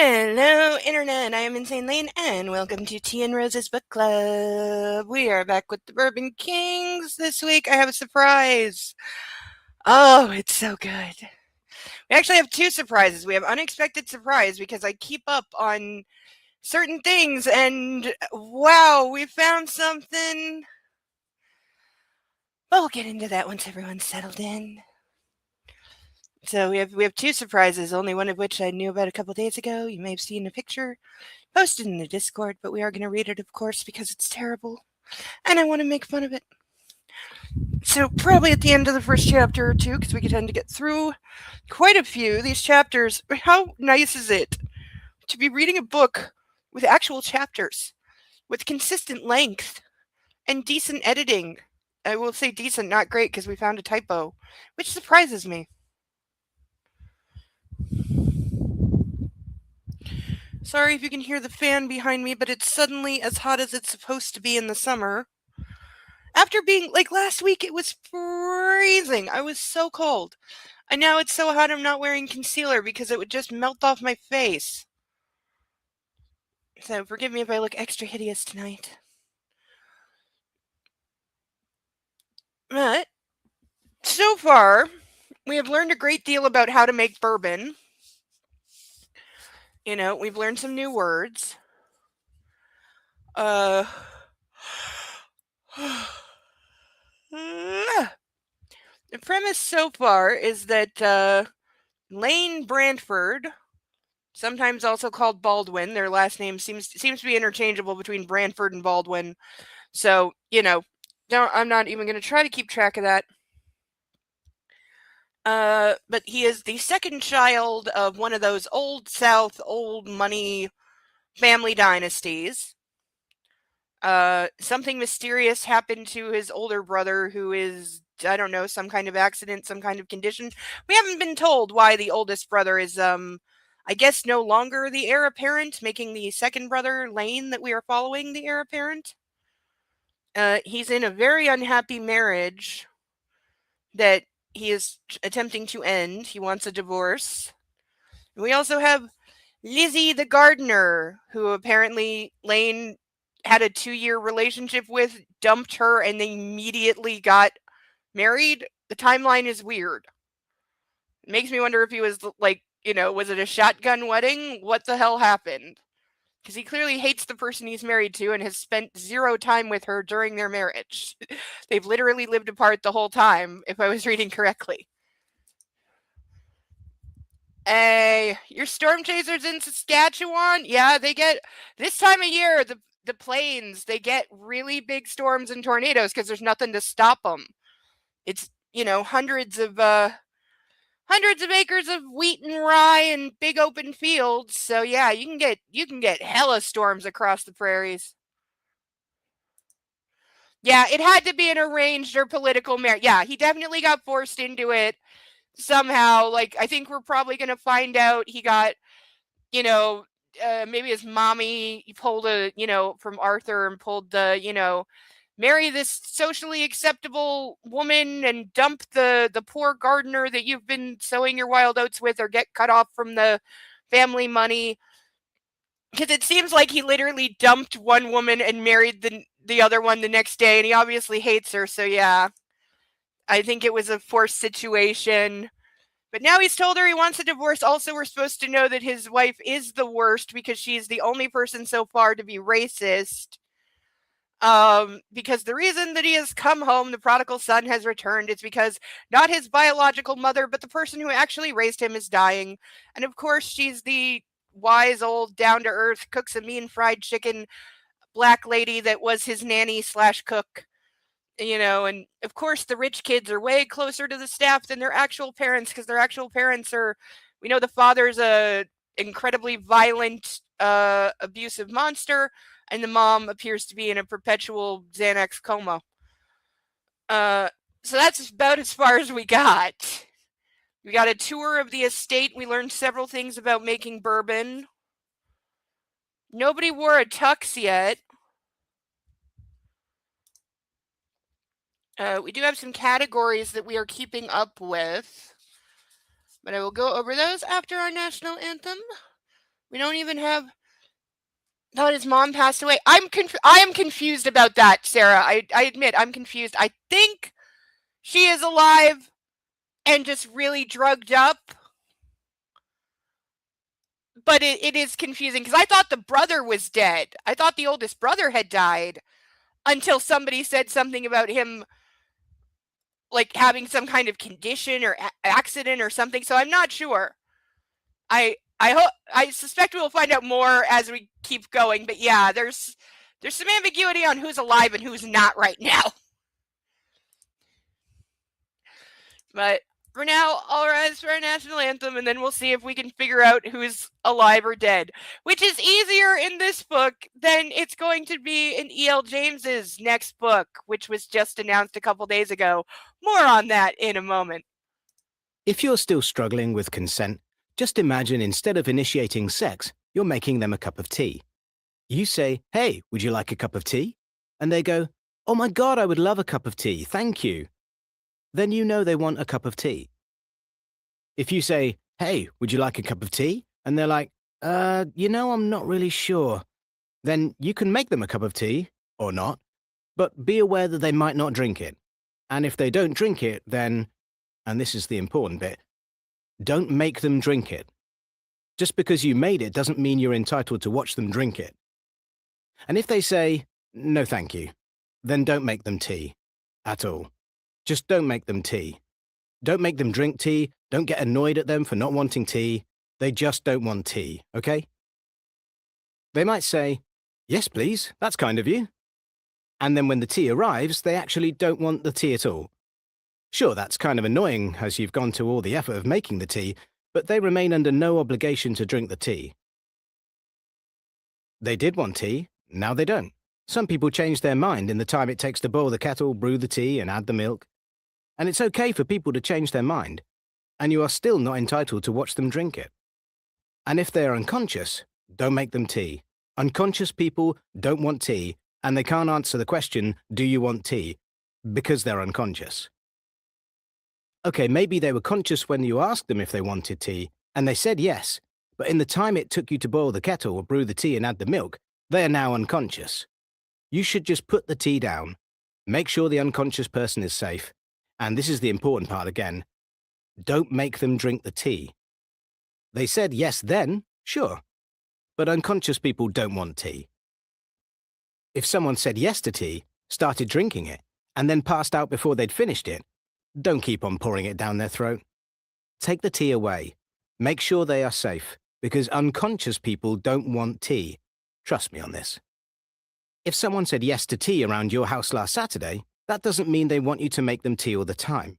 Hello, Internet. I am Insane Lane, and welcome to Tea and Rose's Book Club. We are back with the Bourbon Kings. This week, I have a surprise. Oh, it's so good. We actually have two surprises. We have unexpected surprise because I keep up on certain things, and wow, we found something. But we'll get into that once everyone's settled in. So we have two surprises, only one of which I knew about a couple days ago. You may have seen a picture posted in the Discord, but we are going to read it, of course, because it's terrible, and I want to make fun of it. So probably at the end of the first chapter or two, because we tend to get through quite a few. These chapters, how nice is it to be reading a book with actual chapters, with consistent length, and decent editing? I will say decent, not great, because we found a typo, which surprises me. Sorry if you can hear the fan behind me, but it's suddenly as hot as it's supposed to be in the summer. After being, like last week, it was freezing. I was so cold. And now it's so hot I'm not wearing concealer because it would just melt off my face. So forgive me if I look extra hideous tonight. But so far, we have learned a great deal about how to make bourbon. You know, we've learned some new words. The premise so far is that Lane Brantford, sometimes also called Baldwin, their last name seems to be interchangeable between Brantford and Baldwin. So, you know, I'm not even going to try to keep track of that. But he is the second child of one of those old South, old money family dynasties. Something mysterious happened to his older brother, who is, I don't know, some kind of accident, some kind of condition. We haven't been told why the oldest brother is, I guess, no longer the heir apparent, making the second brother, Lane, that we are following, the heir apparent. He's in a very unhappy marriage that he is attempting to end. He wants a divorce. We also have Lizzie the gardener, who apparently Lane had a 2-year relationship with, dumped her, and they immediately got married. The timeline is weird. It makes me wonder if he was like, was it a shotgun wedding? What the hell happened? Because he clearly hates the person he's married to and has spent zero time with her during their marriage. They've literally lived apart the whole time, if I was reading correctly. Hey, your storm chasers in Saskatchewan? Yeah, they get, this time of year, the plains, they get really big storms and tornadoes because there's nothing to stop them. It's, hundreds of acres of wheat and rye and big open fields. So yeah, you can get hella storms across the prairies. Yeah, it had to be an arranged or political marriage. Yeah, he definitely got forced into it somehow. Like, I think we're probably going to find out he got, maybe his mommy pulled from Arthur and pulled the, marry this socially acceptable woman and dump the poor gardener that you've been sowing your wild oats with, or get cut off from the family money. Because it seems like he literally dumped one woman and married the other one the next day, and he obviously hates her. So yeah, I think it was a forced situation. But now he's told her he wants a divorce. Also, we're supposed to know that his wife is the worst because she's the only person so far to be racist. Because the reason that he has come home, the prodigal son has returned, is because not his biological mother, but the person who actually raised him is dying. And of course, she's the wise old down-to-earth, cooks a mean fried chicken black lady that was his nanny / cook. And of course the rich kids are way closer to the staff than their actual parents, because their actual parents are, we know the father's a incredibly violent, abusive monster, and the mom appears to be in a perpetual Xanax coma. So that's about as far as we got. We got a tour of the estate. We learned several things about making bourbon. Nobody wore a tux yet. We do have some categories that we are keeping up with, but I will go over those after our national anthem. We don't even have. Thought his mom passed away. I am confused about that, Sarah. I admit I'm confused. I think she is alive and just really drugged up. But it is confusing because I thought the brother was dead. I thought the oldest brother had died until somebody said something about him like having some kind of condition or accident or something. So I'm not sure. I suspect we'll find out more as we keep going. But yeah, there's some ambiguity on who's alive and who's not right now. But for now, I'll rise for our national anthem, and then we'll see if we can figure out who's alive or dead, which is easier in this book than it's going to be in E.L. James's next book, which was just announced a couple days ago. More on that in a moment. If you're still struggling with consent, just imagine instead of initiating sex, you're making them a cup of tea. You say, "Hey, would you like a cup of tea?" And they go, "Oh my God, I would love a cup of tea, thank you." Then you know they want a cup of tea. If you say, "Hey, would you like a cup of tea?" And they're like, I'm not really sure. Then you can make them a cup of tea, or not, but be aware that they might not drink it. And if they don't drink it, then, and this is the important bit, don't make them drink it. Just because you made it doesn't mean you're entitled to watch them drink it. And if they say, "No thank you," then don't make them tea. At all. Just don't make them tea. Don't make them drink tea. Don't get annoyed at them for not wanting tea. They just don't want tea, okay? They might say, "Yes, please, that's kind of you." And then when the tea arrives, they actually don't want the tea at all. Sure, that's kind of annoying as you've gone to all the effort of making the tea, but they remain under no obligation to drink the tea. They did want tea, now they don't. Some people change their mind in the time it takes to boil the kettle, brew the tea, and add the milk. And it's okay for people to change their mind, and you are still not entitled to watch them drink it. And if they are unconscious, don't make them tea. Unconscious people don't want tea, and they can't answer the question, "Do you want tea?" because they're unconscious. Okay, maybe they were conscious when you asked them if they wanted tea, and they said yes, but in the time it took you to boil the kettle or brew the tea and add the milk, they are now unconscious. You should just put the tea down, make sure the unconscious person is safe, and this is the important part again, don't make them drink the tea. They said yes then, sure, but unconscious people don't want tea. If someone said yes to tea, started drinking it, and then passed out before they'd finished it, don't keep on pouring it down their throat. Take the tea away. Make sure they are safe, because unconscious people don't want tea. Trust me on this. If someone said yes to tea around your house last Saturday, that doesn't mean they want you to make them tea all the time.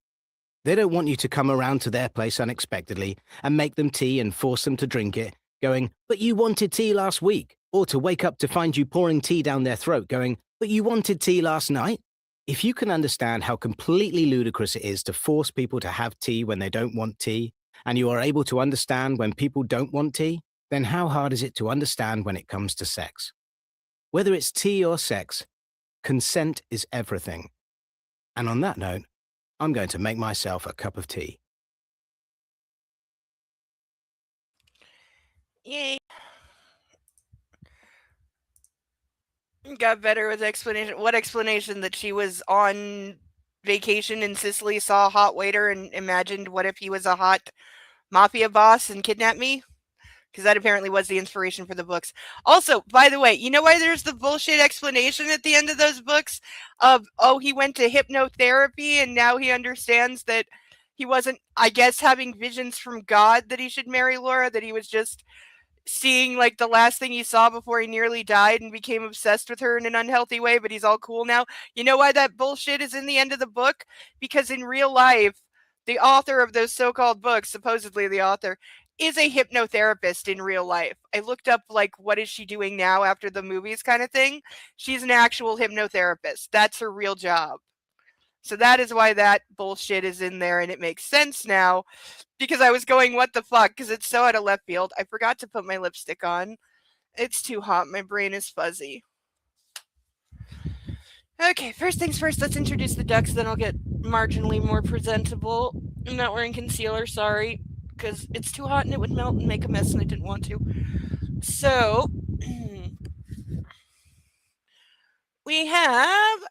They don't want you to come around to their place unexpectedly and make them tea and force them to drink it, going, "But you wanted tea last week," or to wake up to find you pouring tea down their throat, going, "But you wanted tea last night." If you can understand how completely ludicrous it is to force people to have tea when they don't want tea, and you are able to understand when people don't want tea, then how hard is it to understand when it comes to sex? Whether it's tea or sex, consent is everything. And on that note, I'm going to make myself a cup of tea. Yay. Got better with explanation. What explanation? That she was on vacation in Sicily, saw a hot waiter, and imagined what if he was a hot mafia boss and kidnapped me? Because that apparently was the inspiration for the books. Also, by the way, you know why there's the bullshit explanation at the end of those books of, oh, he went to hypnotherapy and now he understands that he wasn't, I guess, having visions from God that he should marry Laura, that he was just seeing like the last thing he saw before he nearly died and became obsessed with her in an unhealthy way, but he's all cool now. You know why that bullshit is in the end of the book? Because in real life, the author of those so-called books, supposedly the author, is a hypnotherapist in real life. I looked up like what is she doing now after the movies kind of thing. She's an actual hypnotherapist. That's her real job. So that is why that bullshit is in there, and it makes sense now, because I was going, what the fuck, because it's so out of left field. I forgot to put my lipstick on. It's too hot. My brain is fuzzy. Okay, first things first, let's introduce the ducks, then I'll get marginally more presentable. I'm not wearing concealer, sorry, because it's too hot and it would melt and make a mess, and I didn't want to. So we have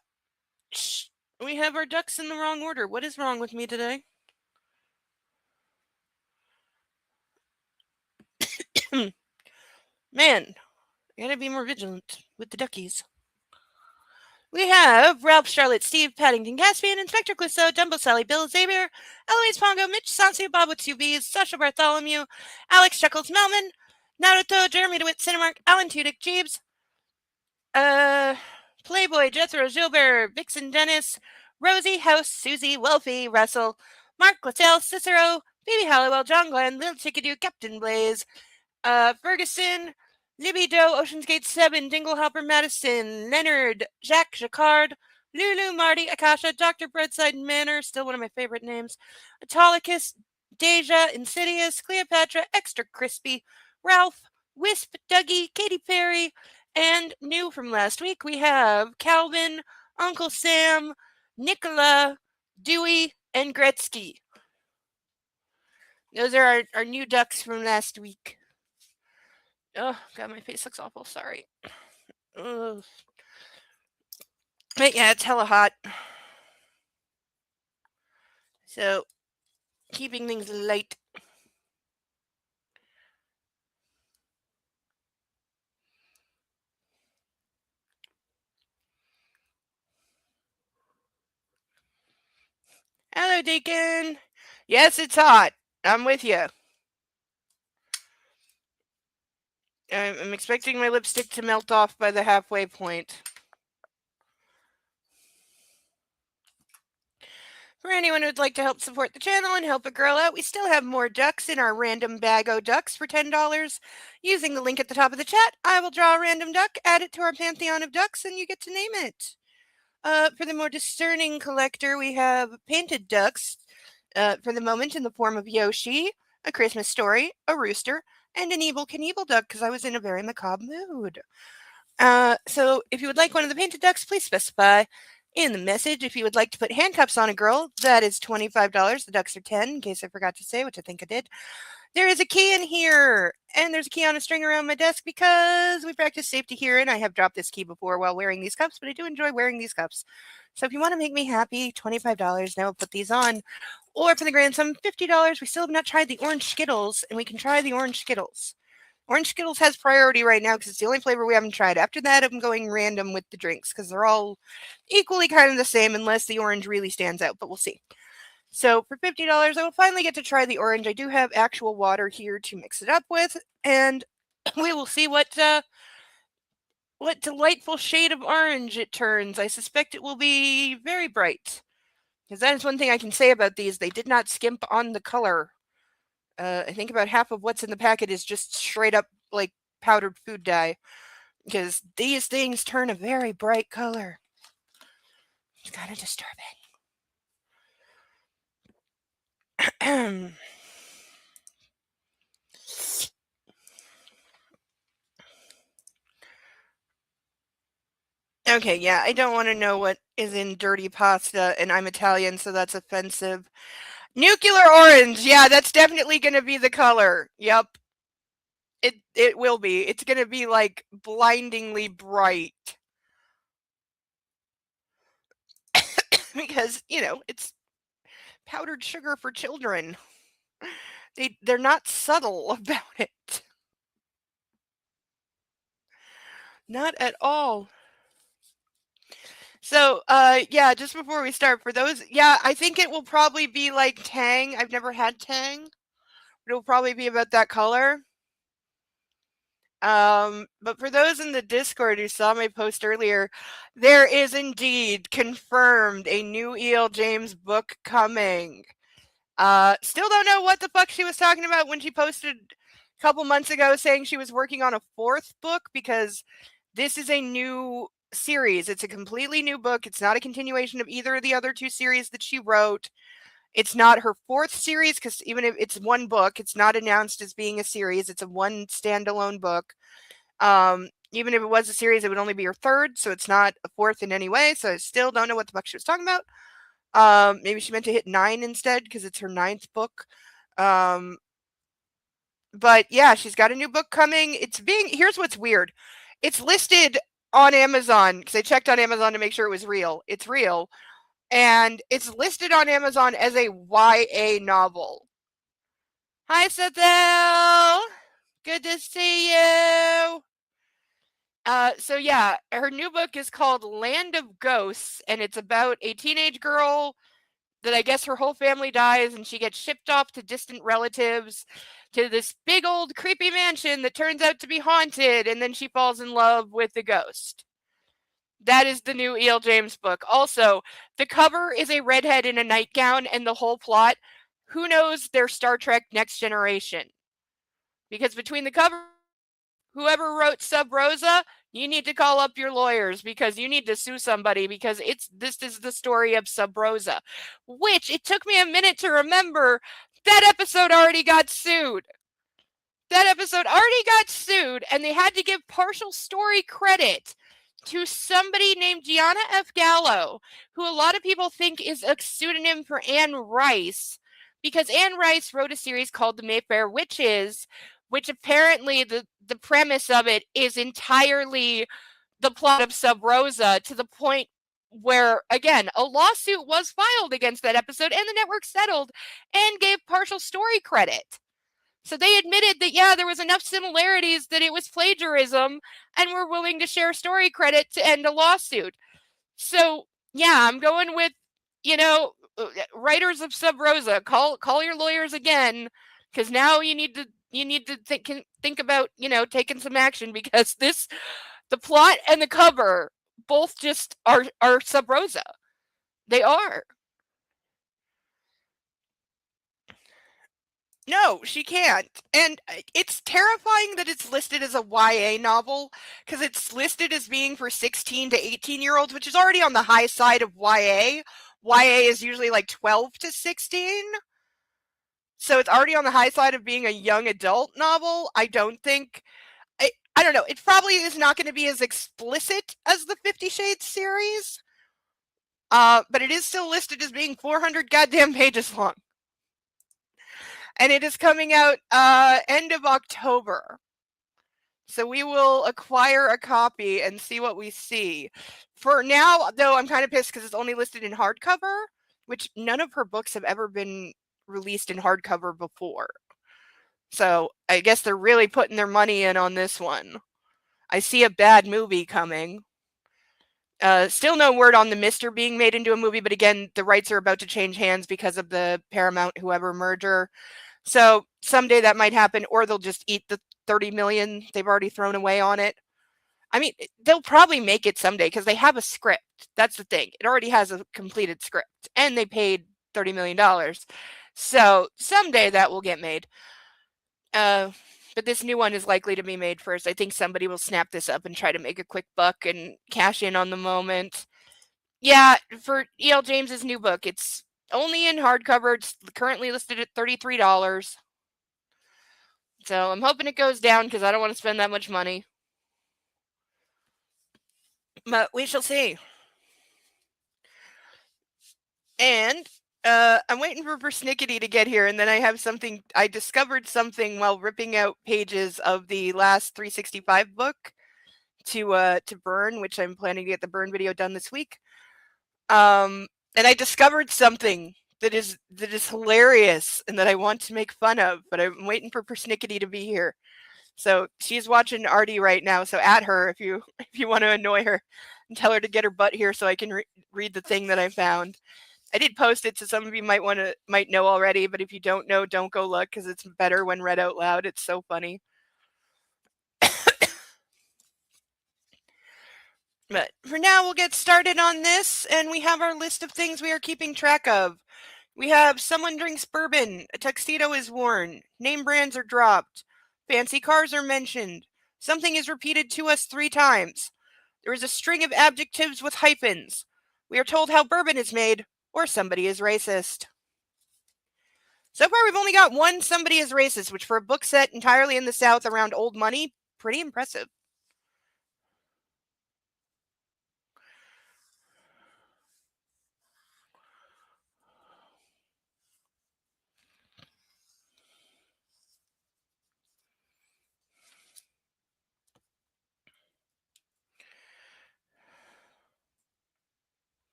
our ducks in the wrong order. What is wrong with me today? Man, I gotta be more vigilant with the duckies. We have Ralph, Charlotte, Steve, Paddington, Caspian, Inspector Clouseau, Dumbo, Sally, Bill, Xavier, Eloise Pongo, Mitch, Sansu, Bob with two B's, Sasha Bartholomew, Alex Chuckles, Melman, Naruto, Jeremy DeWitt, Cinemark, Alan Tudyk, Jeeves, Playboy, Jethro, Gilbert, Vixen, Dennis, Rosie, House, Susie, Wolfie, Russell, Mark, Littell, Cicero, Phoebe Halliwell, John Glenn, Lil Chickadoo, Captain Blaze, Ferguson, Libby Doe, Ocean's Gate 7, Dinglehopper, Madison, Leonard, Jacques Jacquard, Lulu, Marty, Akasha, Dr. Breadside Manor, still one of my favorite names, Autolycus, Deja, Insidious, Cleopatra, Extra Crispy, Ralph, Wisp, Dougie, Katy Perry, and new from last week, we have Calvin, Uncle Sam, Nicola, Dewey, and Gretzky. Those are our new ducks from last week. Oh, God, my face looks awful. Sorry. Ugh. But yeah, it's hella hot. So, keeping things light. Hello, Deacon. Yes, it's hot. I'm with you. I'm expecting my lipstick to melt off by the halfway point. For anyone who would like to help support the channel and help a girl out, we still have more ducks in our random bag o' ducks for $10. Using the link at the top of the chat, I will draw a random duck, add it to our pantheon of ducks, and you get to name it. For the more discerning collector, we have painted ducks for the moment in the form of Yoshi, A Christmas Story, a rooster, and an Evel Knievel duck because I was in a very macabre mood. So if you would like one of the painted ducks, please specify in the message. If you would like to put handcuffs on a girl, that is $25. The ducks are 10, in case I forgot to say, which I think I did. There is a key in here, and there's a key on a string around my desk because we practice safety here, and I have dropped this key before while wearing these cups, but I do enjoy wearing these cups. So if you want to make me happy, $25, now we'll put these on. Or for the grand sum, $50, we still have not tried the orange Skittles, and we can try the orange Skittles. Orange Skittles has priority right now because it's the only flavor we haven't tried. After that, I'm going random with the drinks because they're all equally kind of the same unless the orange really stands out, but we'll see. So for $50, I will finally get to try the orange. I do have actual water here to mix it up with, and we will see what delightful shade of orange it turns. I suspect it will be very bright, because that is one thing I can say about these. They did not skimp on the color. I think about half of what's in the packet is just straight up like powdered food dye, because these things turn a very bright color. It's kind of disturbing. Okay, yeah, I don't want to know what is in dirty pasta, and I'm Italian, so that's offensive. Nuclear orange, yeah, that's definitely going to be the color. Yep. It will be. It's going to be like blindingly bright. Because, it's powdered sugar for children. They're not subtle about it. Not at all. So, yeah, just before we start, for those, yeah, I think it will probably be like Tang. I've never had Tang, but it'll probably be about that color. But for those in the Discord who saw my post earlier, there is indeed confirmed a new E.L. James book coming. Still don't know what the fuck she was talking about when she posted a couple months ago saying she was working on a fourth book, because this is a new series. It's a completely new book. It's not a continuation of either of the other two series that she wrote. It's not her fourth series, because even if it's one book, it's not announced as being a series. It's a one standalone book. Even if it was a series, it would only be her third, so it's not a fourth in any way. So I still don't know what the fuck she was talking about. Maybe she meant to hit 9 instead because it's her 9th book. But yeah, she's got a new book coming. Here's what's weird. It's listed on Amazon because I checked on Amazon to make sure it was real. It's real. And it's listed on Amazon as a YA novel. Hi, Sethel. Good to see you. So yeah, her new book is called Land of Ghosts, and it's about a teenage girl that I guess her whole family dies and she gets shipped off to distant relatives to this big old creepy mansion that turns out to be haunted, and then she falls in love with the ghost. That is the new E.L. James book. Also, the cover is a redhead in a nightgown, and the whole plot, who knows their Star Trek Next Generation? Because between the cover, whoever wrote Sub Rosa, you need to call up your lawyers because you need to sue somebody because this is the story of Sub Rosa, which it took me a minute to remember that episode already got sued. That episode already got sued, and they had to give partial story credit to somebody named Gianna F. Gallo, who a lot of people think is a pseudonym for Anne Rice, because Anne Rice wrote a series called The Mayfair Witches, which apparently the premise of it is entirely the plot of Sub Rosa, to the point where, again, a lawsuit was filed against that episode, and the network settled and gave partial story credit. So they admitted that, yeah, there was enough similarities that it was plagiarism and were willing to share story credit to end a lawsuit. So, yeah, I'm going with, writers of Sub Rosa, call your lawyers again, because now you need to think about, taking some action, because the plot and the cover both just are Sub Rosa. They are. No, she can't. And it's terrifying that it's listed as a YA novel because it's listed as being for 16 to 18-year-olds, which is already on the high side of YA. YA is usually like 12 to 16. So it's already on the high side of being a young adult novel. I don't think I don't know. It probably is not going to be as explicit as the 50 Shades series. But it is still listed as being 400 goddamn pages long. And it is coming out end of October. So we will acquire a copy and see what we see. For now, though, I'm kind of pissed because it's only listed in hardcover, which none of her books have ever been released in hardcover before. So I guess they're really putting their money in on this one. I see a bad movie coming. Still no word on the Mister being made into a movie, but again, the rights are about to change hands because of the Paramount whoever merger. So someday that might happen, or they'll just eat the 30 million they've already thrown away on it. I mean, they'll probably make it someday because they have a script. That's the thing. It already has a completed script, and they paid $30 million. So someday that will get made. But this new one is likely to be made first. I think somebody will snap this up and try to make a quick buck and cash in on the moment. Yeah, for E.L. James's new book, it's only in hardcover. It's currently listed at $33. So I'm hoping it goes down because I don't want to spend that much money. But we shall see. And I'm waiting for Persnickety to get here, and then I discovered something while ripping out pages of the last 365 book to burn, which I'm planning to get the burn video done this week. And I discovered something that is hilarious and that I want to make fun of, but I'm waiting for Persnickety to be here. So she's watching Artie right now. So at her if you want to annoy her and tell her to get her butt here so I can read the thing that I found. I did post it, so some of you might know already, but if you don't know, don't go look because it's better when read out loud. It's so funny. But for now, we'll get started on this, and we have our list of things we are keeping track of. We have someone drinks bourbon, a tuxedo is worn, name brands are dropped, fancy cars are mentioned, something is repeated to us 3 times. There is a string of adjectives with hyphens. We are told how bourbon is made, or somebody is racist. So far, we've only got one somebody is racist, which for a book set entirely in the South around old money, pretty impressive.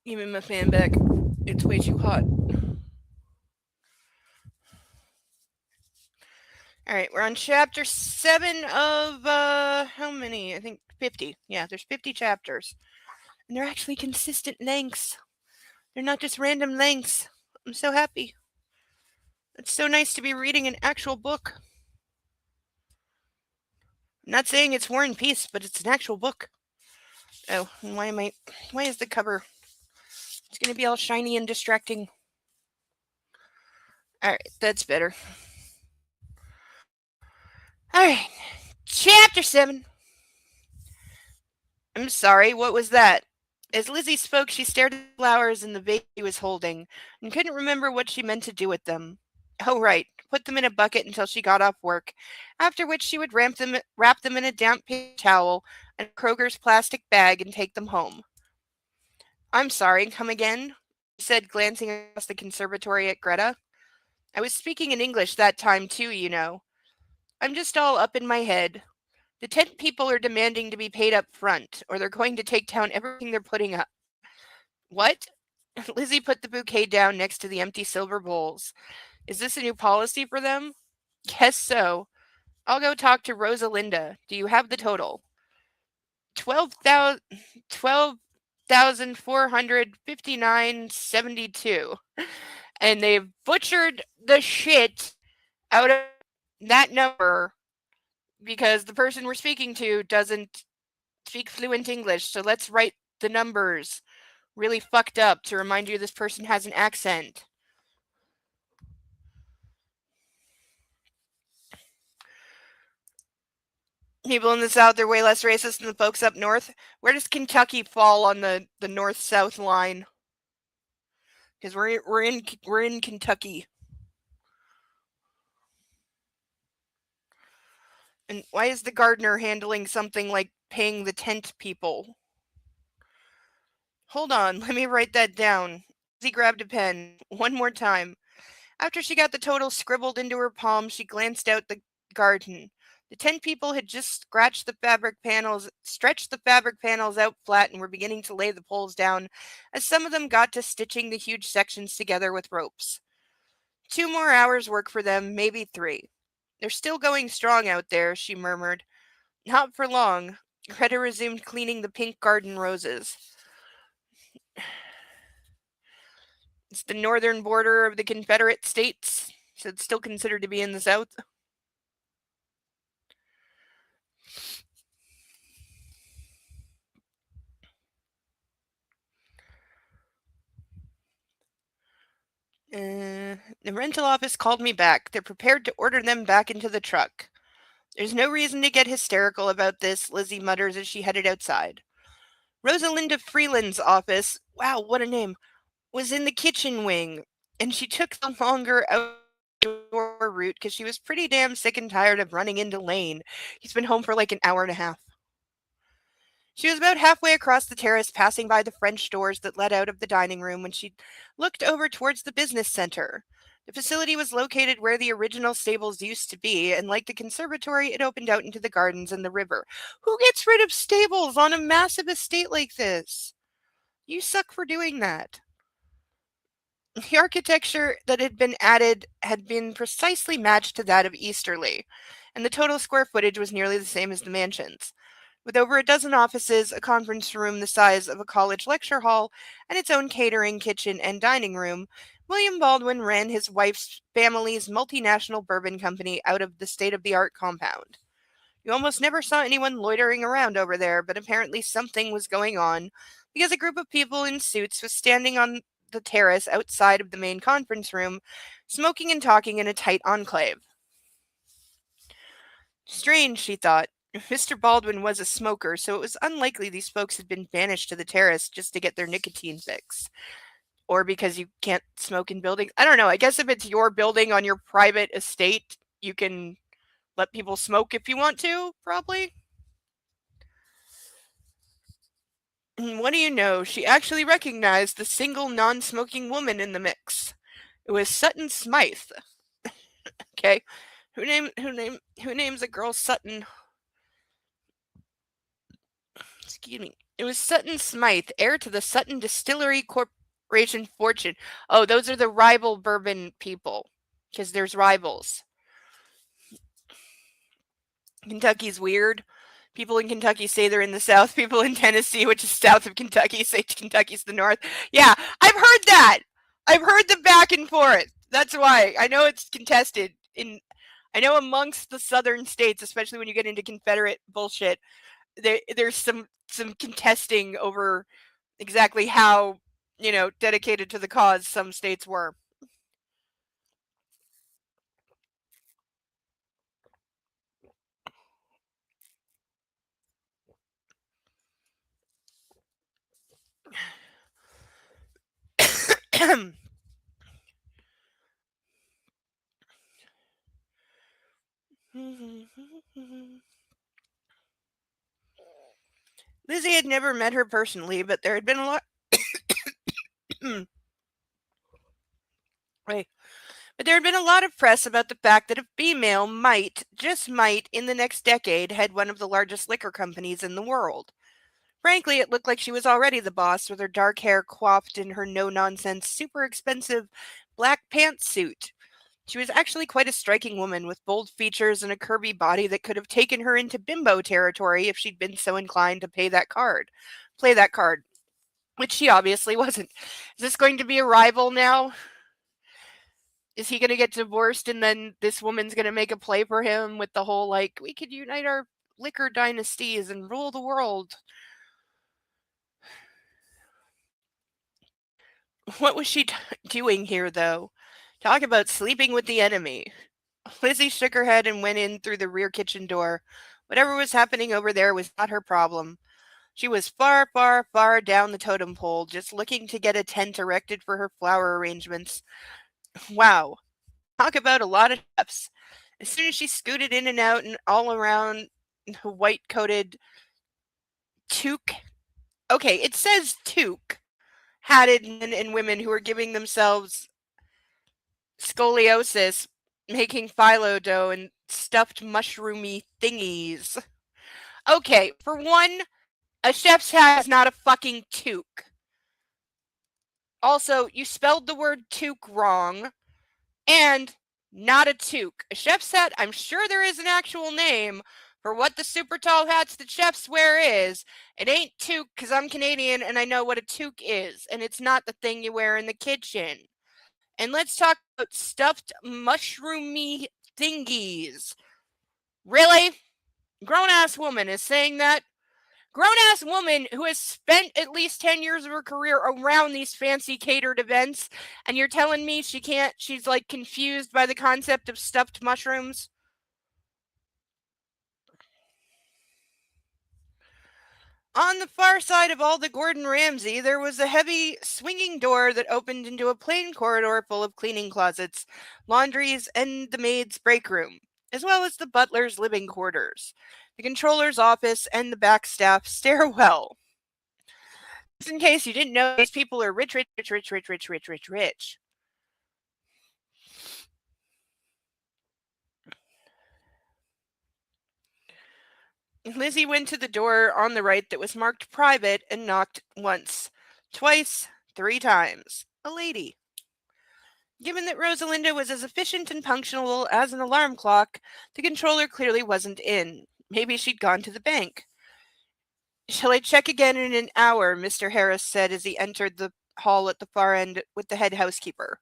Give me my fan back. It's way too hot. All right, we're on chapter 7 of how many? I think 50. Yeah, there's 50 chapters. And they're actually consistent lengths. They're not just random lengths. I'm so happy. It's so nice to be reading an actual book. I'm not saying it's War and Peace, but it's an actual book. Oh, and why is the cover? It's going to be all shiny and distracting. All right, that's better. All right, chapter 7. I'm sorry, what was that? As Lizzie spoke, she stared at the flowers in the vase she was holding and couldn't remember what she meant to do with them. Oh, right, put them in a bucket until she got off work, after which she would wrap them in a damp paper towel and Kroger's plastic bag and take them home. I'm sorry, come again? He said, glancing across the conservatory at Greta. I was speaking in English that time, too, you know. I'm just all up in my head. The tent people are demanding to be paid up front, or they're going to take down everything they're putting up. What? Lizzie put the bouquet down next to the empty silver bowls. Is this a new policy for them? Guess so. I'll go talk to Rosalinda. Do you have the total? 12,000 12,459.72. And they've butchered the shit out of that number because the person we're speaking to doesn't speak fluent English. So let's write the numbers really fucked up to remind you this person has an accent. People in the South are way less racist than the folks up north. Where does Kentucky fall on the north-south line? Because we're in Kentucky. And why is the gardener handling something like paying the tent people? Hold on, let me write that down. He grabbed a pen. One more time. After she got the total scribbled into her palm, she glanced out the garden. The 10 people had just stretched the fabric panels out flat and were beginning to lay the poles down as some of them got to stitching the huge sections together with ropes. 2 more hours work for them, maybe 3. They're still going strong out there, she murmured. Not for long. Greta resumed cleaning the pink garden roses. It's the northern border of the Confederate States, so it's still considered to be in the South. The rental office called me back. They're prepared to order them back into the truck. There's no reason to get hysterical about this, Lizzie mutters as she headed outside. Rosalinda Freeland's office, wow, what a name, was in the kitchen wing, and she took the longer outdoor route because she was pretty damn sick and tired of running into Lane. He's been home for like an hour and a half. She was about halfway across the terrace, passing by the French doors that led out of the dining room when she looked over towards the business center. The facility was located where the original stables used to be, and like the conservatory, it opened out into the gardens and the river. Who gets rid of stables on a massive estate like this? You suck for doing that. The architecture that had been added had been precisely matched to that of Easterly, and the total square footage was nearly the same as the mansion's. With over a dozen offices, a conference room the size of a college lecture hall, and its own catering, kitchen, and dining room, William Baldwin ran his wife's family's multinational bourbon company out of the state-of-the-art compound. You almost never saw anyone loitering around over there, but apparently something was going on, because a group of people in suits was standing on the terrace outside of the main conference room, smoking and talking in a tight enclave. Strange, she thought. Mr. Baldwin was a smoker, so it was unlikely these folks had been banished to the terrace just to get their nicotine fix. Or because you can't smoke in buildings. I don't know. I guess if it's your building on your private estate, you can let people smoke if you want to, probably. And what do you know? She actually recognized the single non-smoking woman in the mix. It was Sutton Smythe. Okay. Who names a girl Sutton? Excuse me. It was Sutton Smythe, heir to the Sutton Distillery Corporation fortune. Oh, those are the rival bourbon people, because there's rivals. Kentucky's weird. People in Kentucky say they're in the South. People in Tennessee, which is south of Kentucky, say Kentucky's the North. Yeah, I've heard that. I've heard the back and forth. That's why I know it's contested in. I know amongst the southern states, especially when you get into Confederate bullshit, there's some contesting over exactly how dedicated to the cause some states were. Lizzie had never met her personally, but there had been a lot. Wait. But there had been a lot of press about the fact that a female might, just might, in the next decade, head one of the largest liquor companies in the world. Frankly, it looked like she was already the boss, with her dark hair coiffed in her no-nonsense, super expensive black pantsuit. She was actually quite a striking woman with bold features and a curvy body that could have taken her into bimbo territory if she'd been so inclined to play that card, which she obviously wasn't. Is this going to be a rival now? Is he going to get divorced and then this woman's going to make a play for him with the whole, like, we could unite our liquor dynasties and rule the world? What was she doing here, though? Talk about sleeping with the enemy. Lizzie shook her head and went in through the rear kitchen door. Whatever was happening over there was not her problem. She was far, far, far down the totem pole, just looking to get a tent erected for her flower arrangements. Wow. Talk about a lot of steps. As soon as she scooted in and out and all around the white-coated toque. Okay, it says toque. Hatted men and women who are giving themselves scoliosis, making phyllo dough and stuffed mushroomy thingies. Okay, for one, a chef's hat is not a fucking toque. Also, you spelled the word toque wrong, and not a toque. A chef's hat, I'm sure there is an actual name for what the super tall hats that chefs wear is. It ain't toque because I'm Canadian and I know what a toque is, and it's not the thing you wear in the kitchen. And let's talk about stuffed mushroomy thingies. Really? Grown-ass woman is saying that? Grown-ass woman who has spent at least 10 years of her career around these fancy catered events, and you're telling me she's like confused by the concept of stuffed mushrooms? On the far side of all the Gordon Ramsay, there was a heavy, swinging door that opened into a plain corridor full of cleaning closets, laundries, and the maid's break room, as well as the butler's living quarters, the controller's office, and the back staff stairwell. Just in case you didn't know, these people are rich, rich, rich, rich, rich, rich, rich, rich, rich. Lizzie went to the door on the right that was marked private and knocked once, twice, 3 times. A lady. Given that Rosalinda was as efficient and punctual as an alarm clock, the controller clearly wasn't in. Maybe she'd gone to the bank. Shall I check again in an hour? Mr. Harris said as he entered the hall at the far end with the head housekeeper.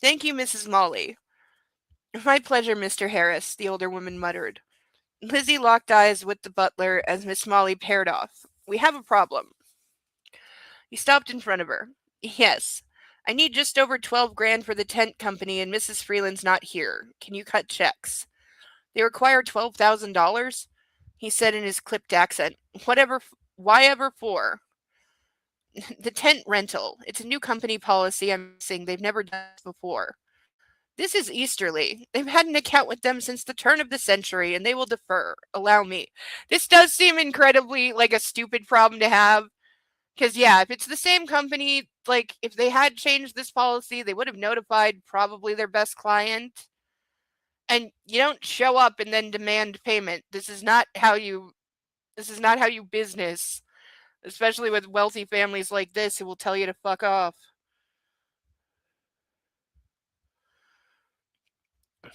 Thank you, Mrs. Molly. My pleasure, Mr. Harris, the older woman muttered. Lizzie locked eyes with the butler as Miss Molly paired off. We have a problem. He stopped in front of her. Yes. I need just over 12 grand for the tent company and Mrs. Freeland's not here. Can you cut checks? They require $12,000? He said in his clipped accent. Why ever for? The tent rental. It's a new company policy I'm saying they've never done this before. This is Easterly. They've had an account with them since the turn of the century, and they will defer. Allow me. This does seem incredibly like a stupid problem to have. Because, yeah, if it's the same company, like, if they had changed this policy, they would have notified probably their best client. And you don't show up and then demand payment. This is not how you business. especially with wealthy families like this who will tell you to fuck off.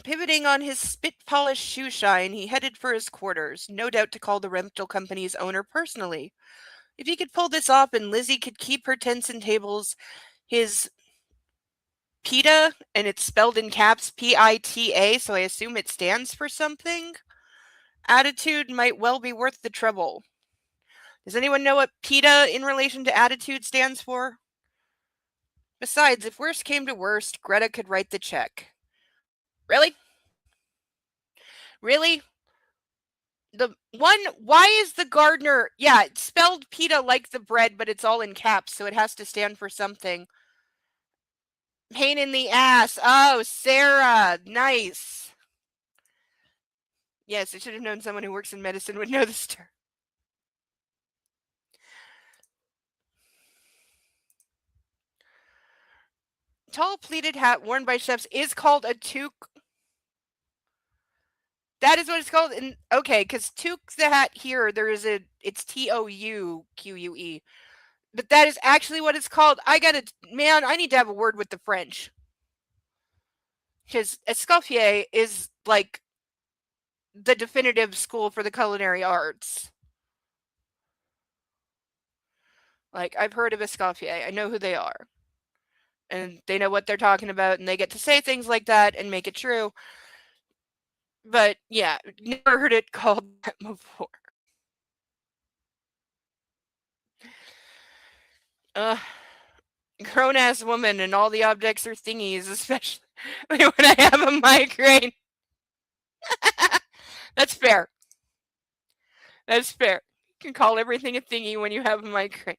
Pivoting on his spit-polished shoe shine, he headed for his quarters, no doubt to call the rental company's owner personally. If he could pull this off and Lizzie could keep her tents and tables, his PITA, and it's spelled in caps PITA, so I assume it stands for something, attitude might well be worth the trouble. Does anyone know what PITA in relation to attitude stands for? Besides, if worst came to worst, Greta could write the check. Really? Really? The one, why is the gardener, yeah, it's spelled pita like the bread, but it's all in caps, so it has to stand for something. Pain in the ass. Oh, Sarah. Nice. Yes, I should have known someone who works in medicine would know this term. Tall pleated hat worn by chefs is called a toque. That is what it's called. And okay, because toque the hat here, it's TOUQUE. But that is actually what it's called. I need to have a word with the French. Because Escoffier is like the definitive school for the culinary arts. Like, I've heard of Escoffier. I know who they are. And they know what they're talking about, and they get to say things like that and make it true. But yeah, never heard it called that before. Grown ass woman and all the objects are thingies, especially when I have a migraine. That's fair. That's fair. You can call everything a thingy when you have a migraine.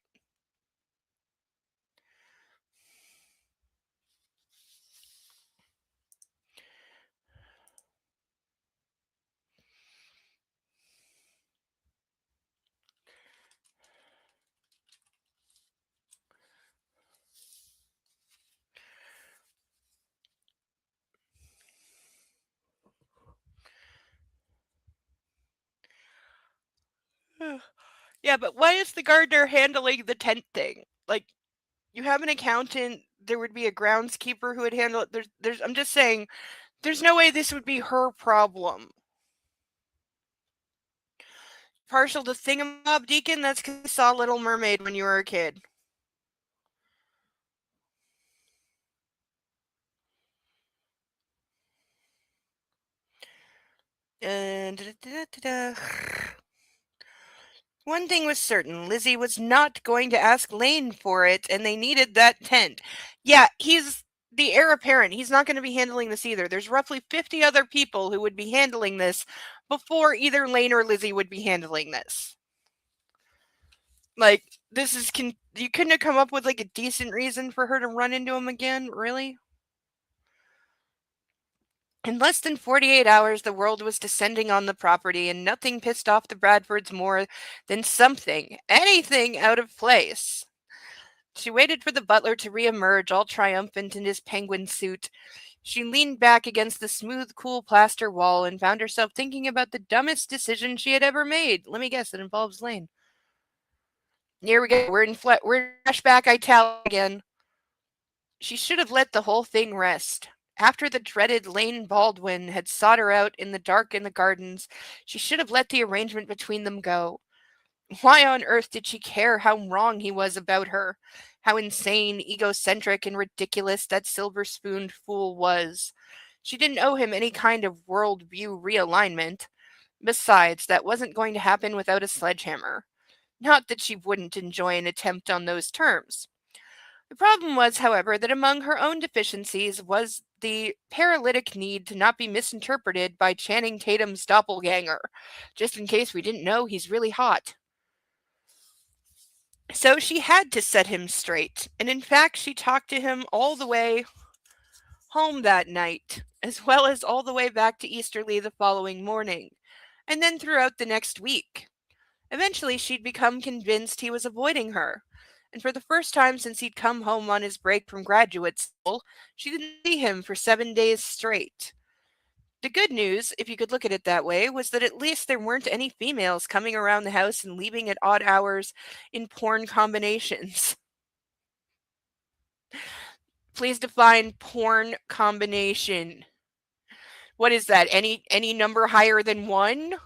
Yeah, but why is the gardener handling the tent thing? Like, you have an accountant, there would be a groundskeeper who would handle it. I'm just saying, there's no way this would be her problem. Partial to Thingamabob Deacon? That's because you saw Little Mermaid when you were a kid. One thing was certain, Lizzie was not going to ask Lane for it, and they needed that tent. Yeah, he's the heir apparent. He's not going to be handling this either. There's roughly 50 other people who would be handling this before either Lane or Lizzie would be handling this. Like, you couldn't have come up with like a decent reason for her to run into him again, really? In less than 48 hours, the world was descending on the property, and nothing pissed off the Bradfords more than anything out of place. She waited for the butler to reemerge, all triumphant in his penguin suit. She leaned back against the smooth, cool plaster wall and found herself thinking about the dumbest decision she had ever made. Let me guess, it involves Lane. Here we go. We're in flashback italic again. She should have let the whole thing rest. After the dreaded Lane Baldwin had sought her out in the dark in the gardens, she should have let the arrangement between them go. Why on earth did she care how wrong he was about her? How insane, egocentric, and ridiculous that silver-spooned fool was. She didn't owe him any kind of world-view realignment. Besides, that wasn't going to happen without a sledgehammer. Not that she wouldn't enjoy an attempt on those terms. The problem was, however, that among her own deficiencies was the paralytic need to not be misinterpreted by Channing Tatum's doppelganger, just in case we didn't know he's really hot. So she had to set him straight, and in fact, she talked to him all the way home that night, as well as all the way back to Easterly the following morning, and then throughout the next week. Eventually, she'd become convinced he was avoiding her, and for the first time since he'd come home on his break from graduate school, she didn't see him for 7 days straight. The good news, if you could look at it that way, was that at least there weren't any females coming around the house and leaving at odd hours in porn combinations. Please define porn combination. What is that? Any number higher than 1?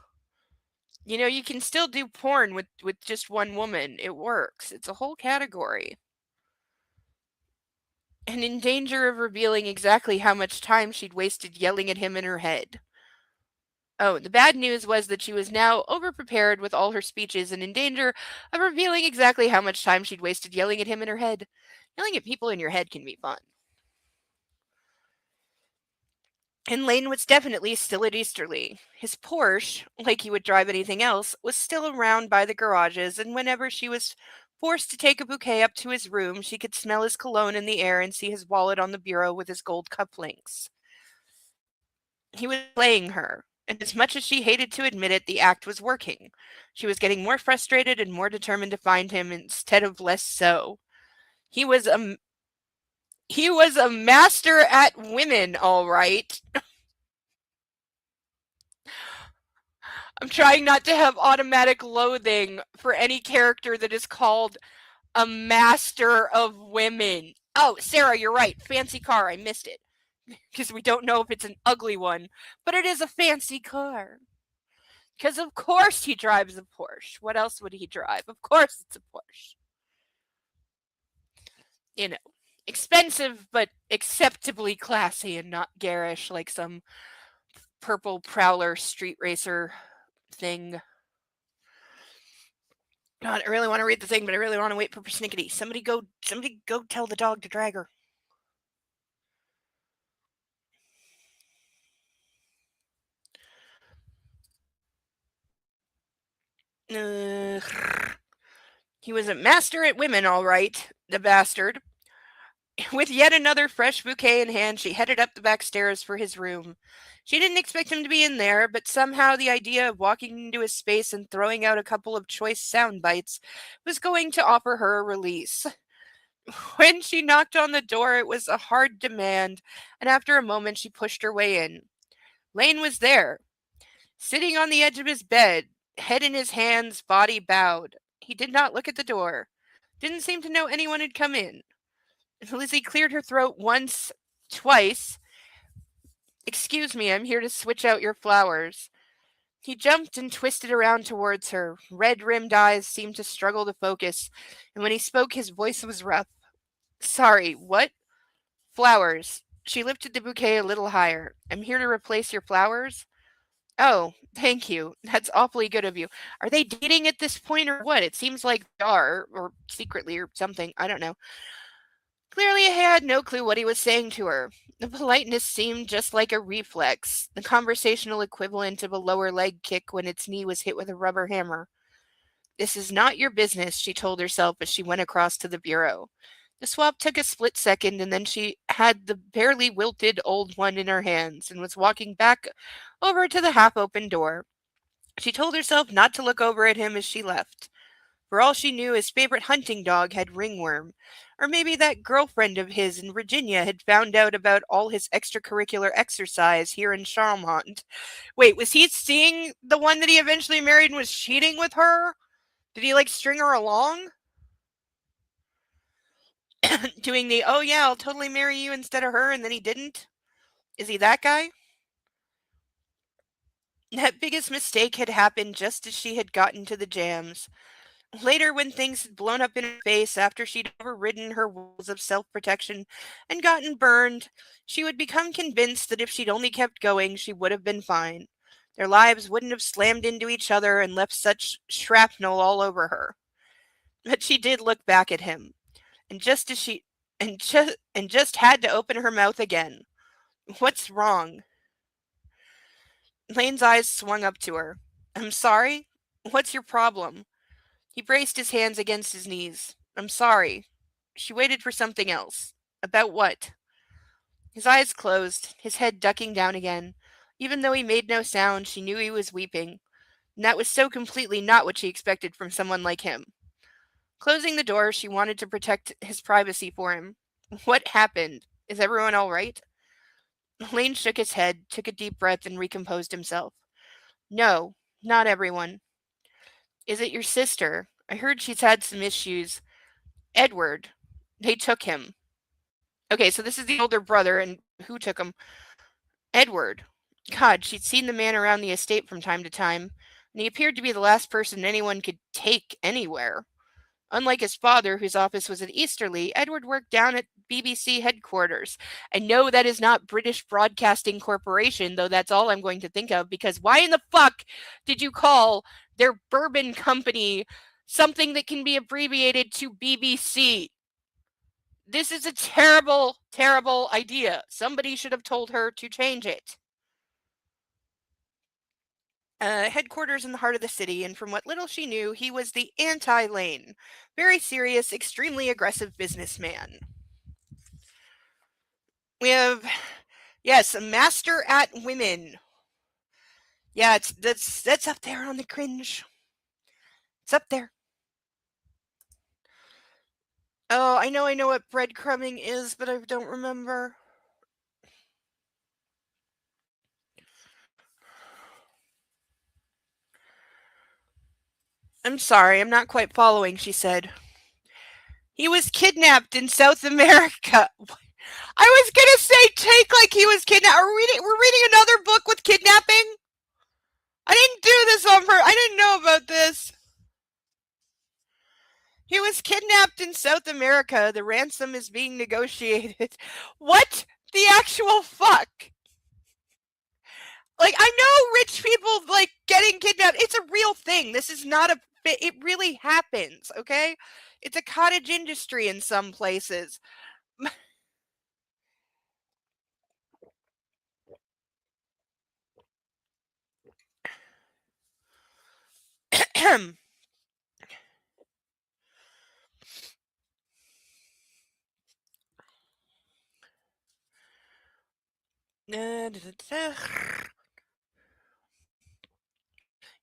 You can still do porn with just one woman. It works. It's a whole category. And in danger of revealing exactly how much time she'd wasted yelling at him in her head. Oh, the bad news was that she was now overprepared with all her speeches and in danger of revealing exactly how much time she'd wasted yelling at him in her head. Yelling at people in your head can be fun. And Lane was definitely still at Easterly. His Porsche, like he would drive anything else, was still around by the garages, and whenever she was forced to take a bouquet up to his room, she could smell his cologne in the air and see his wallet on the bureau with his gold cufflinks. He was playing her, and as much as she hated to admit it, the act was working. She was getting more frustrated and more determined to find him instead of less so. He was a master at women, all right. I'm trying not to have automatic loathing for any character that is called a master of women. Oh, Sarah, you're right. Fancy car. I missed it. Because we don't know if it's an ugly one, but it is a fancy car. Because of course he drives a Porsche. What else would he drive? Of course it's a Porsche. Expensive but acceptably classy and not garish like some purple prowler street racer thing. God, I really want to read the thing, but I really want to wait for persnickety. Somebody go tell the dog to drag her. He was a master at women, all right, the bastard. With yet another fresh bouquet in hand, she headed up the back stairs for his room. She didn't expect him to be in there, but somehow the idea of walking into his space and throwing out a couple of choice sound bites was going to offer her a release. When she knocked on the door, it was a hard demand, and after a moment, she pushed her way in. Lane was there, sitting on the edge of his bed, head in his hands, body bowed. He did not look at the door. Didn't seem to know anyone had come in. Lizzie cleared her throat once, twice. "Excuse me, I'm here to switch out your flowers." He jumped and twisted around towards her. Red-rimmed eyes seemed to struggle to focus, and when he spoke, his voice was rough. "Sorry, what?" "Flowers." She lifted the bouquet a little higher. "I'm here to replace your flowers." "Oh, thank you. That's awfully good of you. Are they dating at this point or what? It seems like they are, or secretly or something. I don't know." Clearly, he had no clue what he was saying to her. The politeness seemed just like a reflex, the conversational equivalent of a lower leg kick when its knee was hit with a rubber hammer. "This is not your business," she told herself as she went across to the bureau. The swap took a split second, and then she had the barely wilted old one in her hands and was walking back over to the half-open door. She told herself not to look over at him as she left. For all she knew, his favorite hunting dog had ringworm. Or maybe that girlfriend of his in Virginia had found out about all his extracurricular exercise here in Charlemont. Wait, was he seeing the one that he eventually married and was cheating with her? Did he, string her along? Doing the, "oh yeah, I'll totally marry you instead of her," and then he didn't? Is he that guy? That biggest mistake had happened just as she had gotten to the jams. Later, when things had blown up in her face after she'd overridden her rules of self protection and gotten burned, she would become convinced that if she'd only kept going, she would have been fine. Their lives wouldn't have slammed into each other and left such shrapnel all over her. But she did look back at him, and just as she and just had to open her mouth again. "What's wrong?" Lane's eyes swung up to her. "I'm sorry? What's your problem?" He braced his hands against his knees. "I'm sorry." She waited for something else. About what? His eyes closed, his head ducking down again. Even though he made no sound, she knew he was weeping. And that was so completely not what she expected from someone like him. Closing the door, she wanted to protect his privacy for him. "What happened? Is everyone all right?" Lane shook his head, took a deep breath, and recomposed himself. No, not everyone. Is it your sister? I heard she's had some issues. Edward. They took him. Okay, so this is the older brother, and who took him? Edward. God, she'd seen the man around the estate from time to time, and he appeared to be the last person anyone could take anywhere. Unlike his father, whose office was at Easterly, Edward worked down at BBC headquarters. I know that is not British Broadcasting Corporation, though that's all I'm going to think of, because why in the fuck did you call their bourbon company something that can be abbreviated to BBC? This is a terrible, terrible idea. Somebody should have told her to change it. Headquarters in the heart of the city, and from what little she knew, he was the anti-Lane. Very serious, extremely aggressive businessman. We have, yes, a master at women. Yeah, that's up there on the cringe. It's up there. Oh, I know what breadcrumbing is, but I don't remember. I'm sorry, I'm not quite following, she said. He was kidnapped in South America. I was gonna say take like he was kidnapped. We're reading another book with kidnapping? I didn't do this on purpose. I didn't know about this. He was kidnapped in South America. The ransom is being negotiated. What the actual fuck? Like, I know rich people, like, getting kidnapped. It's a real thing. This is not a... It really happens, okay? It's a cottage industry in some places.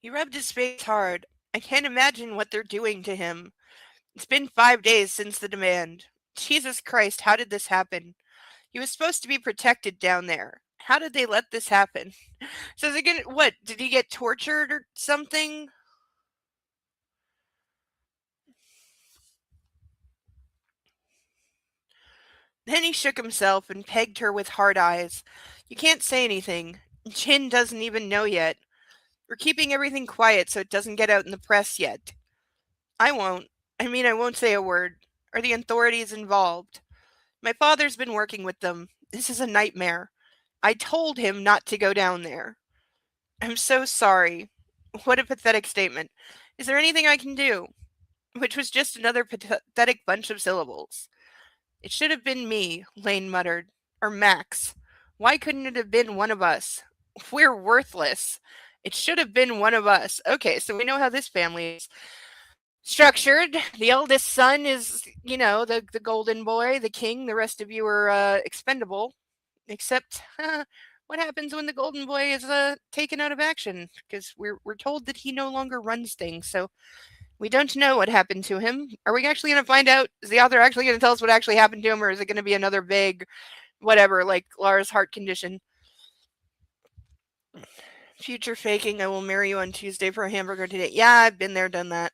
He rubbed his face hard. I can't imagine what they're doing to him. It's been 5 days since the demand. Jesus Christ, how did this happen? He was supposed to be protected down there. How did they let this happen? So is it gonna... What? Did he get tortured or something? Then he shook himself and pegged her with hard eyes. You can't say anything. Chin doesn't even know yet. We're keeping everything quiet so it doesn't get out in the press yet. I won't. I won't say a word. Are the authorities involved? My father's been working with them. This is a nightmare. I told him not to go down there. I'm so sorry. What a pathetic statement. Is there anything I can do? Which was just another pathetic bunch of syllables. It should have been me, Lane muttered. Or Max. Why couldn't it have been one of us? We're worthless. It should have been one of us. Okay, so we know how this family is structured. The eldest son is, the golden boy, the king. The rest of you are expendable. Except, what happens when the golden boy is taken out of action? Because we're told that he no longer runs things, so we don't know what happened to him. Are we actually going to find out? Is the author actually going to tell us what actually happened to him, or is it going to be another vague whatever, like Lara's heart condition? Future faking, I will marry you on Tuesday for a hamburger today. Yeah, I've been there, done that.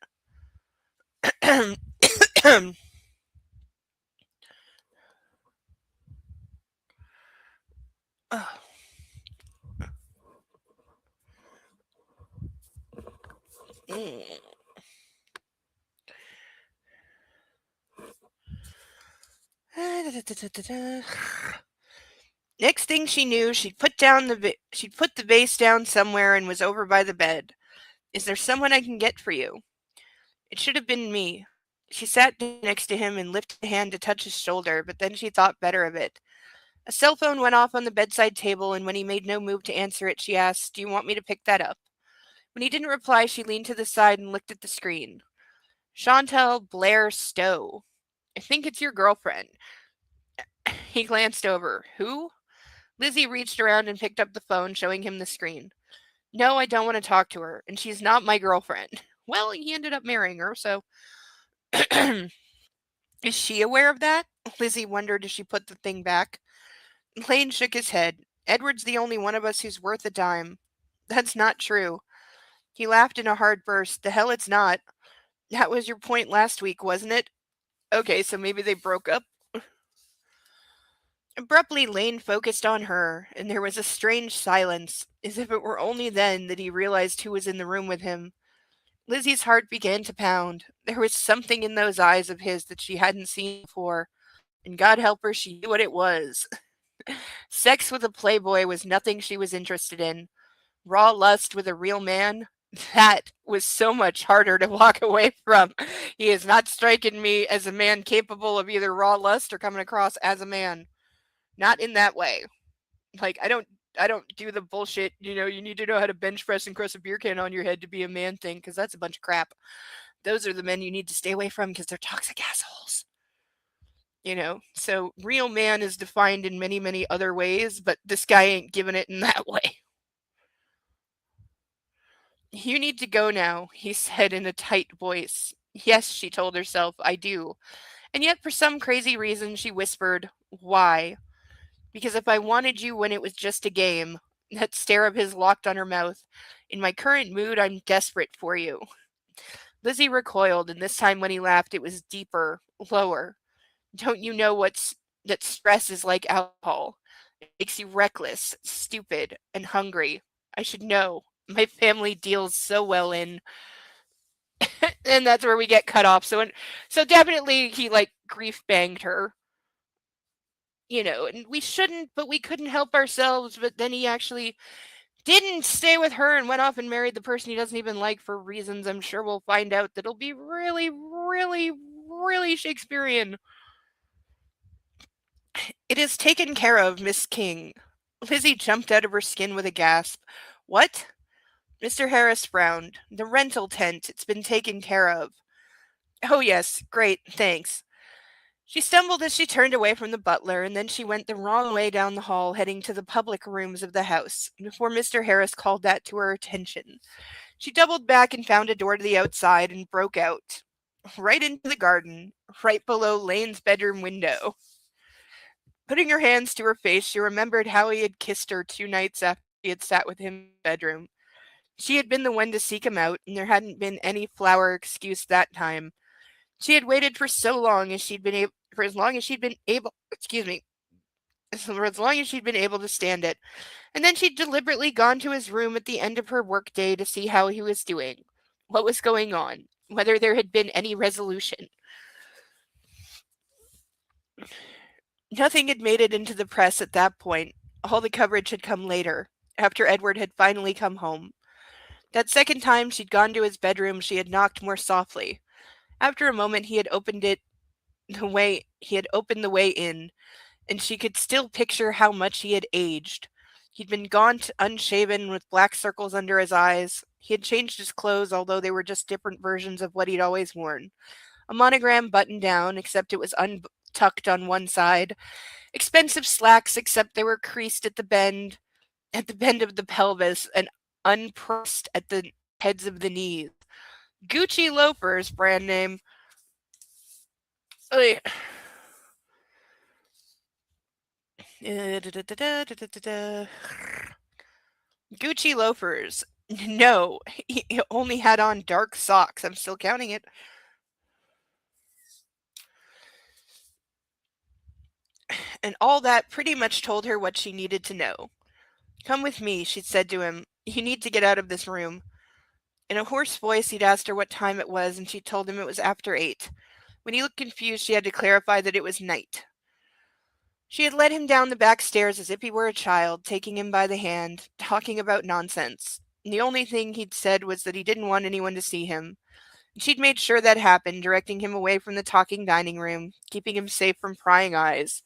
Oh. Next thing she knew, she'd put the vase down somewhere and was over by the bed. Is there someone I can get for you? It should have been me. She sat next to him and lifted a hand to touch his shoulder, but then she thought better of it. A cell phone went off on the bedside table, and when he made no move to answer it, she asked, Do you want me to pick that up? When he didn't reply, she leaned to the side and looked at the screen. Chantal Blair Stowe. I think it's your girlfriend. He glanced over. Who? Lizzie reached around and picked up the phone, showing him the screen. No, I don't want to talk to her, and she's not my girlfriend. Well, he ended up marrying her, so... Is she aware of that? Lizzie wondered as she put the thing back. Lane shook his head. Edward's the only one of us who's worth a dime. That's not true. He laughed in a hard burst. The hell it's not. That was your point last week, wasn't it? Okay, so maybe they broke up? Abruptly, Lane focused on her, and there was a strange silence, as if it were only then that he realized who was in the room with him. Lizzie's heart began to pound. There was something in those eyes of his that she hadn't seen before, and God help her, she knew what it was. Sex with a playboy was nothing she was interested in. Raw lust with a real man? That was so much harder to walk away from. He is not striking me as a man capable of either raw lust or coming across as a man. Not in that way. Like I don't do the bullshit, you need to know how to bench press and crush a beer can on your head to be a man thing, because that's a bunch of crap. Those are the men you need to stay away from because they're toxic assholes. So real man is defined in many, many other ways, but this guy ain't giving it in that way. You need to go now, he said in a tight voice. Yes, she told herself, I do. And yet, for some crazy reason, she whispered, why? Because if I wanted you when it was just a game, that stare of his locked on her mouth. In my current mood, I'm desperate for you. Lizzie recoiled, and this time when he laughed, it was deeper, lower. Don't you know that stress is like alcohol? It makes you reckless, stupid, and hungry. I should know. My family deals so well in, and that's where we get cut off. So definitely he like grief banged her, and we shouldn't, but we couldn't help ourselves. But then he actually didn't stay with her and went off and married the person he doesn't even like for reasons I'm sure we'll find out that'll be really, really, really Shakespearean. It is taken care of, Miss King. Lizzie jumped out of her skin with a gasp. What? Mr. Harris frowned. The rental tent. It's been taken care of. Oh, yes. Great. Thanks. She stumbled as she turned away from the butler, and then she went the wrong way down the hall, heading to the public rooms of the house, before Mr. Harris called that to her attention. She doubled back and found a door to the outside and broke out. Right into the garden, right below Lane's bedroom window. Putting her hands to her face, she remembered how he had kissed her 2 nights after she had sat with him in the bedroom. She had been the one to seek him out, and there hadn't been any flower excuse that time. She had waited for so long as she'd been able, for as long as she'd been able, excuse me, for as long as she'd been able to stand it. And then she'd deliberately gone to his room at the end of her workday to see how he was doing, what was going on, whether there had been any resolution. Nothing had made it into the press at that point. All the coverage had come later, after Edward had finally come home. That second time she'd gone to his bedroom, she had knocked more softly. After a moment, he had opened the way in, and she could still picture how much he had aged. He'd been gaunt, unshaven, with black circles under his eyes. He had changed his clothes, although they were just different versions of what he'd always worn. A monogram button down, except it was untucked on one side. Expensive slacks, except they were creased at the bend of the pelvis, and unpressed at the heads of the knees. Gucci loafers, brand name. Ugh. Gucci loafers. No, he only had on dark socks. I'm still counting it. And all that pretty much told her what she needed to know. Come with me, she'd said to him. You need to get out of this room. In a hoarse voice, he'd asked her what time it was, and she told him it was after 8. When he looked confused, she had to clarify that it was night. She had led him down the back stairs as if he were a child, taking him by the hand, talking about nonsense. And the only thing he'd said was that he didn't want anyone to see him. And she'd made sure that happened, directing him away from the talking dining room, keeping him safe from prying eyes.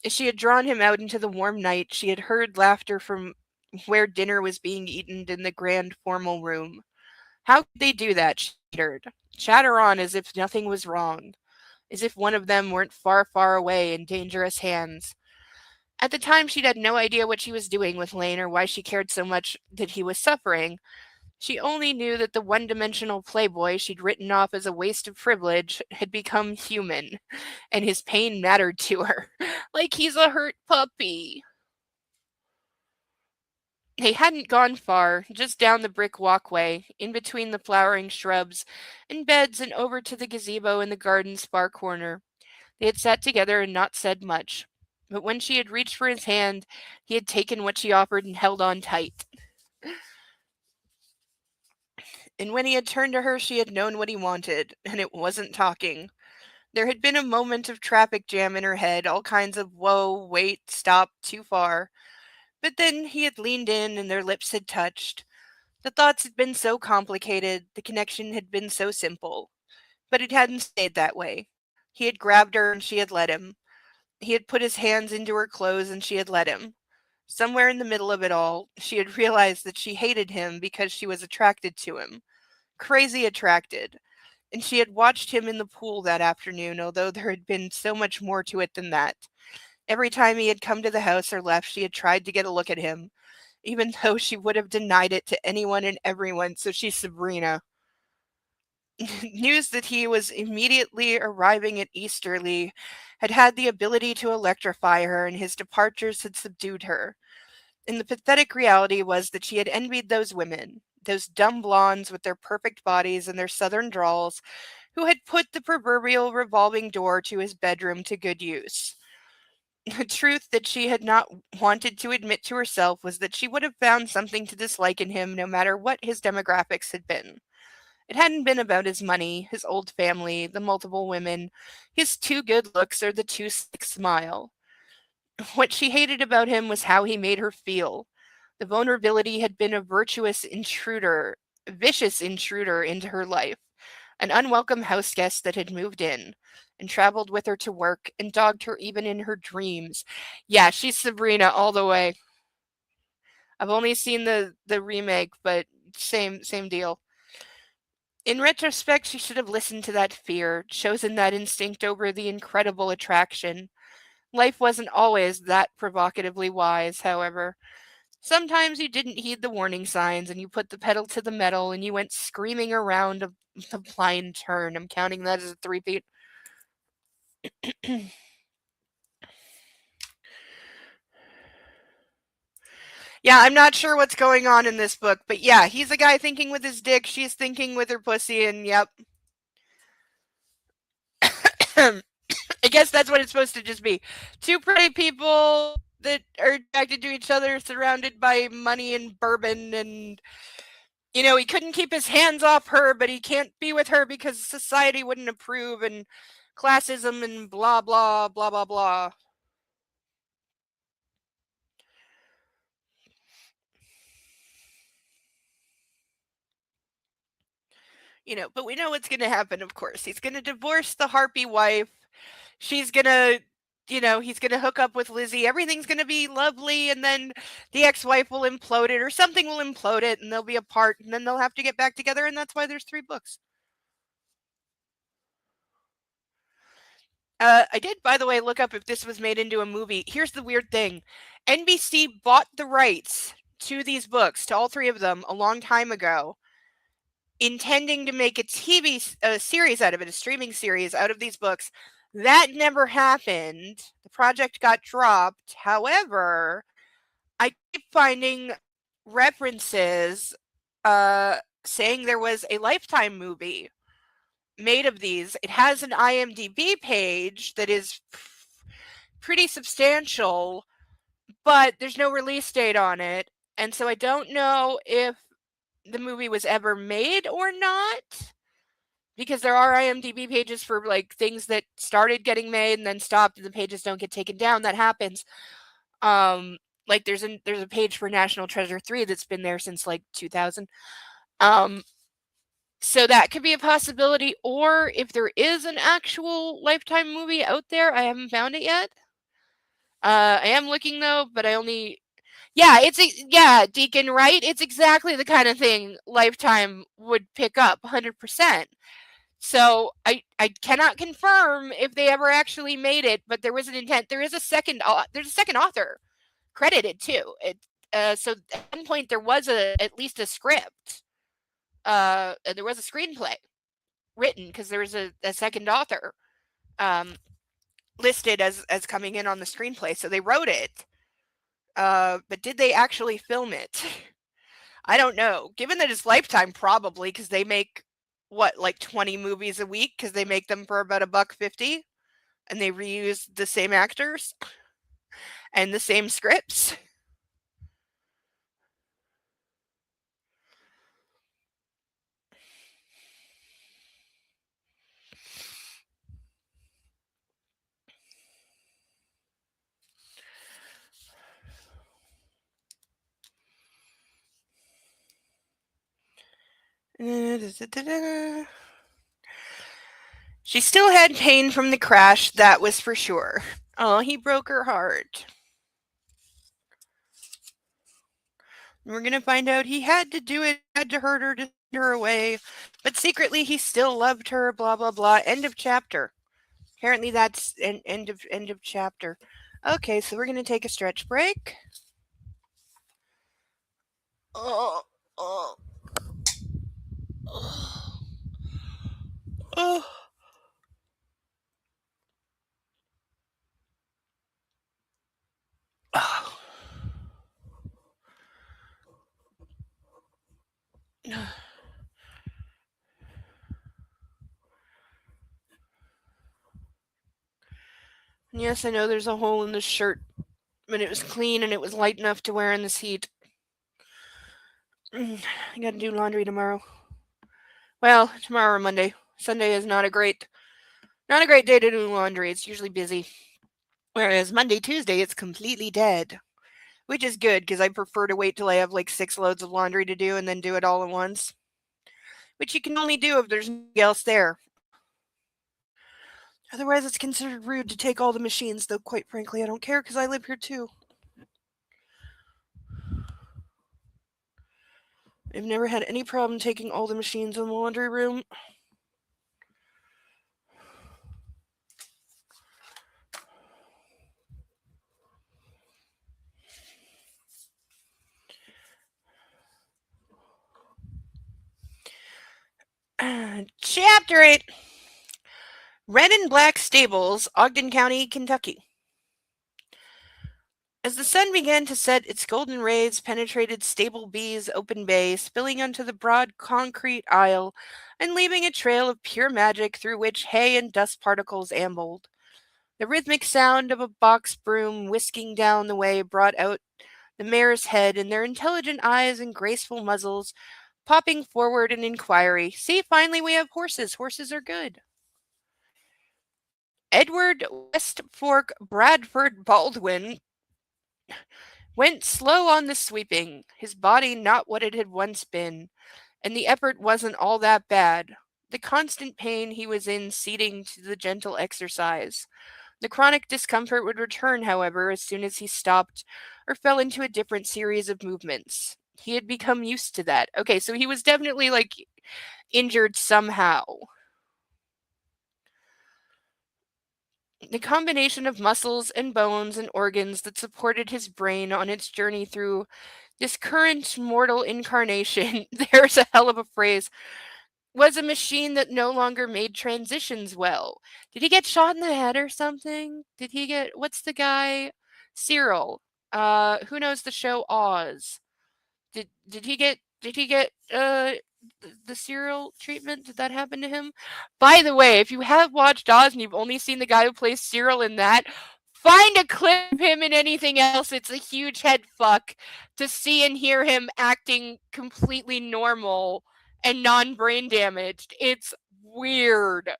As she had drawn him out into the warm night, she had heard laughter from where dinner was being eaten in the grand formal room. How could they do that, she wondered. Chatter on as if nothing was wrong, as if one of them weren't far, far away in dangerous hands. At the time, she'd had no idea what she was doing with Lane or why she cared so much that he was suffering. She only knew that the one-dimensional playboy she'd written off as a waste of privilege had become human, and his pain mattered to her, like he's a hurt puppy. They hadn't gone far, just down the brick walkway, in between the flowering shrubs and beds and over to the gazebo in the garden's far corner. They had sat together and not said much. But when she had reached for his hand, he had taken what she offered and held on tight. And when he had turned to her, she had known what he wanted, and it wasn't talking. There had been a moment of traffic jam in her head, all kinds of whoa, wait, stop, too far. But then he had leaned in and their lips had touched. The thoughts had been so complicated, the connection had been so simple. But it hadn't stayed that way. He had grabbed her and she had let him. He had put his hands into her clothes and she had let him. Somewhere in the middle of it all, she had realized that she hated him because she was attracted to him. Crazy attracted. And she had watched him in the pool that afternoon, although there had been so much more to it than that. Every time he had come to the house or left, she had tried to get a look at him, even though she would have denied it to anyone and everyone, so she's Sabrina. News that he was immediately arriving at Easterly had had the ability to electrify her, and his departures had subdued her. And the pathetic reality was that she had envied those women, those dumb blondes with their perfect bodies and their southern drawls, who had put the proverbial revolving door to his bedroom to good use. The truth that she had not wanted to admit to herself was that she would have found something to dislike in him no matter what his demographics had been. It hadn't been about his money, his old family, the multiple women, his too good looks, or the too slick smile. What she hated about him was how he made her feel. The vulnerability had been a vicious intruder into her life, an unwelcome house guest that had moved in and traveled with her to work and dogged her even in her dreams. Yeah, she's Sabrina all the way. I've only seen the remake, but same deal. In retrospect, she should have listened to that fear, chosen that instinct over the incredible attraction. Life wasn't always that provocatively wise, however. Sometimes you didn't heed the warning signs and you put the pedal to the metal and you went screaming around a blind turn. I'm counting that as a three-peat. Yeah, I'm not sure what's going on in this book, but yeah, he's a guy thinking with his dick, she's thinking with her pussy, and yep. I guess that's what it's supposed to just be. Two pretty people that are attracted to each other, surrounded by money and bourbon, and he couldn't keep his hands off her, but he can't be with her because society wouldn't approve, and classism, and blah blah blah blah blah. But we know what's going to happen, of course. He's going to divorce the harpy wife. She's going to, he's going to hook up with Lizzie. Everything's going to be lovely. And then the ex wife will implode it, or something will implode it, and they'll be apart. And then they'll have to get back together. And that's why there's 3 books. I did, by the way, look up if this was made into a movie. Here's the weird thing NBC bought the rights to these books, to all 3 of them, a long time ago, intending to make a TV series out of it, a streaming series out of these books. That never happened. The project got dropped. However, I keep finding references saying there was a Lifetime movie made of these. It has an IMDb page that is pretty substantial, but there's no release date on it. And so I don't know if the movie was ever made or not, because there are IMDb pages for like things that started getting made and then stopped and the pages don't get taken down. That happens. Like there's a page for National Treasure 3 that's been there since like 2000. So that could be a possibility, or if there is an actual Lifetime movie out there, I haven't found it yet. I am looking though, but I only yeah, Deacon, right? It's exactly the kind of thing Lifetime would pick up 100%. So I cannot confirm if they ever actually made it, but there was an intent. There's a second author credited too. So at one point there was at least a script. There was a screenplay written because there was a second author listed as coming in on the screenplay. So they wrote it. But did they actually film it? I don't know. Given that it's Lifetime, probably, because they make what, like 20 movies a week, because they make them for about $1.50, and they reuse the same actors and the same scripts. She still had pain from the crash, that was for sure. Oh, he broke her heart. We're gonna find out he had to do it, had to hurt her to send her away, but secretly he still loved her. Blah blah blah. End of chapter. Apparently that's an end of chapter. Okay, so we're gonna take a stretch break. Oh, oh, oh, oh. Oh. Yes, I know there's a hole in this shirt, but it was clean and it was light enough to wear in this heat. I gotta do laundry tomorrow. Well, tomorrow or Monday. Sunday is not a great day to do laundry. It's usually busy. Whereas Monday, Tuesday, it's completely dead. Which is good because I prefer to wait till I have like 6 loads of laundry to do and then do it all at once. Which you can only do if there's nobody else there. Otherwise, it's considered rude to take all the machines, though quite frankly, I don't care because I live here too. I've never had any problem taking all the machines in the laundry room. Chapter 8 Red and Black Stables, Ogden County, Kentucky. As the sun began to set, its golden rays penetrated Stable B's open bay, spilling onto the broad concrete aisle and leaving a trail of pure magic through which hay and dust particles ambled. The rhythmic sound of a box broom whisking down the way brought out the mare's head and their intelligent eyes and graceful muzzles popping forward in inquiry. See, finally we have horses. Horses are good. Edward West Fork Bradford Baldwin went slow on the sweeping, his body not what it had once been, and the effort wasn't all that bad. The constant pain he was in ceding to the gentle exercise. The chronic discomfort would return, however, as soon as he stopped or fell into a different series of movements. He had become used to that. Okay, so he was definitely like injured somehow. The combination of muscles and bones and organs that supported his brain on its journey through this current mortal incarnation, there's a hell of a phrase, was a machine that no longer made transitions well. Did he get shot in the head or something? Did he get, what's the guy? Cyril. Who knows the show Oz? Did he get the Cyril treatment? Did that happen to him? By the way, if you have watched Oz and you've only seen the guy who plays Cyril in that, find a clip of him in anything else. It's a huge head fuck to see and hear him acting completely normal and non-brain damaged. It's weird.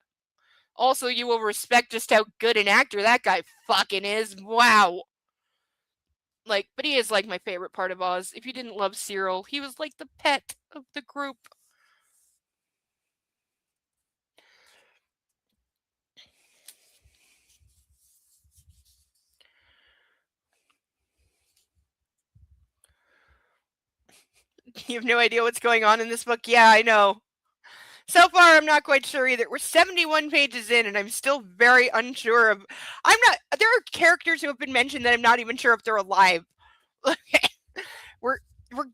Also, you will respect just how good an actor that guy fucking is. Wow. Like, but he is like my favorite part of Oz. If you didn't love Cyril, he was like the pet of the group. You have no idea what's going on in this book? Yeah, I know. So far, I'm not quite sure either. We're 71 pages in, and I'm still very unsure of. I'm not. There are characters who have been mentioned that I'm not even sure if they're alive. Okay, we're we're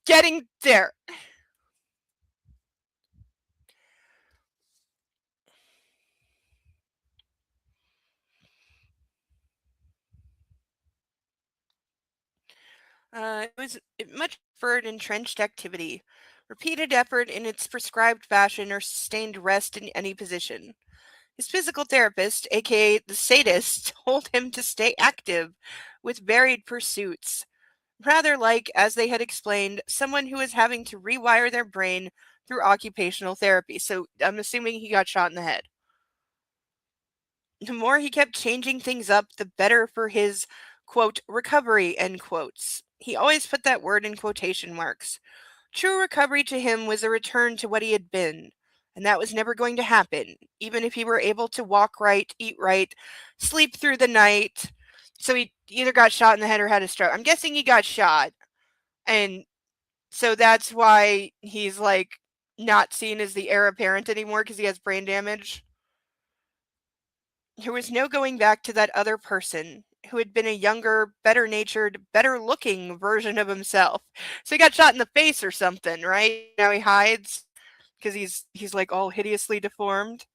getting there. It was much preferred entrenched activity, repeated effort in its prescribed fashion, or sustained rest in any position. His physical therapist, aka the sadist, told him to stay active with varied pursuits, rather like, as they had explained, someone who was having to rewire their brain through occupational therapy. So I'm assuming he got shot in the head. The more he kept changing things up, the better for his, quote, recovery, end quotes. He always put that word in quotation marks. True recovery to him was a return to what he had been, and that was never going to happen, even if he were able to walk right, eat right, sleep through the night. So he either got shot in the head or had a stroke. I'm guessing he got shot, and so that's why he's like not seen as the heir apparent anymore because he has brain damage. There was no going back to that other person who had been a younger, better natured, better looking version of himself. So he got shot in the face or something, right? Now he hides because he's like all hideously deformed.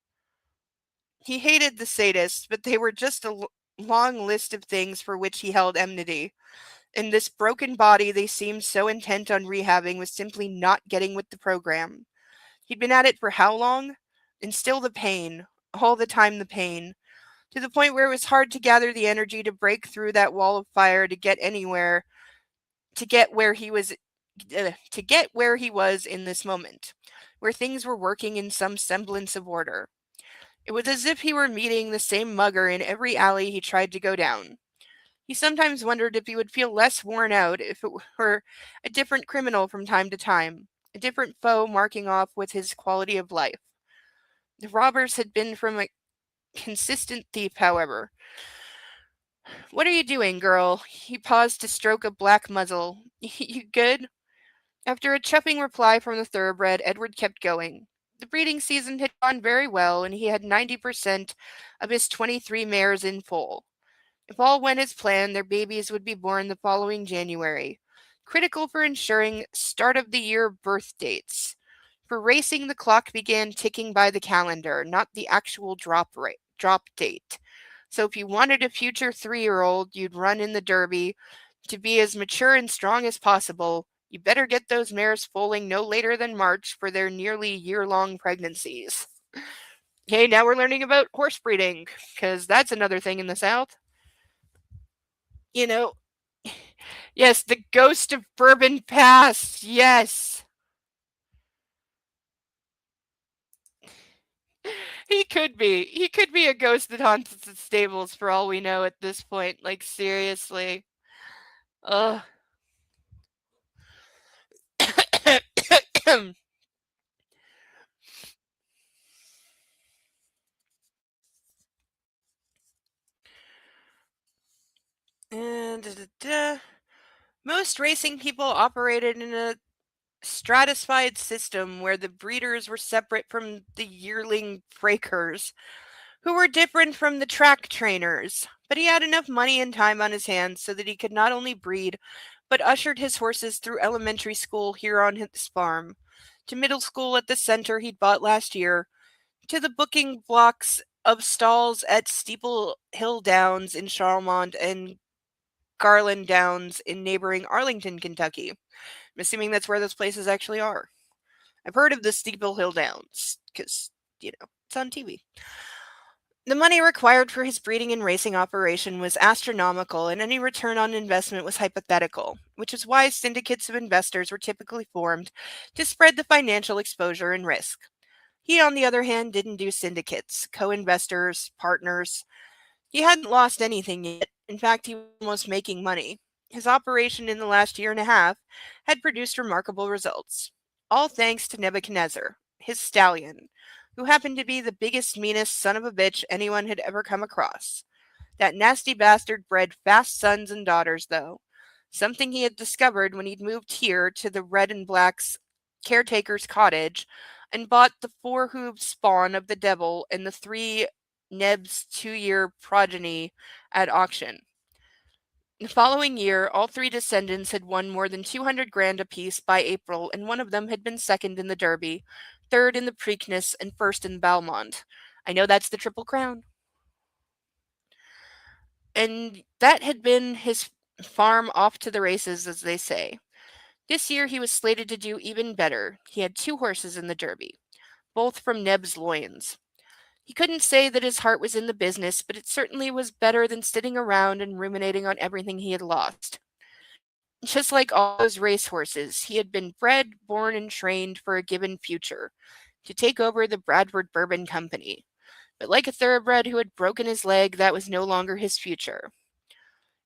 He hated the sadists, but they were just a long list of things for which he held enmity. And this broken body they seemed so intent on rehabbing was simply not getting with the program. He'd been at it for how long? And still the pain, all the time the pain, to the point where it was hard to gather the energy to break through that wall of fire to get anywhere, to get where he was to get where he was in this moment, where things were working in some semblance of order. It was as if he were meeting the same mugger in every alley he tried to go down. He sometimes wondered if he would feel less worn out if it were a different criminal from time to time, a different foe marking off with his quality of life. The robbers had been from a consistent thief, however. What are you doing, girl? He paused to stroke a black muzzle. You good? After a chuffing reply from the thoroughbred, Edward kept going. The breeding season had gone very well, and he had 90% of his 23 mares in foal. If all went as planned, their babies would be born the following January, critical for ensuring start of the year birth dates. For racing, the clock began ticking by the calendar, not the actual drop date. So if you wanted a future 3-year-old you'd run in the Derby to be as mature and strong as possible, you better get those mares foaling no later than March for their nearly year-long pregnancies. Okay, now we're learning about horse breeding, because that's another thing in the South. You know, yes, the ghost of Bourbon Pass. Yes. He could be. He could be a ghost that haunts the stables for all we know at this point. Like, seriously. Ugh. And most racing people operated in a stratified system where the breeders were separate from the yearling breakers, who were different from the track trainers. But he had enough money and time on his hands so that he could not only breed, but ushered his horses through elementary school here on his farm, to middle school at the center he'd bought last year, to the booking blocks of stalls at Steeple Hill Downs in Charlemont and Garland Downs in neighboring Arlington, Kentucky. I'm assuming that's where those places actually are. I've heard of the Steeple Hill Downs because, it's on TV. The money required for his breeding and racing operation was astronomical, and any return on investment was hypothetical, which is why syndicates of investors were typically formed to spread the financial exposure and risk. He, on the other hand, didn't do syndicates, co investors, partners. He hadn't lost anything yet. In fact, he was almost making money. His operation in the last year and a half had produced remarkable results. All thanks to Nebuchadnezzar, his stallion, who happened to be the biggest, meanest son of a bitch anyone had ever come across. That nasty bastard bred fast sons and daughters, though. Something he had discovered when he'd moved here to the Red and Black's caretaker's cottage and bought the 4-hooved spawn of the devil and the 3 Neb's 2-year progeny at auction. The following year, all 3 descendants had won more than 200 grand apiece by April, and one of them had been second in the Derby, third in the Preakness, and first in Belmont. I know that's the Triple Crown. And that had been his Farm off to the races, as they say. This year he was slated to do even better. He had 2 horses in the Derby, both from Neb's loins. He couldn't say that his heart was in the business, but it certainly was better than sitting around and ruminating on everything he had lost. Just like all those racehorses, he had been bred, born, and trained for a given future, to take over the Bradford Bourbon Company. But like a thoroughbred who had broken his leg, that was no longer his future.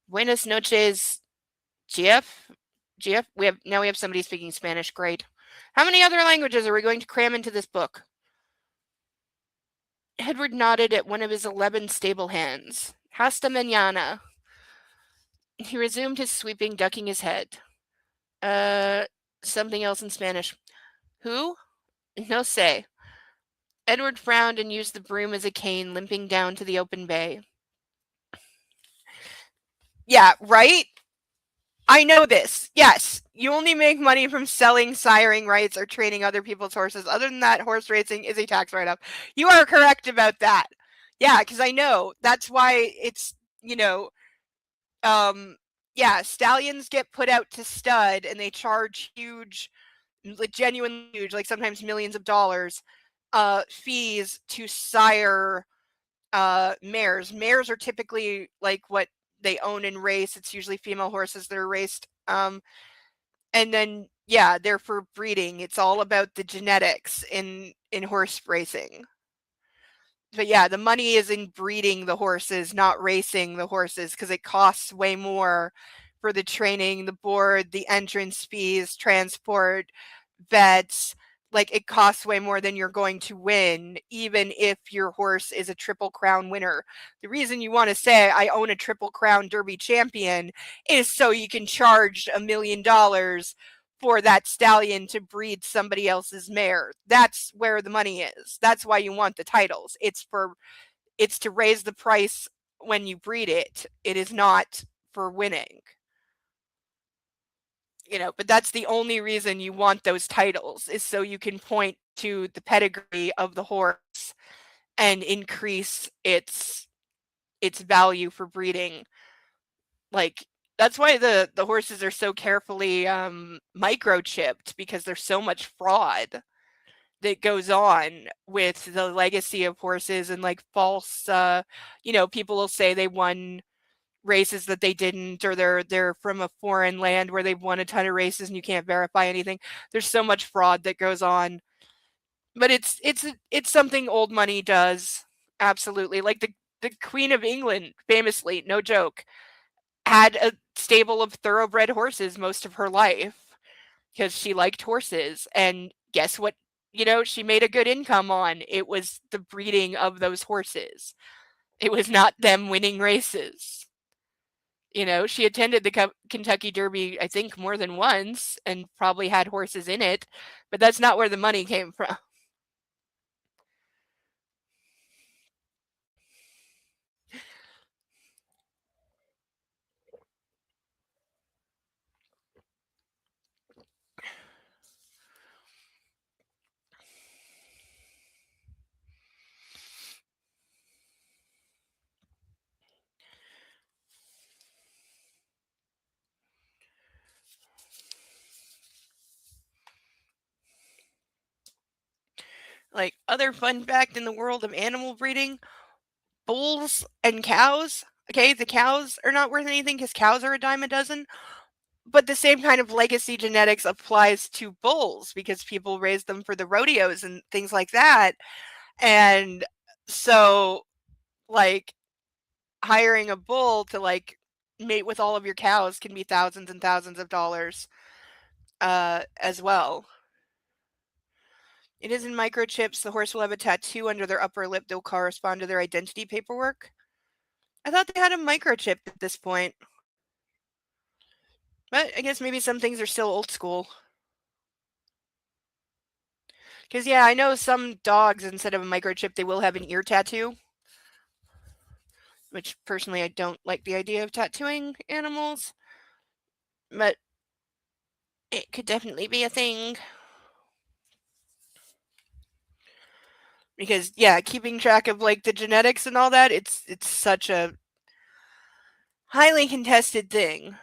Buenas noches, Jeff. Jeff, we have somebody speaking Spanish. Great. How many other languages are we going to cram into this book? Edward nodded at one of his 11 stable hands. Hasta mañana. He resumed his sweeping, ducking his head. Something else in Spanish. Who? No sé. Edward frowned and used the broom as a cane, limping down to the open bay. Yeah, right? I know this. Yes, you only make money from selling siring rights or training other people's horses. Other than that, horse racing is a tax write-off. You are correct about that. Yeah, because I know. That's why it's, stallions get put out to stud and they charge huge, like genuinely huge, like sometimes millions of dollars, fees to sire mares. Mares are typically like what they own and race. It's usually female horses that are raced. And then they're for breeding. It's all about the genetics in horse racing. But yeah, the money is in breeding the horses, not racing the horses, because it costs way more for the training, the board, the entrance fees, transport, vets. Like, it costs way more than you're going to win, even if your horse is a Triple Crown winner. The reason you want to say, I own a Triple Crown Derby champion, is so you can charge $1 million for that stallion to breed somebody else's mare. That's where the money is. That's why you want the titles. It's to raise the price when you breed it. It is not for winning. But that's the only reason you want those titles, is so you can point to the pedigree of the horse and increase its value for breeding. Like, that's why the horses are so carefully microchipped, because there's so much fraud that goes on with the legacy of horses, and like false, people will say they won races that they didn't, or they're from a foreign land where they've won a ton of races and you can't verify anything. There's so much fraud that goes on. But it's something old money does. Absolutely. Like the Queen of England, famously, no joke, had a stable of thoroughbred horses most of her life because she liked horses. And guess what? She made a good income on. It was the breeding of those horses. It was not them winning races. She attended the Kentucky Derby, I think, more than once, and probably had horses in it, but that's not where the money came from. Like, other fun fact in the world of animal breeding, bulls and cows, okay, the cows are not worth anything because cows are a dime a dozen, but the same kind of legacy genetics applies to bulls because people raise them for the rodeos and things like that. And so, like, hiring a bull to, like, mate with all of your cows can be thousands and thousands of dollars as well. It is in microchips. The horse will have a tattoo under their upper lip that will correspond to their identity paperwork. I thought they had a microchip at this point. But I guess maybe some things are still old school. Because, yeah, I know some dogs, instead of a microchip, they will have an ear tattoo. Which, personally, I don't like the idea of tattooing animals. But it could definitely be a thing. Because, yeah, keeping track of, like, the genetics and all that, it's such a highly contested thing.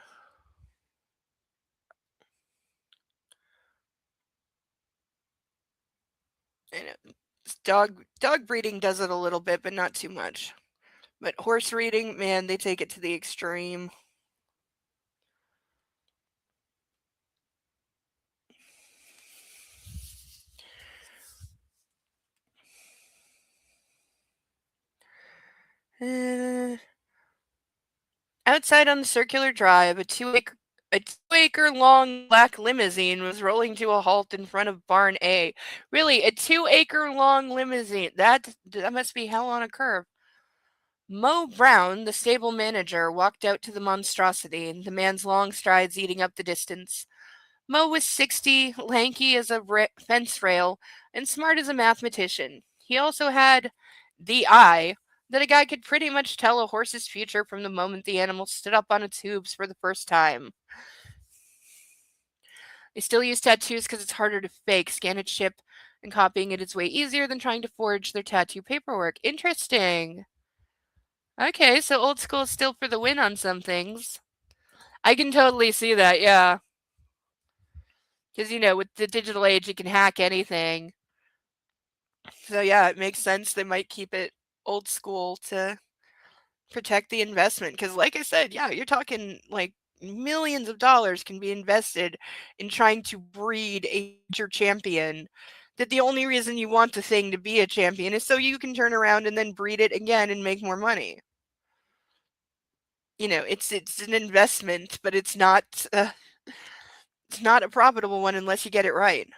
Dog breeding does it a little bit, but not too much. But horse breeding, man, they take it to the extreme. Outside on the circular drive, a 2-acre long black limousine was rolling to a halt in front of Barn A. Really, a 2-acre long limousine? That must be hell on a curve. Mo Brown, the stable manager, walked out to the monstrosity, the man's long strides eating up the distance. Mo was 60, lanky as a fence rail, and smart as a mathematician. He also had the eye that a guy could pretty much tell a horse's future from the moment the animal stood up on its hooves for the first time. They still use tattoos because it's harder to fake. Scan a chip and copying it is way easier than trying to forge their tattoo paperwork. Interesting. Okay, so old school is still for the win on some things. I can totally see that, yeah. Because, with the digital age, you can hack anything. So, yeah, it makes sense they might keep it old school to protect the investment. Because, like I said, yeah, you're talking like millions of dollars can be invested in trying to breed a future champion. That the only reason you want the thing to be a champion is so you can turn around and then breed it again and make more money. It's an investment, but it's not a profitable one unless you get it right.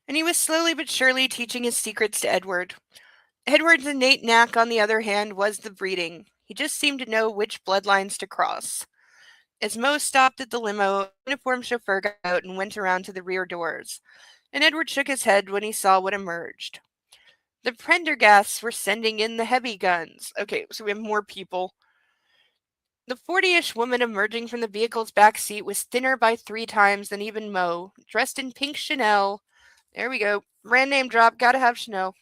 And he was slowly but surely teaching his secrets to Edward. Edward's innate knack, on the other hand, was the breeding. He just seemed to know which bloodlines to cross. As Mo stopped at the limo, a uniformed chauffeur got out and went around to the rear doors, and Edward shook his head when he saw what emerged. The Prendergasts were sending in the heavy guns. Okay, so we have more people. The 40-ish woman emerging from the vehicle's back seat was thinner by 3 times than even Mo, dressed in pink Chanel. There we go. Brand name drop. Gotta have Chanel.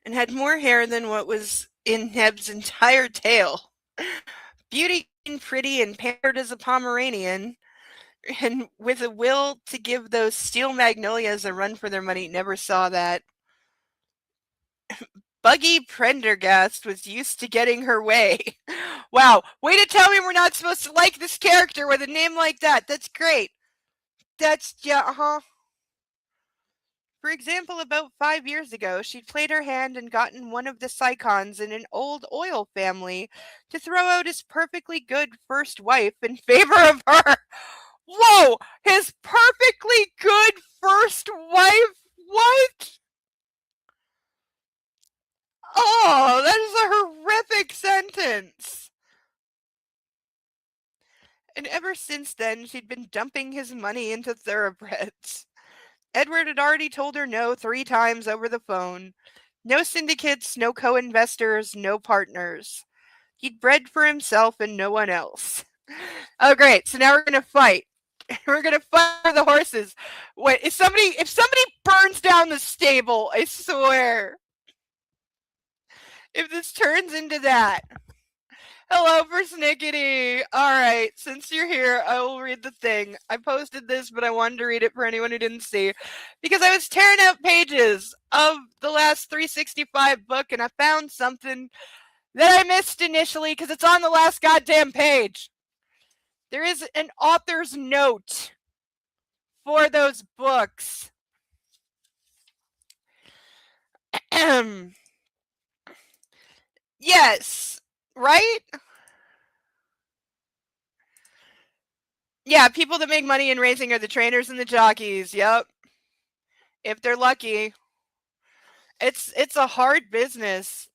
And had more hair than what was in Neb's entire tail. Beauty and pretty and pampered as a Pomeranian, and with a will to give those steel magnolias a run for their money. Never saw that. Buggy Prendergast was used to getting her way. Wow, way to tell me we're not supposed to like this character with a name like that. That's great. Yeah. For example, about 5 years ago, she'd played her hand and gotten one of the Sycons in an old oil family to throw out his perfectly good first wife in favor of her. Whoa! His perfectly good first wife? What? Oh, that is a horrific sentence. And ever since then, she'd been dumping his money into thoroughbreds. Edward had already told her no 3 times over the phone. No syndicates, no co-investors, no partners. He'd bred for himself and no one else. Oh, great. So now we're going to fight. We're going to fight for the horses. Wait, if somebody burns down the stable, I swear. If this turns into that. Hello, persnickety. All right, since you're here, I will read the thing. I posted this, but I wanted to read it for anyone who didn't see, because I was tearing out pages of the last 365 book, and I found something that I missed initially because it's on the last goddamn page. There is an author's note for those books. Yes, right? Yeah, people that make money in racing are the trainers and the jockeys. Yep. If they're lucky. It's a hard business.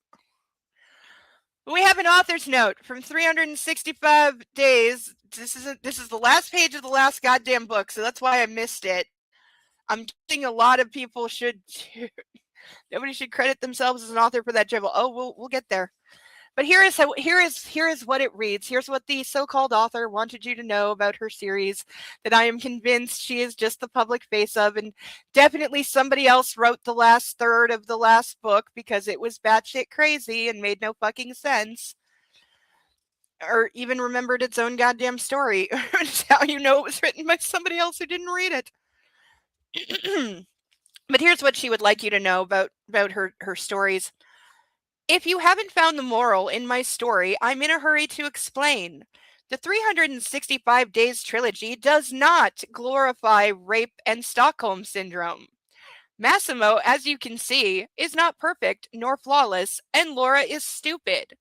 We have an author's note from 365 days. This is the last page of the last goddamn book, so that's why I missed it. I'm guessing a lot of people should. Nobody should credit themselves as an author for that dribble. Oh, we'll get there. But here is what it reads. Here's what the so-called author wanted you to know about her series that I am convinced she is just the public face of, and definitely somebody else wrote the last third of the last book because it was batshit crazy and made no fucking sense. Or even remembered its own goddamn story. It's how you know it was written by somebody else who didn't read it. But here's what she would like you to know about her stories. If you haven't found the moral in my story, I'm in a hurry to explain. The 365 Days trilogy does not glorify rape and Stockholm Syndrome. Massimo, as you can see, is not perfect nor flawless, and Laura is stupid.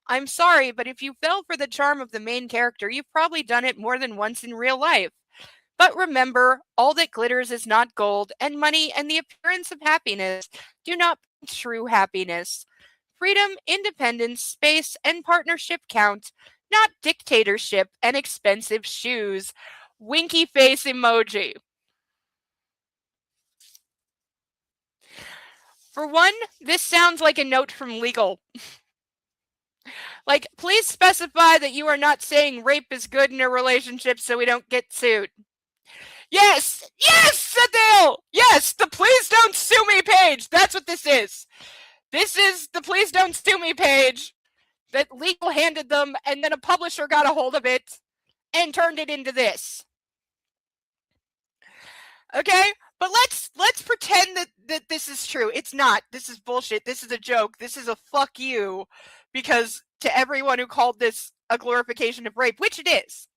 I'm sorry, but if you fell for the charm of the main character, you've probably done it more than once in real life. But remember, all that glitters is not gold, and money and the appearance of happiness do not bring true happiness. Freedom, independence, space, and partnership count, not dictatorship and expensive shoes. Winky face emoji. For one, this sounds like a note from legal. Like, please specify that you are not saying rape is good in a relationship so we don't get sued. Yes! Yes, Adele! Yes, the please don't sue me page. That's what this is. This is the please don't sue me page that legal handed them, and then a publisher got a hold of it and turned it into this. Okay? But let's pretend that this is true. It's not. This is bullshit. This is a joke. This is a fuck you, because to everyone who called this a glorification of rape, which it is.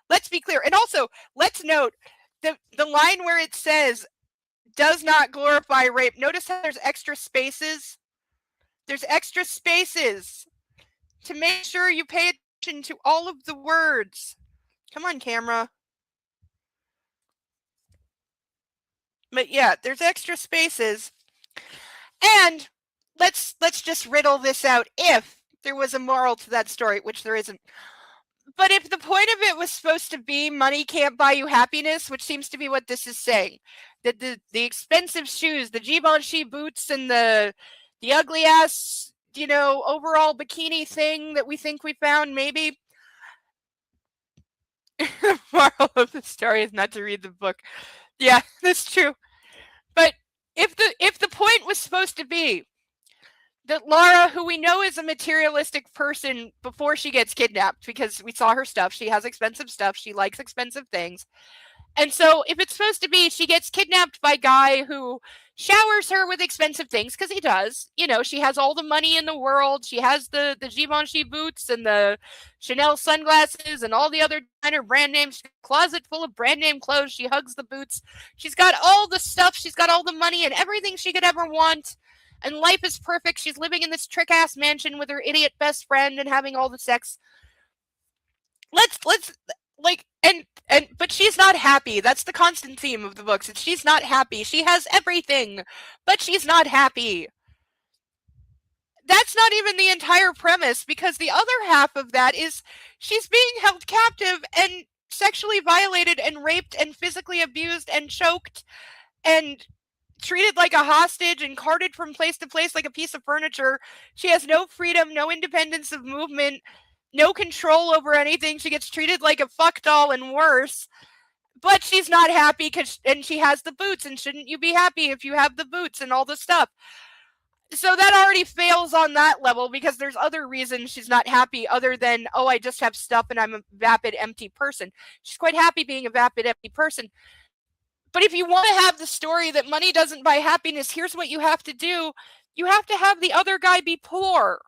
Let's be clear. And also, let's note the line where it says does not glorify rape. Notice how there's extra spaces? There's extra spaces to make sure you pay attention to all of the words. Come on, camera. But yeah, there's extra spaces. And let's just riddle this out. If there was a moral to that story, which there isn't. But if the point of it was supposed to be money can't buy you happiness, which seems to be what this is saying, that the expensive shoes, the Givenchy boots, and the ugly ass, overall bikini thing that we think we found, maybe. The moral of the story is not to read the book. Yeah, that's true. But if the point was supposed to be that Laura, who we know is a materialistic person before she gets kidnapped, because we saw her stuff, she has expensive stuff, she likes expensive things. And so if it's supposed to be she gets kidnapped by a guy who showers her with expensive things, because he does, she has all the money in the world, she has the Givenchy boots and the Chanel sunglasses and all the other designer brand names, she's got a closet full of brand name clothes, she hugs the boots, she's got all the stuff, she's got all the money and everything she could ever want. And life is perfect. She's living in this trick-ass mansion with her idiot best friend and having all the sex. But she's not happy. That's the constant theme of the books. She's not happy. She has everything, but she's not happy. That's not even the entire premise, because the other half of that is she's being held captive and sexually violated and raped and physically abused and choked and treated like a hostage and carted from place to place like a piece of furniture. She has no freedom, no independence of movement, no control over anything. She gets treated like a fuck doll and worse. But she's not happy and she has the boots, and shouldn't you be happy if you have the boots and all the stuff? So that already fails on that level, because there's other reasons she's not happy other than, oh, I just have stuff and I'm a vapid, empty person. She's quite happy being a vapid, empty person. But if you want to have the story that money doesn't buy happiness, here's what you have to do. You have to have the other guy be poor.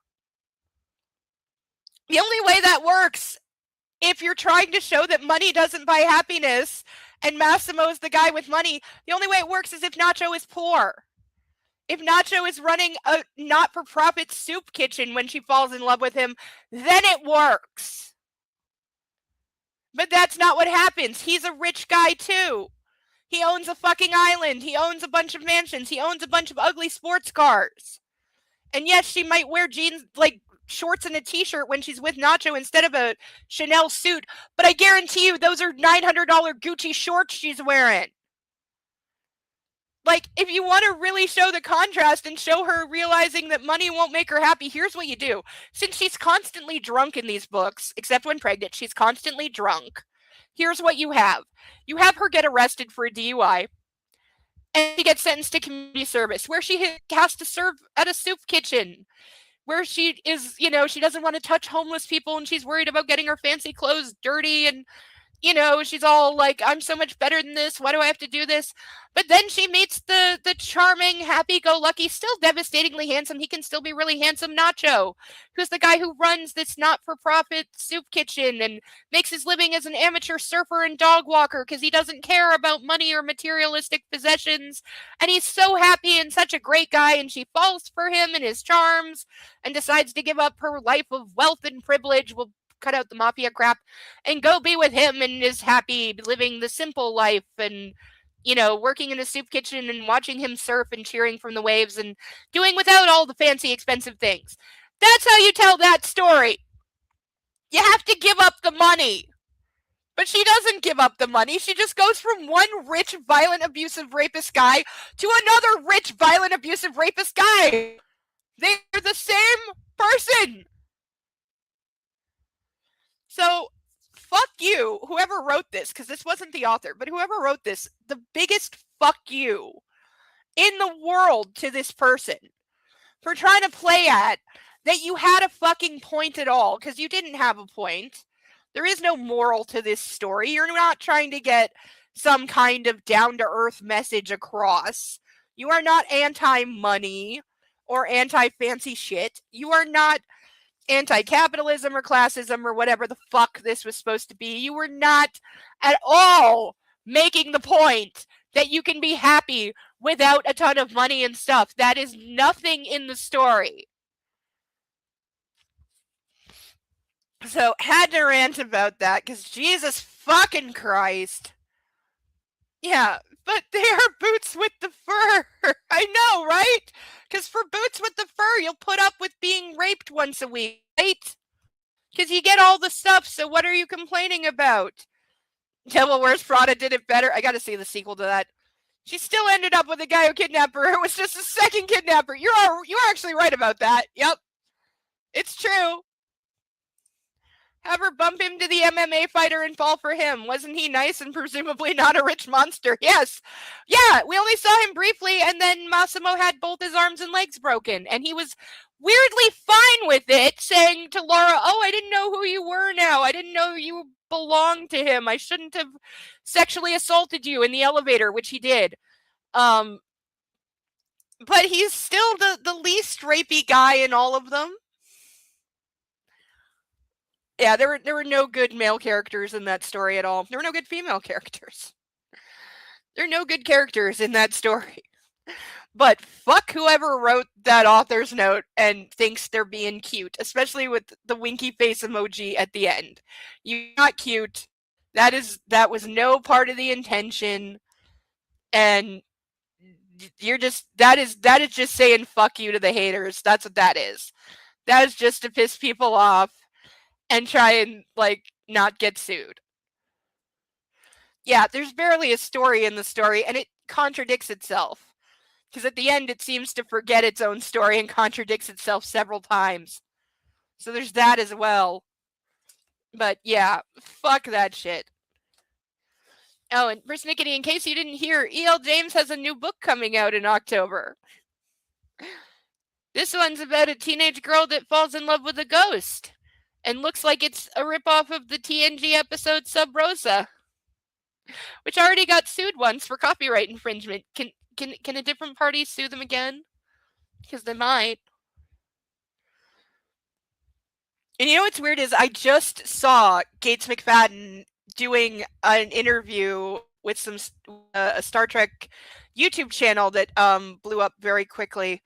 The only way that works, if you're trying to show that money doesn't buy happiness and Massimo is the guy with money, the only way it works is if Nacho is poor. If Nacho is running a not-for-profit soup kitchen when she falls in love with him, then it works. But that's not what happens. He's a rich guy too. He owns a fucking island. He owns a bunch of mansions. He owns a bunch of ugly sports cars. And yes, she might wear jeans, like shorts and a t-shirt when she's with Nacho instead of a Chanel suit, but I guarantee you those are $900 Gucci shorts she's wearing. Like, if you want to really show the contrast and show her realizing that money won't make her happy, here's what you do. Since she's constantly drunk in these books, except when pregnant, she's constantly drunk. Here's what you have. You have her get arrested for a DUI, and she gets sentenced to community service, where she has to serve at a soup kitchen, where she is, she doesn't want to touch homeless people, and she's worried about getting her fancy clothes dirty, and she's all like, I'm so much better than this. Why do I have to do this? But then she meets the charming, happy-go-lucky, still devastatingly handsome, he can still be really handsome Nacho, who's the guy who runs this not-for-profit soup kitchen and makes his living as an amateur surfer and dog walker because he doesn't care about money or materialistic possessions. And he's so happy and such a great guy, and she falls for him and his charms and decides to give up her life of wealth and privilege. We'll cut out the mafia crap and go be with him, and is happy living the simple life and working in a soup kitchen and watching him surf and cheering from the waves and doing without all the fancy expensive things. That's how you tell that story. You have to give up the money. But she doesn't give up the money. She just goes from one rich, violent, abusive rapist guy to another rich, violent, abusive rapist guy. They're the same person. So, fuck you, whoever wrote this, because this wasn't the author, but whoever wrote this, the biggest fuck you in the world to this person for trying to play at that you had a fucking point at all, because you didn't have a point. There is no moral to this story. You're not trying to get some kind of down-to-earth message across. You are not anti-money or anti-fancy shit. You are not anti-capitalism or classism or whatever the fuck this was supposed to be. You were not at all making the point that you can be happy without a ton of money and stuff. That is nothing in the story. So, had to rant about that, because Jesus fucking Christ. Yeah, but they are boots with the fur. I know, right? Because for boots with the fur, you'll put up with being raped once a week, right? Because you get all the stuff, so what are you complaining about? Devil Wears Prada did it better. I gotta see the sequel to that. She still ended up with a guy who kidnapped her. It was just a second kidnapper. You are actually right about that. Yep. It's true. Have her bump him to the MMA fighter and fall for him. Wasn't he nice and presumably not a rich monster? Yes. Yeah, we only saw him briefly, and then Massimo had both his arms and legs broken, and he was weirdly fine with it, saying to Laura, oh, I didn't know who you were now. I didn't know you belonged to him. I shouldn't have sexually assaulted you in the elevator, which he did. But he's still the least rapey guy in all of them. Yeah, there were no good male characters in that story at all. There were no good female characters. There are no good characters in that story. But fuck whoever wrote that author's note and thinks they're being cute, especially with the winky face emoji at the end. You're not cute. That was no part of the intention. And that is just saying fuck you to the haters. That's what that is. That is just to piss people off and try and, not get sued. Yeah, there's barely a story in the story, and it contradicts itself. Because at the end, it seems to forget its own story and contradicts itself several times. So there's that as well. But yeah, fuck that shit. Oh, and persnickety, in case you didn't hear, E.L. James has a new book coming out in October. This one's about a teenage girl that falls in love with a ghost. And looks like it's a ripoff of the TNG episode Sub Rosa, which already got sued once for copyright infringement. Can a different party sue them again? Because they might. And you know what's weird is I just saw Gates McFadden doing an interview with a Star Trek YouTube channel that blew up very quickly,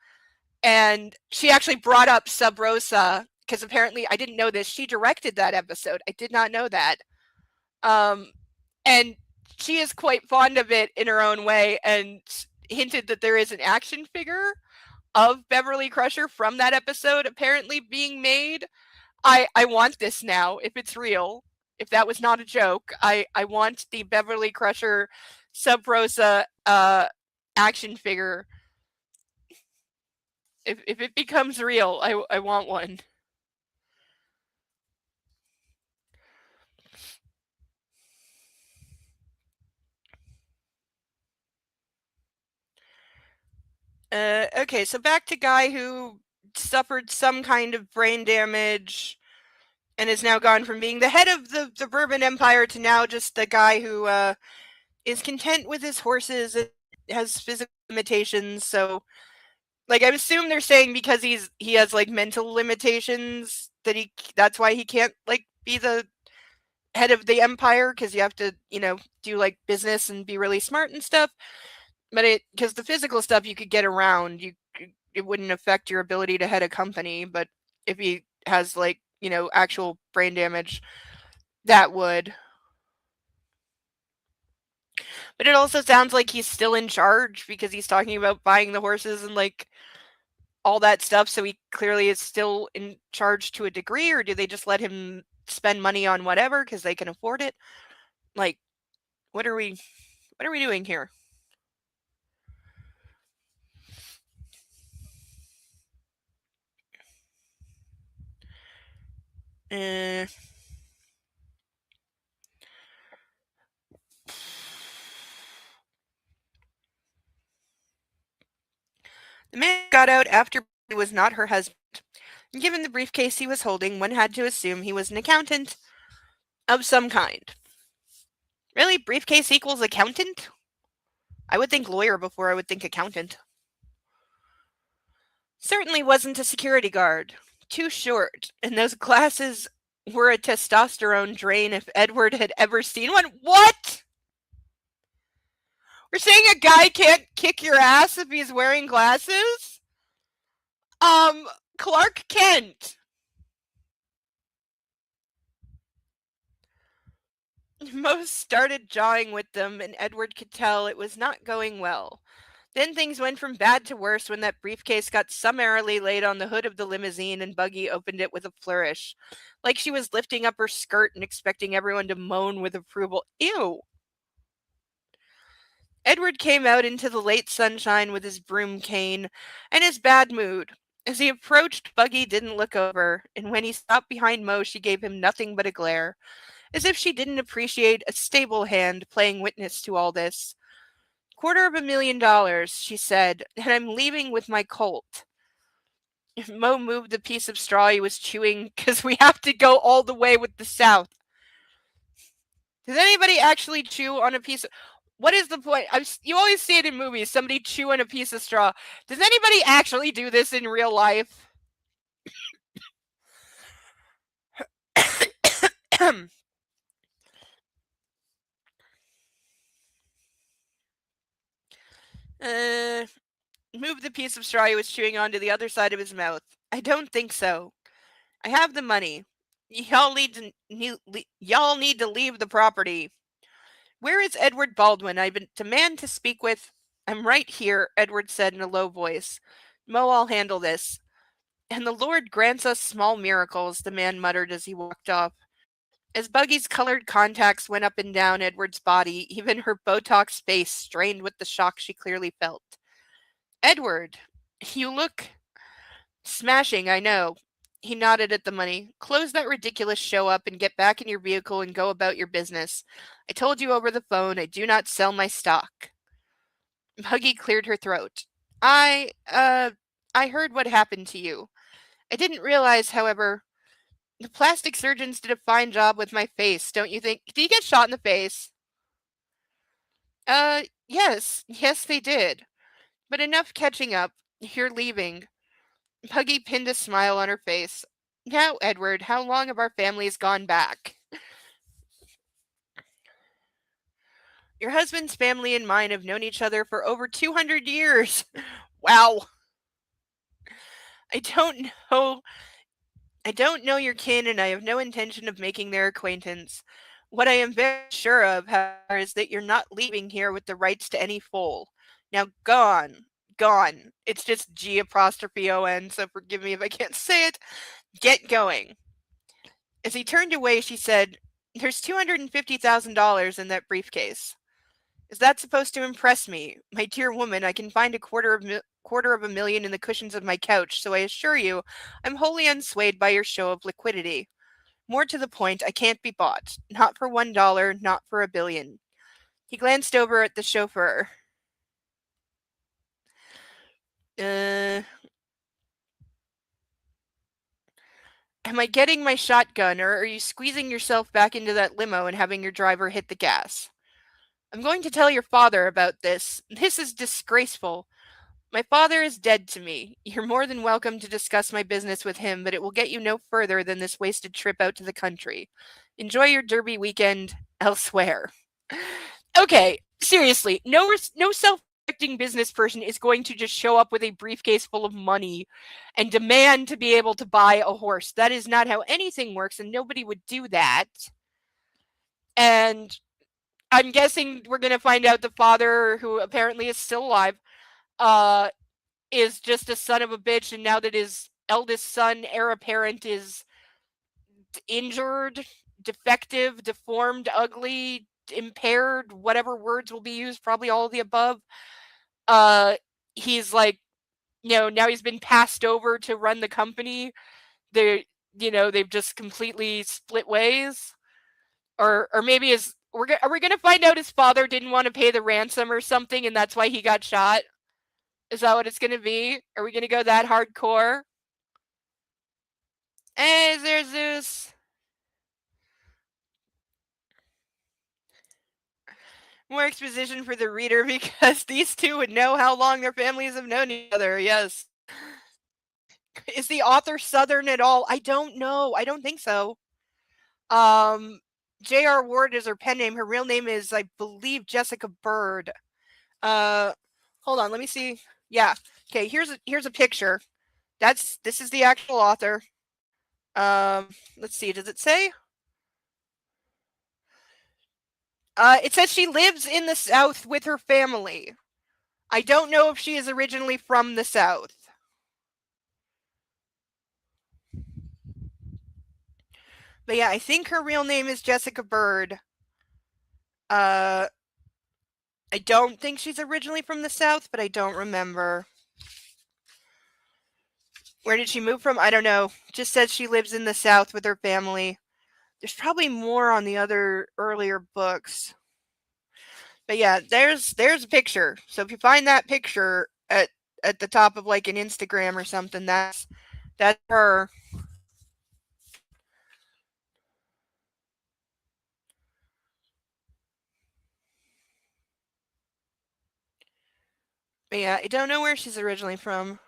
and she actually brought up Sub Rosa because apparently I didn't know this. She directed that episode. I did not know that. Um, and she is quite fond of it in her own way, and hinted that there is an action figure of Beverly Crusher from that episode apparently being made. I want this now if it's real. If that was not a joke, I want the Beverly Crusher Sub Rosa action figure. If it becomes real, I want one. Okay, so back to guy who suffered some kind of brain damage and is now gone from being the head of the Bourbon Empire to now just the guy who is content with his horses and has physical limitations. So, like, I assume they're saying because he has like mental limitations that that's why he can't like be the head of the empire because you have to do like business and be really smart and stuff. But because the physical stuff you could get around, it wouldn't affect your ability to head a company. But if he has like actual brain damage, that would. But it also sounds like he's still in charge because he's talking about buying the horses and like all that stuff. So he clearly is still in charge to a degree, or do they just let him spend money on whatever because they can afford it? Like, what are we doing here? Uh, the man got out after he was not her husband. Given the briefcase he was holding, one had to assume he was an accountant of some kind. Really? Briefcase equals accountant? I would think lawyer before I would think accountant. Certainly wasn't a security guard. Too short, and those glasses were a testosterone drain if Edward had ever seen one. What? We're saying a guy can't kick your ass if he's wearing glasses? Clark Kent. Most started jawing with them, and Edward could tell it was not going well. Then things went from bad to worse when that briefcase got summarily laid on the hood of the limousine and Buggy opened it with a flourish, like she was lifting up her skirt and expecting everyone to moan with approval. Ew. Edward came out into the late sunshine with his broom cane and his bad mood. As he approached, Buggy didn't look over, and when he stopped behind Mo, she gave him nothing but a glare, as if she didn't appreciate a stable hand playing witness to all this. $250,000, she said, and I'm leaving with my colt. Mo moved the piece of straw he was chewing because we have to go all the way with the South. Does anybody actually chew on a piece of... What is the point? You always see it in movies, somebody chew on a piece of straw. Does anybody actually do this in real life? Move the piece of straw he was chewing on to the other side of his mouth. I don't think so. I have the money. Y'all need to leave the property. Where is Edward Baldwin? I demand to speak with... I'm right here, Edward said in a low voice. Mo, I'll handle this. And the Lord grants us small miracles, the man muttered as he walked off. As Buggy's colored contacts went up and down Edward's body, even her Botox face strained with the shock she clearly felt. Edward, you look... Smashing, I know. He nodded at the money. Close that ridiculous show up and get back in your vehicle and go about your business. I told you over the phone I do not sell my stock. Buggy cleared her throat. I heard what happened to you. I didn't realize, however, the plastic surgeons did a fine job with my face, don't you think? Did you get shot in the face? Yes, they did. But enough catching up. You're leaving. Buggy pinned a smile on her face. Now, Edward, how long have our families gone back? Your husband's family and mine have known each other for over 200 years. Wow. I don't know. I don't know your kin, and I have no intention of making their acquaintance. What I am very sure of, however, is that you're not leaving here with the rights to any foal. Now, gone. Gone. It's just G apostrophe O-N, so forgive me if I can't say it. Get going. As he turned away, she said, There's $250,000 in that briefcase. Is that supposed to impress me? My dear woman, I can find quarter of a million in the cushions of my couch, so I assure you, I'm wholly unswayed by your show of liquidity. More to the point, I can't be bought. Not for $1, not for a billion. He glanced over at the chauffeur. Am I getting my shotgun, or are you squeezing yourself back into that limo and having your driver hit the gas? I'm going to tell your father about this. This is disgraceful. My father is dead to me. You're more than welcome to discuss my business with him, but it will get you no further than this wasted trip out to the country. Enjoy your derby weekend elsewhere. Okay, seriously, no self-respecting business person is going to just show up with a briefcase full of money and demand to be able to buy a horse. That is not how anything works, and nobody would do that. And I'm guessing we're going to find out the father, who apparently is still alive, uh, is just a son of a bitch, and now that his eldest son, heir apparent, is injured, defective, deformed, ugly, impaired, whatever words will be used, probably all of the above, uh, he's like, now he's been passed over to run the company. They, they've just completely split ways. Or maybe are we gonna find out his father didn't want to pay the ransom or something, and that's why he got shot? Is that what it's gonna be? Are we gonna go that hardcore? Hey, there's Zeus. More exposition for the reader because these two would know how long their families have known each other. Yes. Is the author Southern at all? I don't know. I don't think so. J.R. Ward is her pen name. Her real name is, I believe, Jessica Bird. Hold on. Let me see. Yeah. Okay. Here's a picture. This is the actual author. Let's see. Does it say? It says she lives in the South with her family. I don't know if she is originally from the South. But yeah, I think her real name is Jessica Bird. I don't think she's originally from the South, but I don't remember. Where did she move from? I don't know. Just says she lives in the South with her family. There's probably more on the other earlier books. But yeah, there's a picture. So if you find that picture at the top of like an Instagram or something, that's her. But yeah, I don't know where she's originally from.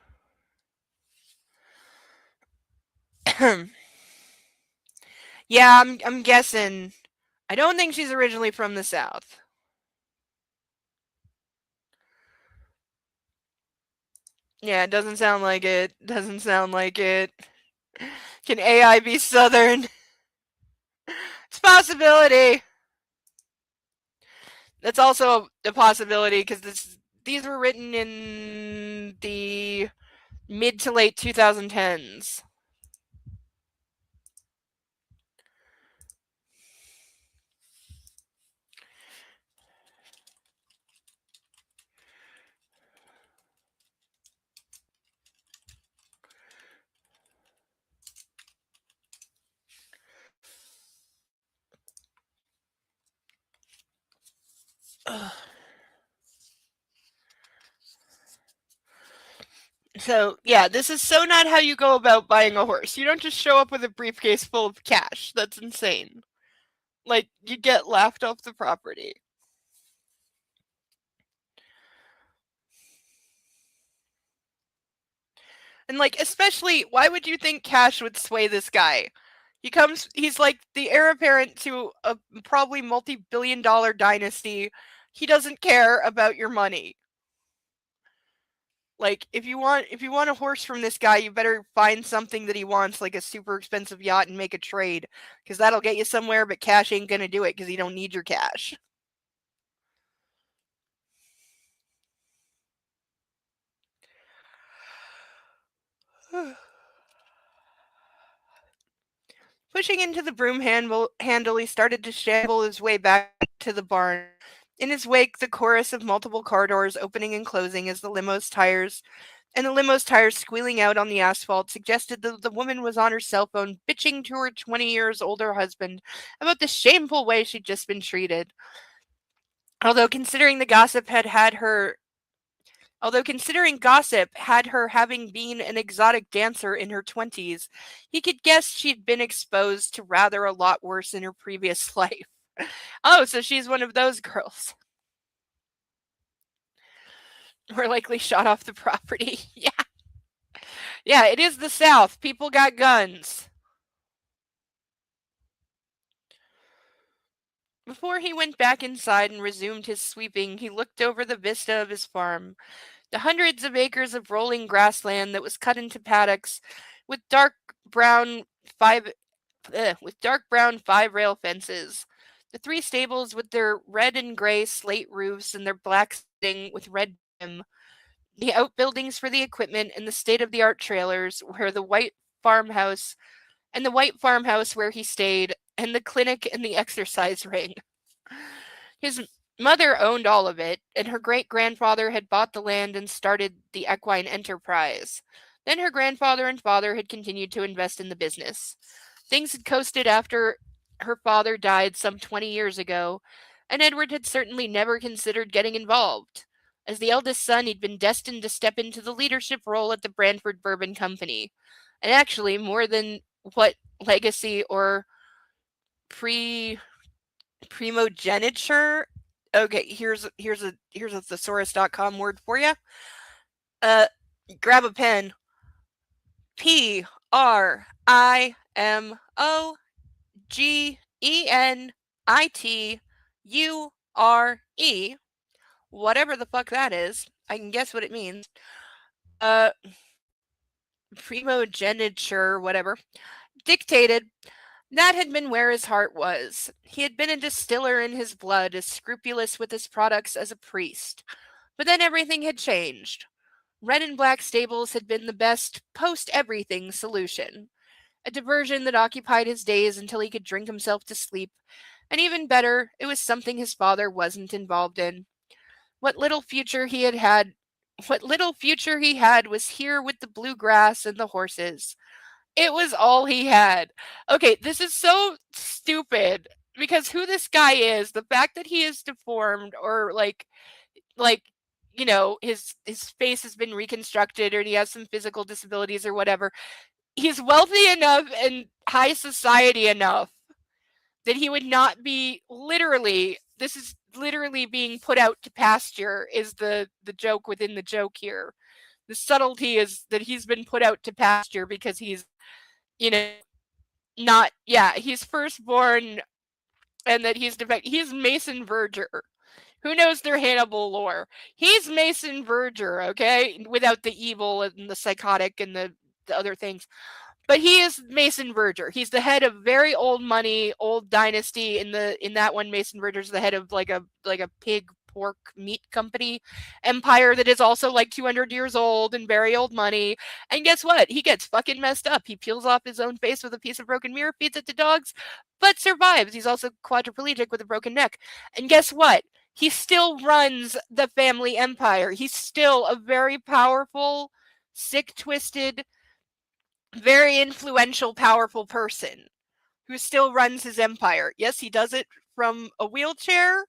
Yeah, I'm guessing. I don't think she's originally from the South. Yeah, it doesn't sound like it. Doesn't sound like it. Can AI be Southern? It's a possibility. That's also a possibility because these were written in the mid to late 2010s. Ugh. So, yeah, this is so not how you go about buying a horse. You don't just show up with a briefcase full of cash. That's insane. Like, you get laughed off the property. And like, especially, why would you think cash would sway this guy? He's like the heir apparent to a probably multi-billion-dollar dynasty. He doesn't care about your money. Like, if you want a horse from this guy, you better find something that he wants, like a super expensive yacht, and make a trade, because that'll get you somewhere. But cash ain't gonna do it, because he don't need your cash. Pushing into the broom handle, he started to shamble his way back to the barn. In his wake, the chorus of multiple car doors opening and closing as the limo's tires squealing out on the asphalt suggested that the woman was on her cell phone bitching to her 20 years older husband about the shameful way she'd just been treated. Although considering gossip had her having been an exotic dancer in her 20s, he could guess she'd been exposed to rather a lot worse in her previous life. Oh, so she's one of those girls. More likely shot off the property. Yeah. Yeah, it is the South. People got guns. Before he went back inside and resumed his sweeping, he looked over the vista of his farm. The hundreds of acres of rolling grassland that was cut into paddocks with dark brown 5-rail fences. The 3 stables with their red and gray slate roofs and their black siding with red trim. The outbuildings for the equipment and the state-of-the-art trailers where the white farmhouse where he stayed, and the clinic and the exercise ring. His mother owned all of it, and her great-grandfather had bought the land and started the equine enterprise. Then her grandfather and father had continued to invest in the business. Things had coasted after her father died some 20 years ago, and Edward had certainly never considered getting involved. As the eldest son, he'd been destined to step into the leadership role at the Brantford Bourbon Company. And actually, more than what legacy or primogeniture. Okay, here's a thesaurus.com word for you. Grab a pen. PRIMOGENITURE. Whatever the fuck that is. I can guess what it means. Primogeniture, whatever. Dictated. That had been where his heart was. He had been a distiller in his blood, as scrupulous with his products as a priest. But then everything had changed. Red and black stables had been the best post-everything solution. A diversion that occupied his days until he could drink himself to sleep. And even better, it was something his father wasn't involved in. What little future he had was here with the bluegrass and the horses. It was all he had. Okay, this is so stupid because who this guy is, the fact that he is deformed or like his face has been reconstructed or he has some physical disabilities or whatever. He's wealthy enough and high society enough that he would not be this is literally being put out to pasture is the joke within the joke here. The subtlety is that he's been put out to pasture because he's he's firstborn and that he's he's Mason Verger. Who knows their Hannibal lore? He's Mason Verger, okay? Without the evil and the psychotic and the other things. But he is Mason Verger. He's the head of very old money, old dynasty. In that one, Mason Verger's the head of like a pig pork meat company empire that is also like 200 years old and very old money. And guess what? He gets fucking messed up. He peels off his own face with a piece of broken mirror, feeds it to dogs, but survives. He's also quadriplegic with a broken neck. And guess what? He still runs the family empire. He's still a very powerful, sick, twisted, very influential, powerful person who still runs his empire. Yes, he does it from a wheelchair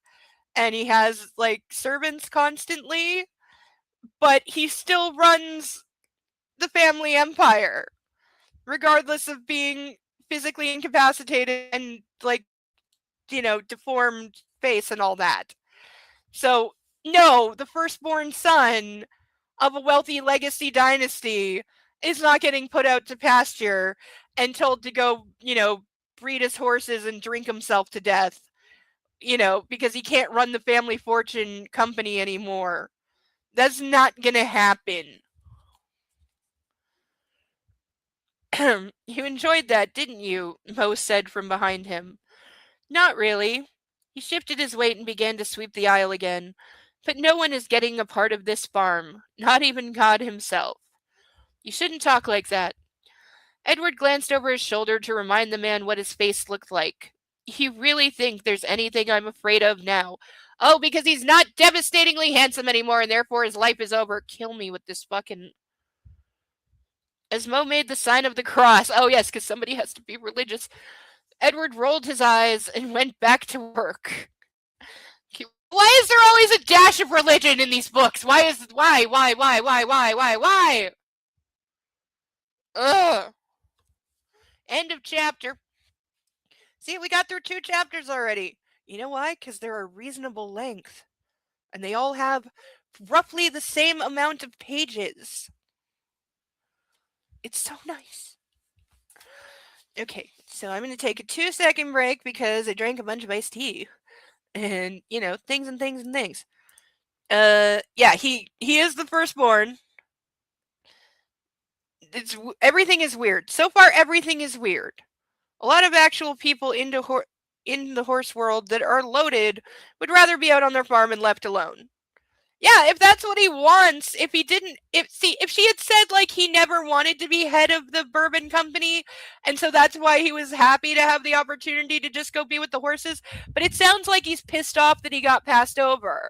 and he has like servants constantly, but he still runs the family empire, regardless of being physically incapacitated and like, deformed face and all that. So, no, the firstborn son of a wealthy legacy dynasty is not getting put out to pasture and told to go, breed his horses and drink himself to death, because he can't run the family fortune company anymore. That's not gonna happen. You enjoyed that, didn't you? Mo said from behind him. Not really. He shifted his weight and began to sweep the aisle again. But no one is getting a part of this farm, not even God himself. You shouldn't talk like that. Edward glanced over his shoulder to remind the man what his face looked like. You really think there's anything I'm afraid of now? Oh, because he's not devastatingly handsome anymore and therefore his life is over. Kill me with this fucking. As Mo made the sign of the cross. Oh, yes, because somebody has to be religious. Edward rolled his eyes and went back to work. Why is there always a dash of religion in these books? Why? Ugh. End of chapter. See, we got through 2 chapters already. You know why? Because they're a reasonable length. And they all have roughly the same amount of pages. It's so nice. Okay, so I'm going to take a 2-second break because I drank a bunch of iced tea. And, things and things and things. Yeah, he is the firstborn. Everything is weird. So far, everything is weird. A lot of actual people in the horse world that are loaded would rather be out on their farm and left alone. Yeah, if that's what he wants, if she had said like he never wanted to be head of the Bourbon company, and so that's why he was happy to have the opportunity to just go be with the horses, but it sounds like he's pissed off that he got passed over.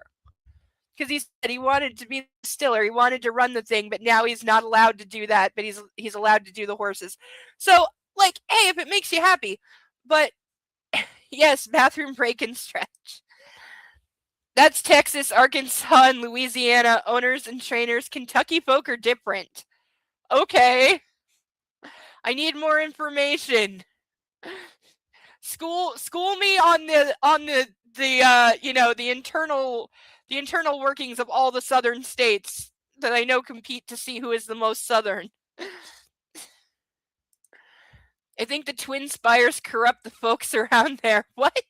Because he said he wanted to be the distiller, he wanted to run the thing, but now he's not allowed to do that, but he's allowed to do the horses. So, like, hey, if it makes you happy. But yes, bathroom break and stretch. That's Texas, Arkansas, and Louisiana owners and trainers. Kentucky folk are different. Okay. I need more information. School me on the internal workings of all the southern states that I know compete to see who is the most southern. I think the Twin Spires corrupt the folks around there. What?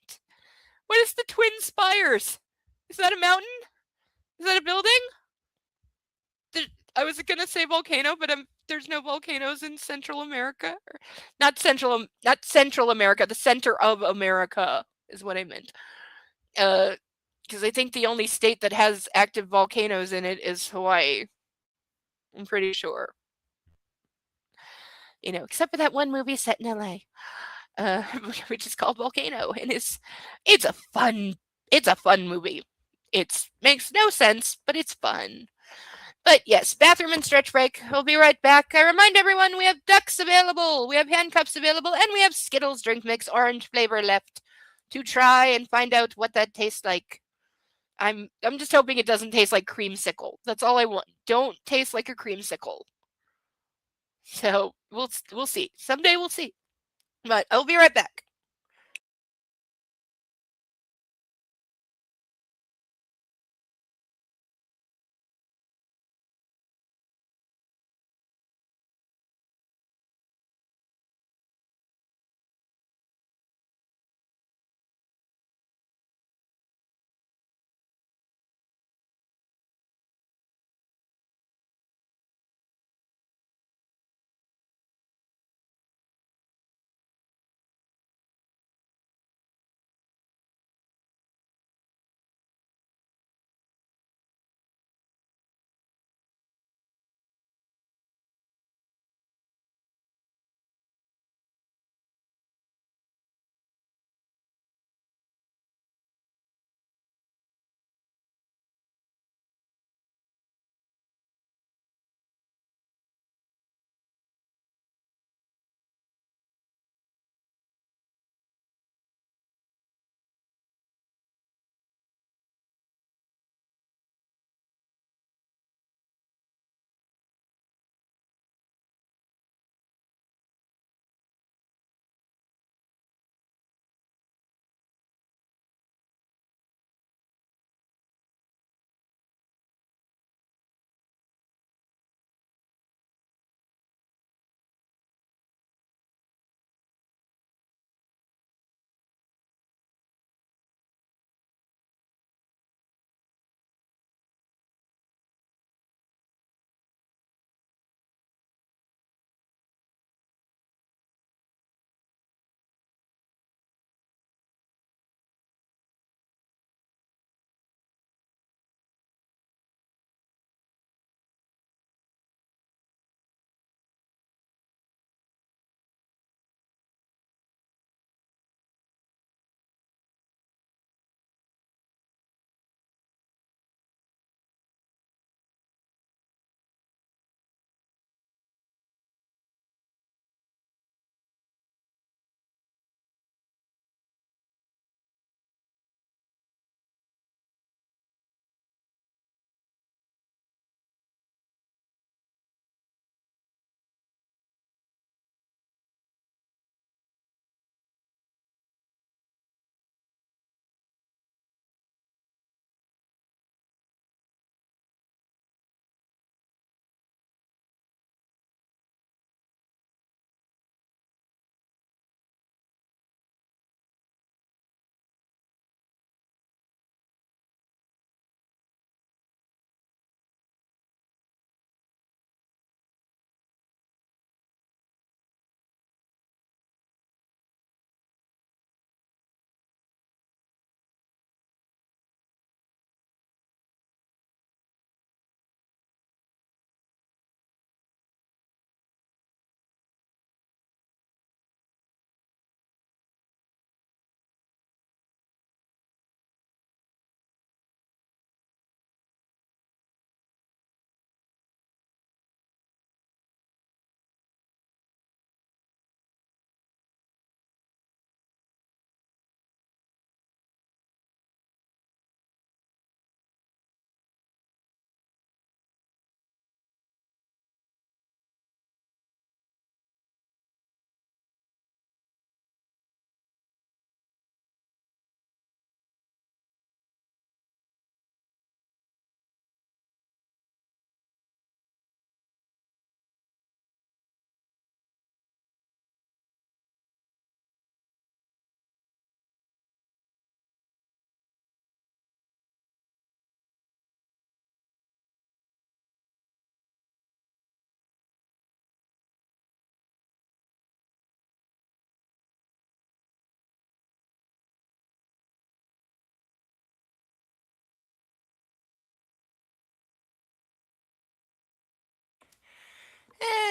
What is the Twin Spires? Is that a mountain? Is that a building? I was gonna say volcano, but there's no volcanoes in Central America. Not Central America. The center of America is what I meant. Because I think the only state that has active volcanoes in it is Hawaii. I'm pretty sure. Except for that one movie set in LA, which is called Volcano, and it's a fun movie. It makes no sense, but it's fun. But yes, bathroom and stretch break. We'll be right back. I remind everyone we have ducks available, we have handcuffs available, and we have Skittles drink mix orange flavor left to try and find out what that tastes like. I'm just hoping it doesn't taste like creamsicle. That's all I want. Don't taste like a creamsicle. So we'll see. Someday we'll see. But I'll be right back.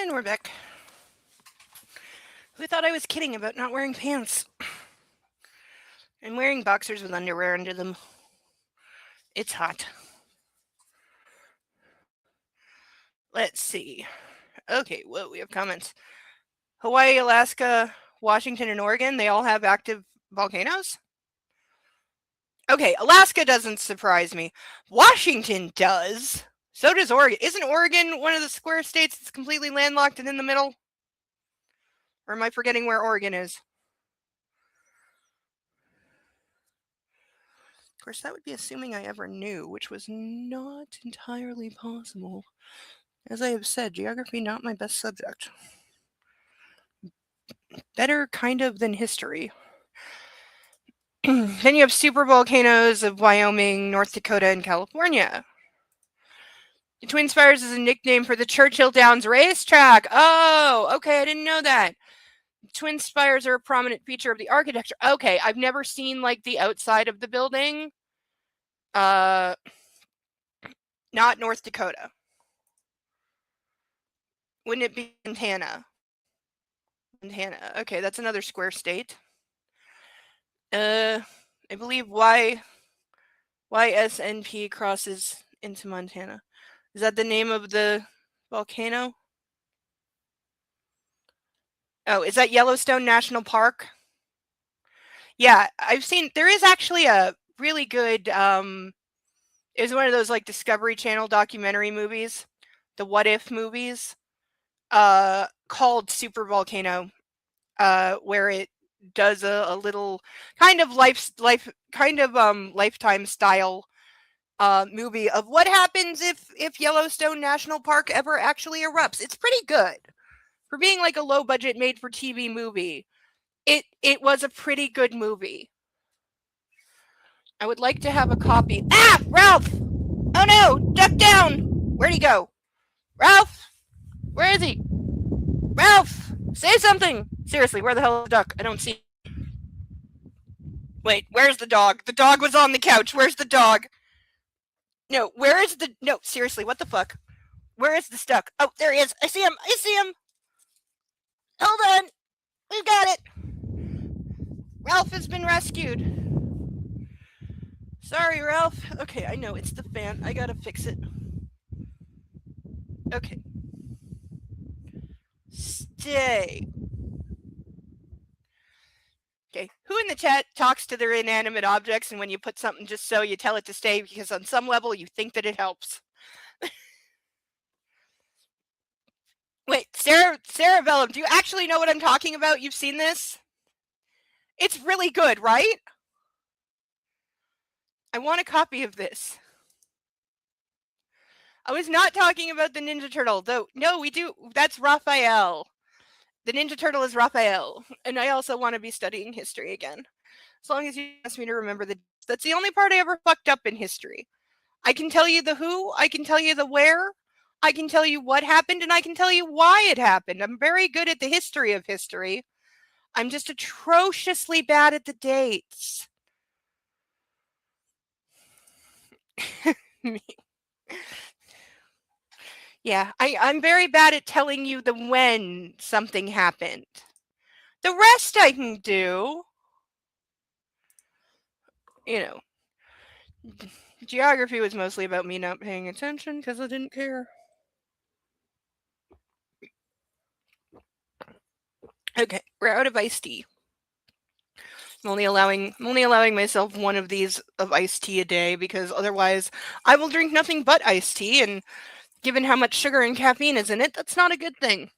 And we're back. Who thought I was kidding about not wearing pants? I'm wearing boxers with underwear under them. It's hot. Let's see. Okay, whoa, we have comments. Hawaii, Alaska, Washington, and Oregon, they all have active volcanoes? Okay, Alaska doesn't surprise me. Washington does. So does Oregon. Isn't Oregon one of the square states that's completely landlocked and in the middle? Or am I forgetting where Oregon is? Of course, that would be assuming I ever knew, which was not entirely possible. As I have said, geography not my best subject. Better kind of than history. Then you have supervolcanoes of Wyoming, North Dakota, and California. The Twin Spires is a nickname for the Churchill Downs racetrack. Oh, okay, I didn't know that. Twin Spires are a prominent feature of the architecture. Okay, I've never seen like the outside of the building. Not North Dakota. Wouldn't it be Montana? Montana. Okay, that's another square state. I believe YSNP crosses into Montana. Is that the name of the volcano? Oh, is that Yellowstone National Park? Yeah, I've seen, there is actually a really good, it's one of those like Discovery Channel documentary movies, the What If movies, called Super Volcano, where it does a little kind of lifetime style movie of what happens if Yellowstone National Park ever actually erupts. It's pretty good. For being like a low budget made for TV movie, it was a pretty good movie. I would like to have a copy. Ah, Ralph! Oh no, duck down! Where'd he go? Ralph! Where is he? Ralph! Say something! Seriously, where the hell is the duck? I don't see. Wait, where's the dog? The dog was on the couch. Where's the dog? No, where is the... No, seriously, what the fuck? Where is the duck? Oh, there he is. I see him. I see him. Hold on. We've got it. Ralph has been rescued. Sorry, Ralph. Okay, I know, it's the fan. I gotta fix it. Okay. Stay. Okay, who in the chat talks to their inanimate objects, and when you put something just so, you tell it to stay because on some level you think that it helps? Wait, Sarah Vellum, do you actually know what I'm talking about? You've seen this? It's really good, right? I want a copy of this. I was not talking about the Ninja Turtle, though. No, we do. That's Raphael. The Ninja Turtle is Raphael. And I also want to be studying history again. As long as you ask me to remember that's the only part I ever fucked up in history. I can tell you the who, I can tell you the where, I can tell you what happened, and I can tell you why it happened. I'm very good at the history of history. I'm just atrociously bad at the dates. Yeah, I'm very bad at telling you the when something happened. The rest I can do. You know, geography was mostly about me not paying attention because I didn't care. Okay, we're out of iced tea. I'm only allowing myself one of these of iced tea a day because otherwise I will drink nothing but iced tea, and given how much sugar and caffeine is in it, that's not a good thing.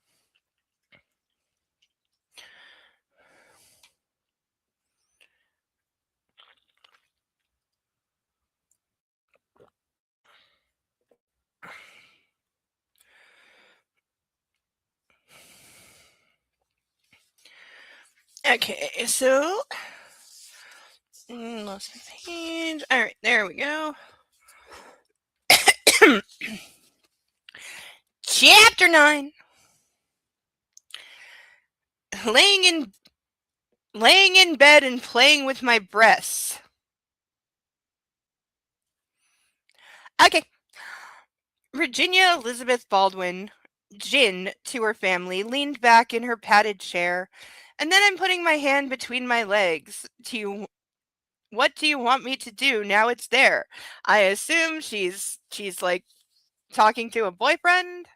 Okay, so lost my page. All right, there we go. Chapter 9. Laying in bed and playing with my breasts. Okay. Virginia Elizabeth Baldwin Jin, to her family, leaned back in her padded chair. And then I'm putting my hand between my legs. What do you want me to do now it's there? I assume she's like talking to a boyfriend.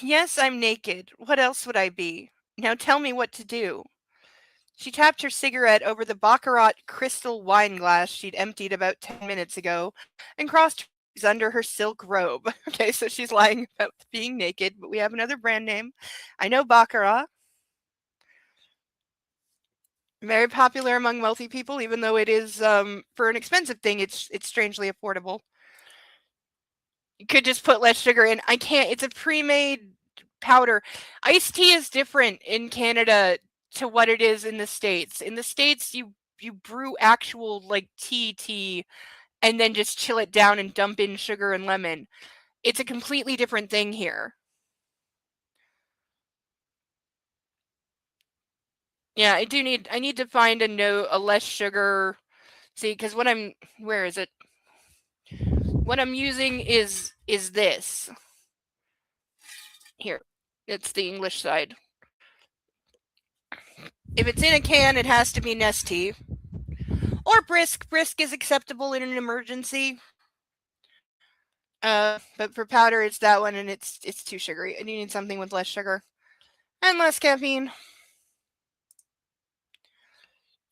Yes, I'm naked. What else would I be? Now tell me what to do. She tapped her cigarette over the Baccarat crystal wine glass she'd emptied about 10 minutes ago and crossed her legs under her silk robe. Okay, so she's lying about being naked, but we have another brand name. I know Baccarat. Very popular among wealthy people, even though it is for an expensive thing, it's strangely affordable. You could just put less sugar in. I can't. It's a pre-made powder. Iced tea is different in Canada to what it is in the States. In the States, you brew actual like tea and then just chill it down and dump in sugar and lemon. It's a completely different thing here. Yeah, I need to find a less sugar. See, because where is it? What I'm using is this. Here. It's the English side. If it's in a can, it has to be Nestea. Or Brisk. Brisk is acceptable in an emergency. But for powder, it's that one, and it's too sugary. And you need something with less sugar and less caffeine.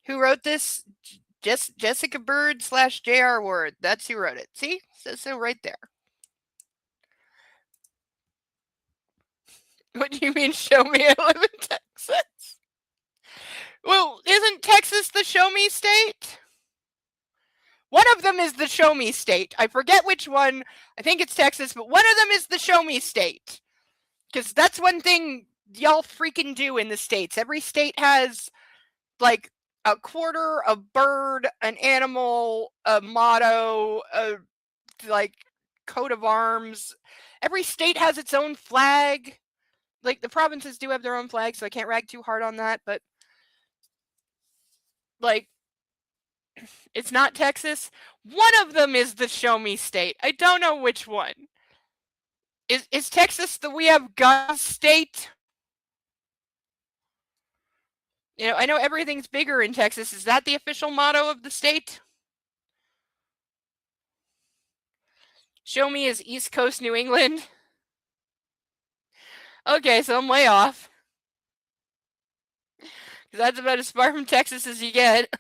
Who wrote this? Jessica Bird / J.R. Ward. That's who wrote it. See? Says so right there. What do you mean, show me? I live in Texas. Well, isn't Texas the show me state? One of them is the show me state. I forget which one. I think it's Texas, but one of them is the show me state. Because that's one thing y'all freaking do in the states. Every state has like a quarter, a bird, an animal, a motto, a like coat of arms. Every state has its own flag. Like the provinces do have their own flag, so I can't rag too hard on that, but like it's not Texas. One of them is the show me state. I don't know which one. Is Texas the we have guns state? You know, I know everything's bigger in Texas. Is that the official motto of the state? Show me is East Coast New England. Okay, so I'm way off. That's about as far from Texas as you get.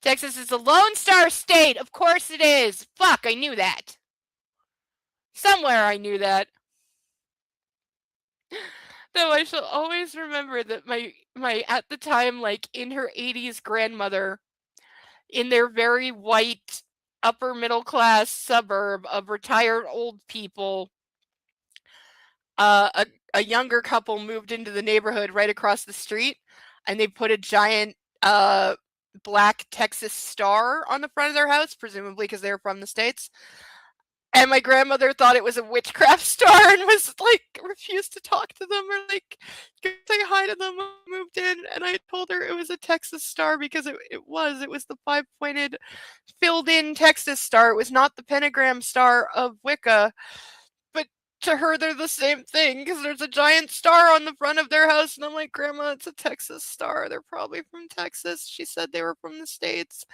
Texas is a Lone Star state. Of course it is. Fuck, I knew that. Somewhere I knew that. Though I shall always remember that my at the time like in her 80s grandmother in their very white upper middle class suburb of retired old people, a younger couple moved into the neighborhood right across the street, and they put a giant black Texas star on the front of their house, presumably because they were from the States. And my grandmother thought it was a witchcraft star and was like refused to talk to them or like say hi to them when I moved in. And I told her it was a Texas star because it was the 5-pointed filled in Texas star. It was not the pentagram star of Wicca. But to her, they're the same thing because there's a giant star on the front of their house. And I'm like, Grandma, it's a Texas star. They're probably from Texas. She said they were from the States.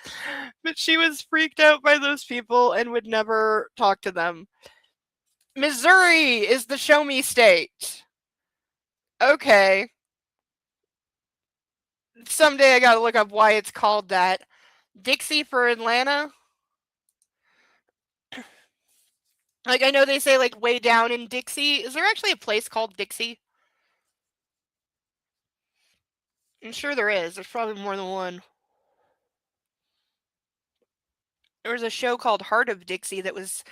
But she was freaked out by those people and would never talk to them. Missouri is the show me state. Okay. Someday I gotta look up why it's called that. Dixie for Atlanta. Like, I know they say, like, way down in Dixie. Is there actually a place called Dixie? I'm sure there is. There's probably more than one. There was a show called Heart of Dixie that was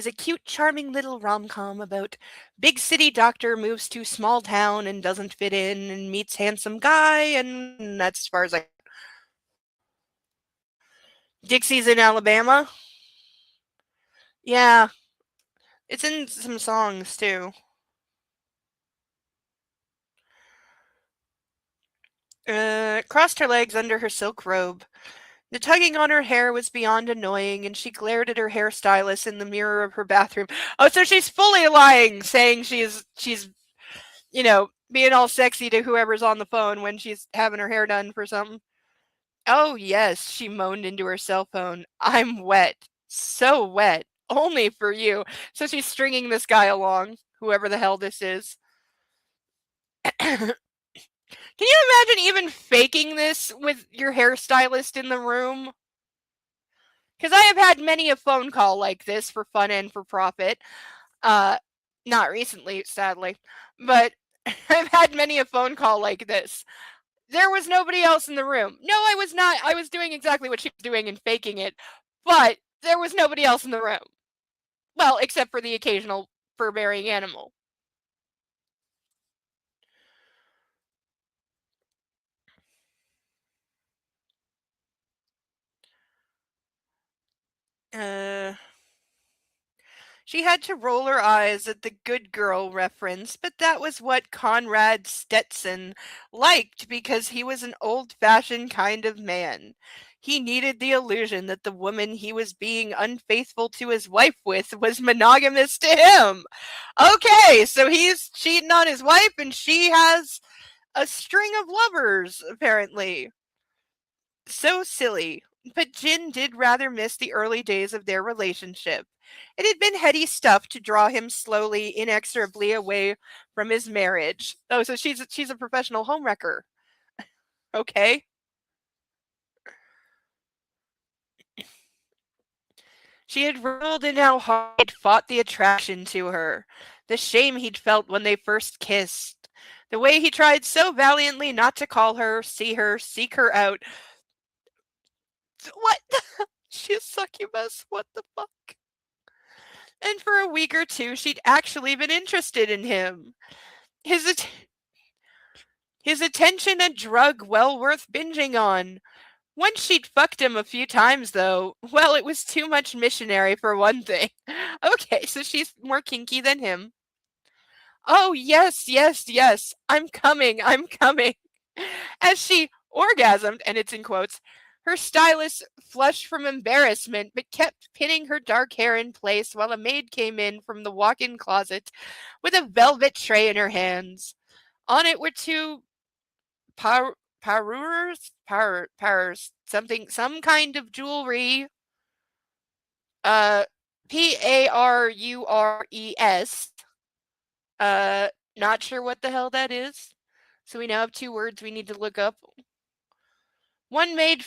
a cute, charming little rom-com about big city doctor moves to small town and doesn't fit in and meets handsome guy, and that's as far as I. Dixie's in Alabama. Yeah, it's in some songs too. Crossed her legs under her silk robe. The tugging on her hair was beyond annoying, and she glared at her hairstylist in the mirror of her bathroom. Oh, so she's fully lying, saying she's being all sexy to whoever's on the phone when she's having her hair done for something. Oh, yes, she moaned into her cell phone. I'm wet. So wet. Only for you. So she's stringing this guy along, whoever the hell this is. Can you imagine even faking this with your hairstylist in the room? Because I have had many a phone call like this for fun and for profit. Not recently, sadly, but I've had many a phone call like this. There was nobody else in the room. No, I was not. I was doing exactly what she was doing and faking it, but there was nobody else in the room. Well, except for the occasional fur-bearing animal. She had to roll her eyes at the good girl reference, but that was what Conrad Stetson liked because he was an old-fashioned kind of man. He needed the illusion that the woman he was being unfaithful to his wife with was monogamous to him. Okay, so he's cheating on his wife and she has a string of lovers, apparently. So silly. But Jin did rather miss the early days of their relationship. It had been heady stuff to draw him slowly, inexorably away from his marriage. Oh, so she's a professional homewrecker. Okay. She had reveled in how hard he'd fought the attraction to her, the shame he'd felt when they first kissed, the way he tried so valiantly not to call her, see her, seek her out. What? She's a succubus. What the fuck? And for a week or two, she'd actually been interested in him. His his attention a drug well worth binging on. Once she'd fucked him a few times, though. Well, it was too much missionary for one thing. Okay, so she's more kinky than him. Oh, yes, yes, yes. I'm coming, I'm coming. As she orgasmed, and it's in quotes, her stylist flushed from embarrassment but kept pinning her dark hair in place while a maid came in from the walk in closet with a velvet tray in her hands. On it were two parures, something, some kind of jewelry. Uh, Parures. Uh, Not sure what the hell that is. So we now have two words we need to look up. One made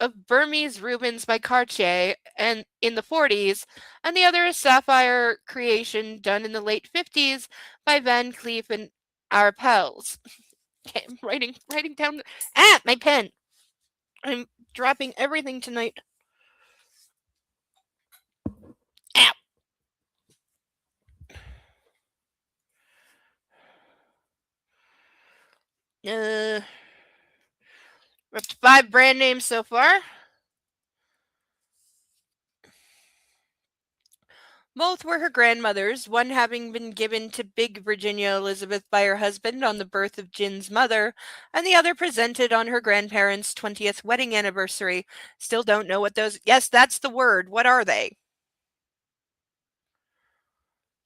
of Burmese Rubens by Cartier and in the 40s, and the other a sapphire creation done in the late 50s by Van Cleef and Arpels. Okay, I'm writing down my pen. I'm dropping everything tonight. Ow. We're up to 5 brand names so far. Both were her grandmothers, one having been given to big Virginia Elizabeth by her husband on the birth of Jin's mother, and the other presented on her grandparents' 20th wedding anniversary. Still don't know what those. Yes, that's the word. What are they?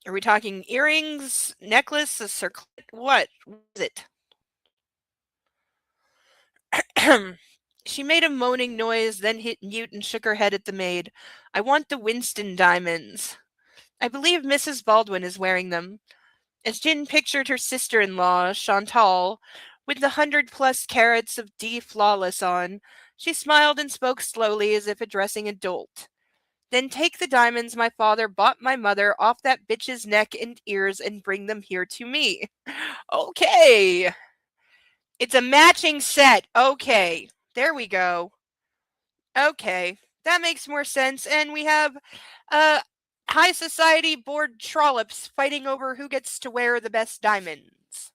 Are we talking earrings, necklace, a circlet? What is it? She made a moaning noise, then hit mute and shook her head at the maid. I want the Winston diamonds. I believe Mrs. Baldwin is wearing them. As Jin pictured her sister-in-law, Chantal, with the 100+ carats of D flawless on, she smiled and spoke slowly as if addressing a dolt. Then take the diamonds my father bought my mother off that bitch's neck and ears and bring them here to me. Okay. It's a matching set. Okay. There we go. Okay. That makes more sense. And we have high society bored trollops fighting over who gets to wear the best diamonds.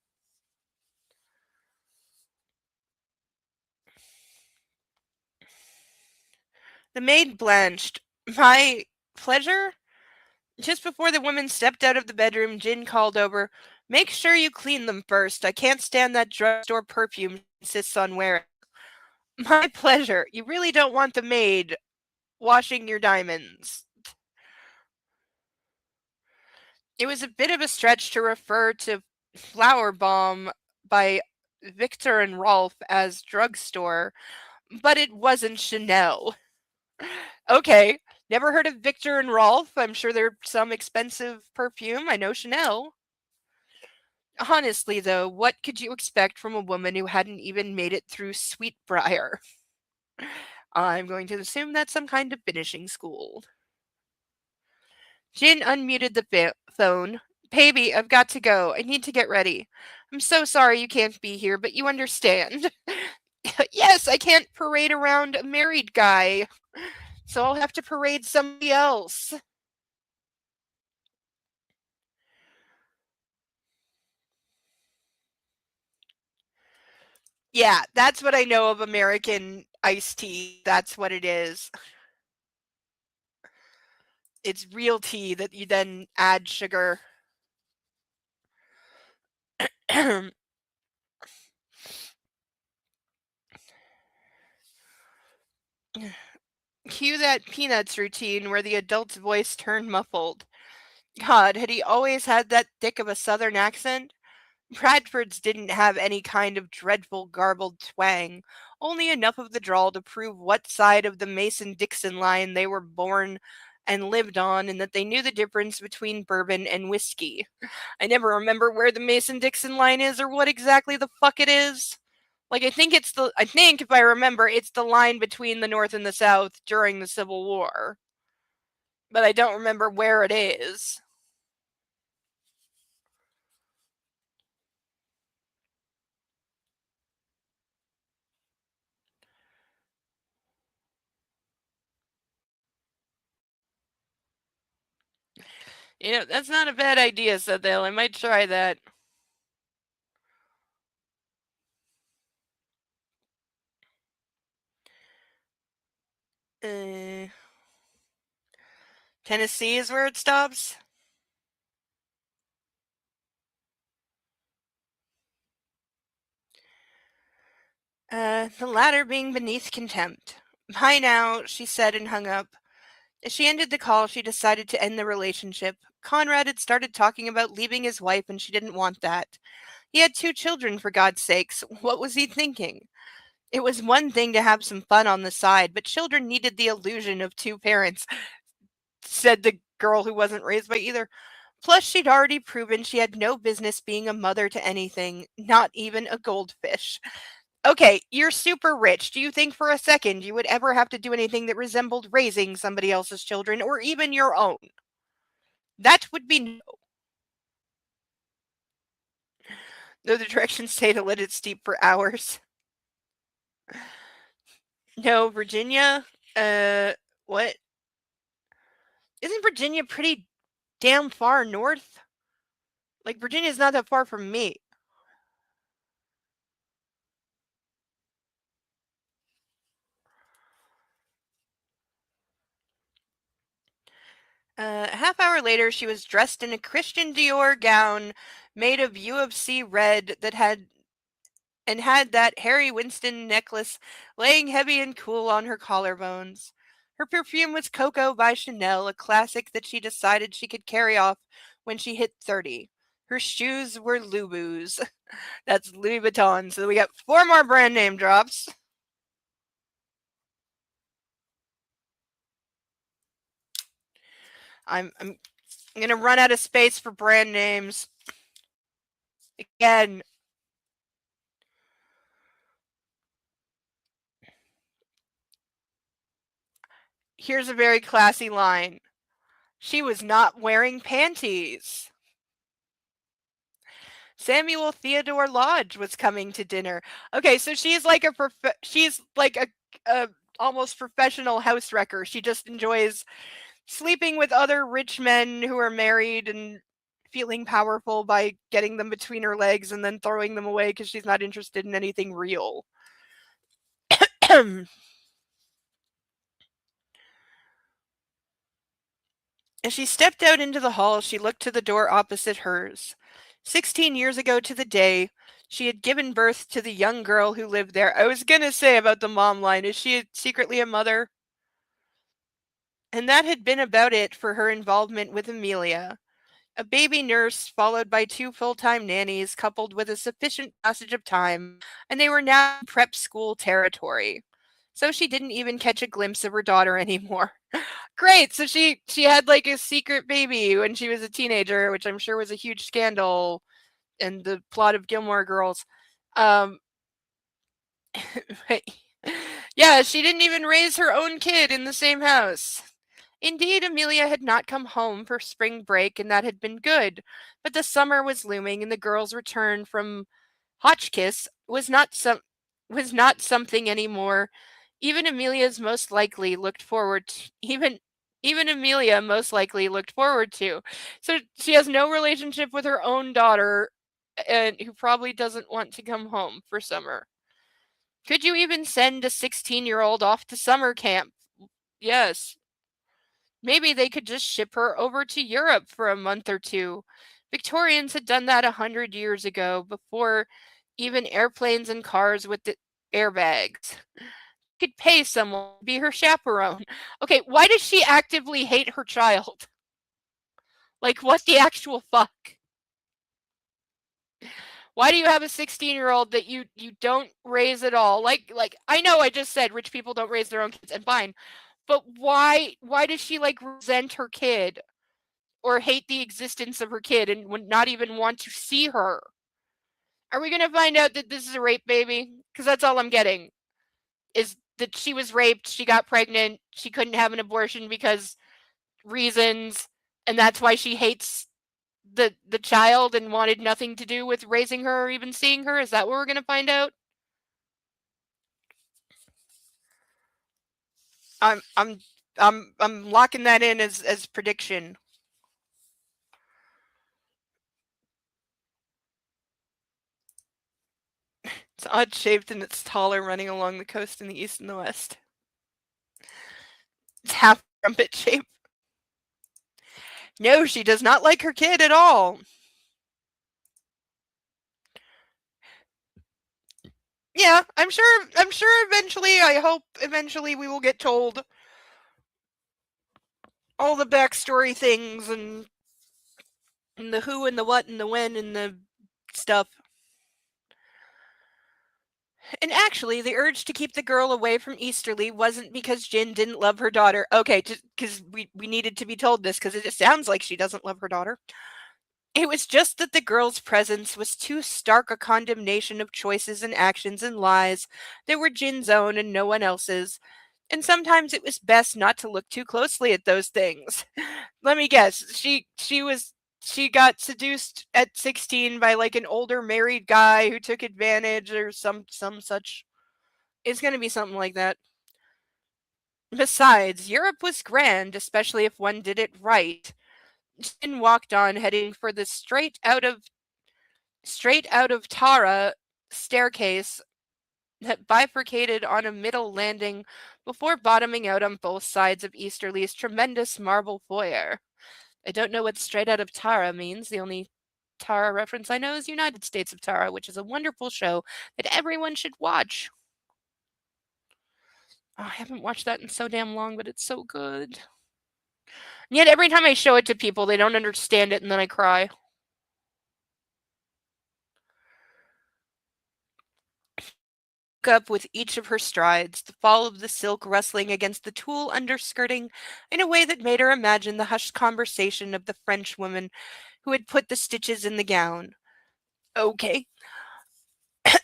The maid blanched. My pleasure? Just before the woman stepped out of the bedroom, Jin called over, make sure you clean them first. I can't stand that drugstore perfume she insists on wearing. My pleasure. You really don't want the maid washing your diamonds. It was a bit of a stretch to refer to Flower Bomb by Victor and Rolf as drugstore, but it wasn't Chanel. Okay, never heard of Victor and Rolf. I'm sure they're some expensive perfume. I know Chanel. Honestly, though, what could you expect from a woman who hadn't even made it through Sweetbriar? I'm going to assume that's some kind of finishing school. Jin unmuted the phone. Baby, I've got to go. I need to get ready. I'm so sorry you can't be here, but you understand. Yes, I can't parade around a married guy, so I'll have to parade somebody else. Yeah, that's what I know of American iced tea. That's what it is. It's real tea that you then add sugar. Cue that Peanuts routine where the adult's voice turned muffled. God, had he always had that thick of a southern accent? Bradford's didn't have any kind of dreadful garbled twang, only enough of the drawl to prove what side of the Mason-Dixon line they were born and lived on, and that they knew the difference between bourbon and whiskey. I never remember where the Mason-Dixon line is or what exactly the fuck it is. Like, I think if I remember, it's the line between the North and the South during the Civil War. But I don't remember where it is. You know, that's not a bad idea, said Dale. I might try that. Uh, Tennessee is where it stops? The latter being beneath contempt. Bye now, she said and hung up. As she ended the call, she decided to end the relationship. Conrad had started talking about leaving his wife, and she didn't want that. He had 2 children, for God's sakes. What was he thinking? It was one thing to have some fun on the side, but children needed the illusion of 2 parents, said the girl who wasn't raised by either. Plus, she'd already proven she had no business being a mother to anything, not even a goldfish. Okay, you're super rich. Do you think for a second you would ever have to do anything that resembled raising somebody else's children or even your own? That would be no. Though the directions say to let it steep for hours. No, Virginia? What? Isn't Virginia pretty damn far north? Like, Virginia's not that far from me. A half hour later, she was dressed in a Christian Dior gown made of UFC red that had that Harry Winston necklace laying heavy and cool on her collarbones. Her perfume was Coco by Chanel, a classic that she decided she could carry off when she hit 30. Her shoes were Lubus. That's Louis Vuitton. So we got 4 more brand name drops. I'm gonna run out of space for brand names. Again. Here's a very classy line. She was not wearing panties. Samuel Theodore Lodge was coming to dinner. Okay, so she's like a almost professional house wrecker. She just enjoys sleeping with other rich men who are married and feeling powerful by getting them between her legs and then throwing them away because she's not interested in anything real. As she stepped out into the hall, she looked to the door opposite hers. 16 years ago to the day, She had given birth to the young girl who lived there. I was gonna say about the mom line, is she secretly a mother? And that had been about it for her involvement with Amelia. A baby nurse, followed by 2 full-time nannies, coupled with a sufficient passage of time, and they were now in prep school territory. So she didn't even catch a glimpse of her daughter anymore. Great, so she had, like, a secret baby when she was a teenager, which I'm sure was a huge scandal in the plot of Gilmore Girls. Um, yeah, she didn't even raise her own kid in the same house. Indeed, Amelia had not come home for spring break, and that had been good. But the summer was looming, and the girl's return from Hotchkiss was not something anymore. Even Amelia's most likely looked forward to, even Amelia most likely looked forward to. So she has no relationship with her own daughter, and who probably doesn't want to come home for summer. Could you even send a 16-year-old off to summer camp? Yes. Maybe they could just ship her over to Europe for a month or two. Victorians had done that 100 years ago, before even airplanes and cars with the airbags. Could pay someone to be her chaperone. Okay, why does she actively hate her child? Like, what the actual fuck? Why do you have a 16-year-old that you don't raise at all? Like I know I just said rich people don't raise their own kids, and fine. But why does she, like, resent her kid or hate the existence of her kid and would not even want to see her? Are we going to find out that this is a rape baby? Because that's all I'm getting, is that she was raped, she got pregnant, she couldn't have an abortion because reasons, and that's why she hates the child and wanted nothing to do with raising her or even seeing her? Is that what we're going to find out? I'm I'm I'm locking that in as prediction. It's odd shaped and it's taller, running along the coast in the east and the west. It's half trumpet shape. No, she does not like her kid at all. Yeah, I'm sure eventually, I hope eventually we will get told all the backstory things and the who and the what and the when and the stuff. And actually, the urge to keep the girl away from Easterly wasn't because Jin didn't love her daughter. Okay, just because we needed to be told this, because it just sounds like she doesn't love her daughter. It was just that the girl's presence was too stark a condemnation of choices and actions and lies that were Jin's own and no one else's. And sometimes it was best not to look too closely at those things. Let me guess. She got seduced at 16 by, like, an older married guy who took advantage or some such. It's going to be something like that. Besides, Europe was grand, especially if one did it right. Jin walked on, heading for the straight out of Tara staircase that bifurcated on a middle landing before bottoming out on both sides of Easterly's tremendous marble foyer. I don't know what straight out of Tara means. The only Tara reference I know is United States of Tara, which is a wonderful show that everyone should watch. Oh, I haven't watched that in so damn long, but it's so good. And yet every time I show it to people, they don't understand it, and then I cry. Up with each of her strides, the fall of the silk rustling against the tulle underskirting in a way that made her imagine the hushed conversation of the French woman who had put the stitches in the gown. Okay.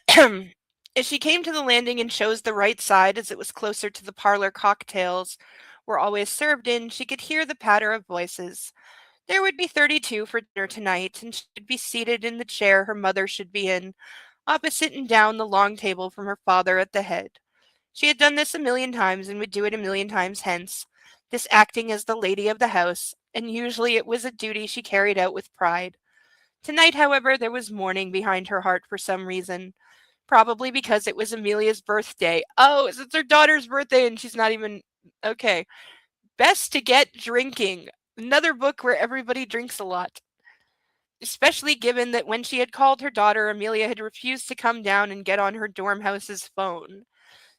As she came to the landing and chose the right side, as it was closer to the parlor cocktails were always served in, she could hear the patter of voices. There would be 32 for dinner tonight, and she would be seated in the chair her mother should be in, opposite and down the long table from her father at the head. She had done this a million times and would do it a million times hence, this acting as the lady of the house, and usually it was a duty she carried out with pride. Tonight, however, there was mourning behind her heart for some reason. Probably because it was Amelia's birthday. Oh, it's her daughter's birthday and she's not even. Okay. Best to get drinking. Another book where everybody drinks a lot. especially given that when she had called her daughter, Amelia had refused to come down and get on her dorm house's phone.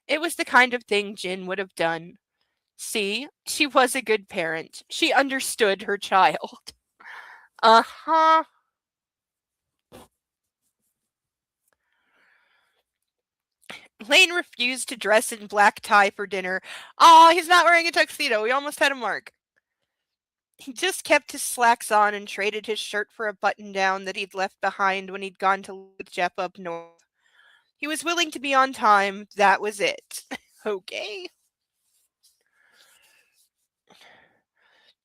It was the kind of thing Jin would have done. See, she was a good parent. She understood her child. Uh-huh. Lane refused to dress in black tie for dinner. Aw, he's not wearing a tuxedo. We almost had a mark. He just kept his slacks on and traded his shirt for a button down that he'd left behind when he'd gone to live with Jeff up north. He was willing to be on time. That was it. Okay.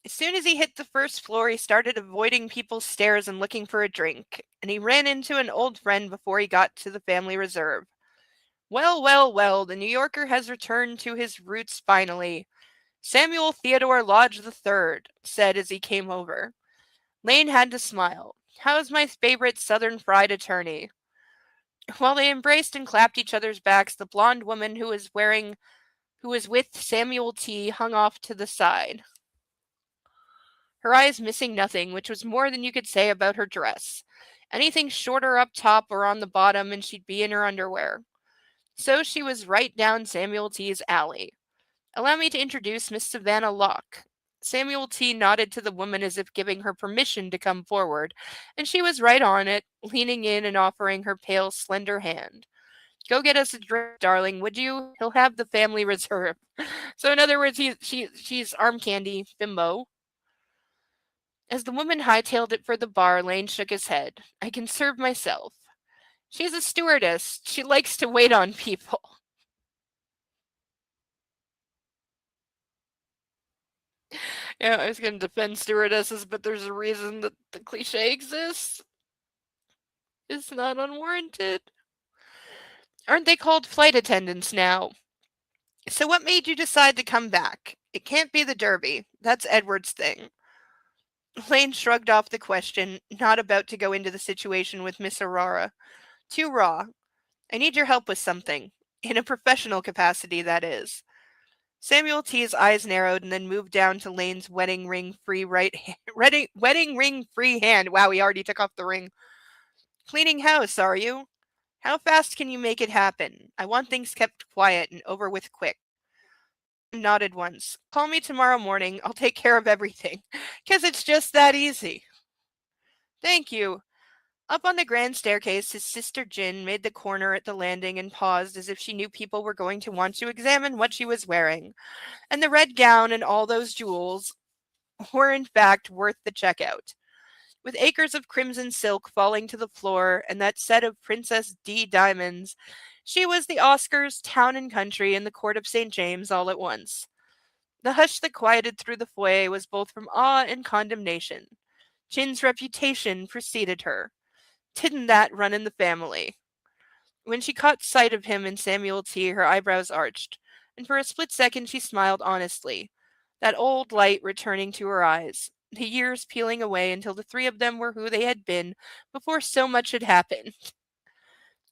As soon as he hit the first floor, he started avoiding people's stares and looking for a drink, and he ran into an old friend before he got to the family reserve. Well, well, well, the New Yorker has returned to his roots finally. Samuel Theodore Lodge III said as he came over. Lane had to smile. How's my favorite Southern fried attorney? While they embraced and clapped each other's backs, the blonde woman who was with Samuel T hung off to the side, her eyes missing nothing, which was more than you could say about her dress. Anything shorter up top or on the bottom, and she'd be in her underwear. So she was right down Samuel T.'s alley. Allow me to introduce Miss Savannah Locke. Samuel T. nodded to the woman as if giving her permission to come forward, and she was right on it, leaning in and offering her pale, slender hand. Go get us a drink, darling, would you? He'll have the family reserve. So in other words, she's arm candy, bimbo. As the woman hightailed it for the bar, Lane shook his head. I can serve myself. She's a stewardess. She likes to wait on people. Yeah, I was going to defend stewardesses, but there's a reason that the cliche exists. It's not unwarranted. Aren't they called flight attendants now? So what made you decide to come back? It can't be the Derby. That's Edward's thing. Lane shrugged off the question, not about to go into the situation with Miss Aurora. Too raw. I need your help with something. In a professional capacity, that is. Samuel T.'s eyes narrowed and then moved down to Lane's wedding ring free wedding ring free hand. Wow, he already took off the ring. Cleaning house, are you? How fast can you make it happen? I want things kept quiet and over with quick. Nodded once. Call me tomorrow morning. I'll take care of everything. 'Cause it's just that easy. Thank you. Up on the grand staircase, his sister Jin made the corner at the landing and paused as if she knew people were going to want to examine what she was wearing. And the red gown and all those jewels were in fact worth the checkout. With acres of crimson silk falling to the floor and that set of Princess D diamonds, she was the Oscars, town and country, and the court of St. James all at once. The hush that quieted through the foyer was both from awe and condemnation. Jin's reputation preceded her. Didn't that run in the family? When she caught sight of him and Samuel T., her eyebrows arched, and for a split second she smiled honestly, that old light returning to her eyes, the years peeling away until the three of them were who they had been before so much had happened.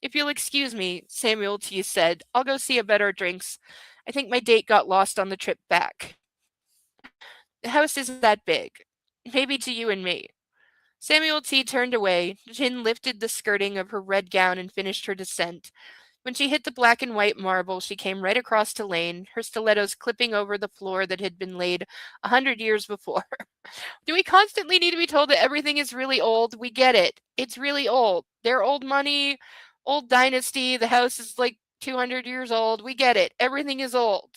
If you'll excuse me, Samuel T. said, I'll go see about our drinks. I think my date got lost on the trip back. The house isn't that big. Maybe to you and me. Samuel T. turned away. Jin lifted the skirting of her red gown and finished her descent. When she hit the black and white marble, she came right across to Lane, her stilettos clipping over the floor that had been laid 100 years before. Do we constantly need to be told that everything is really old? We get it. It's really old. They're old money, old dynasty. The house is like 200 years old. We get it. Everything is old.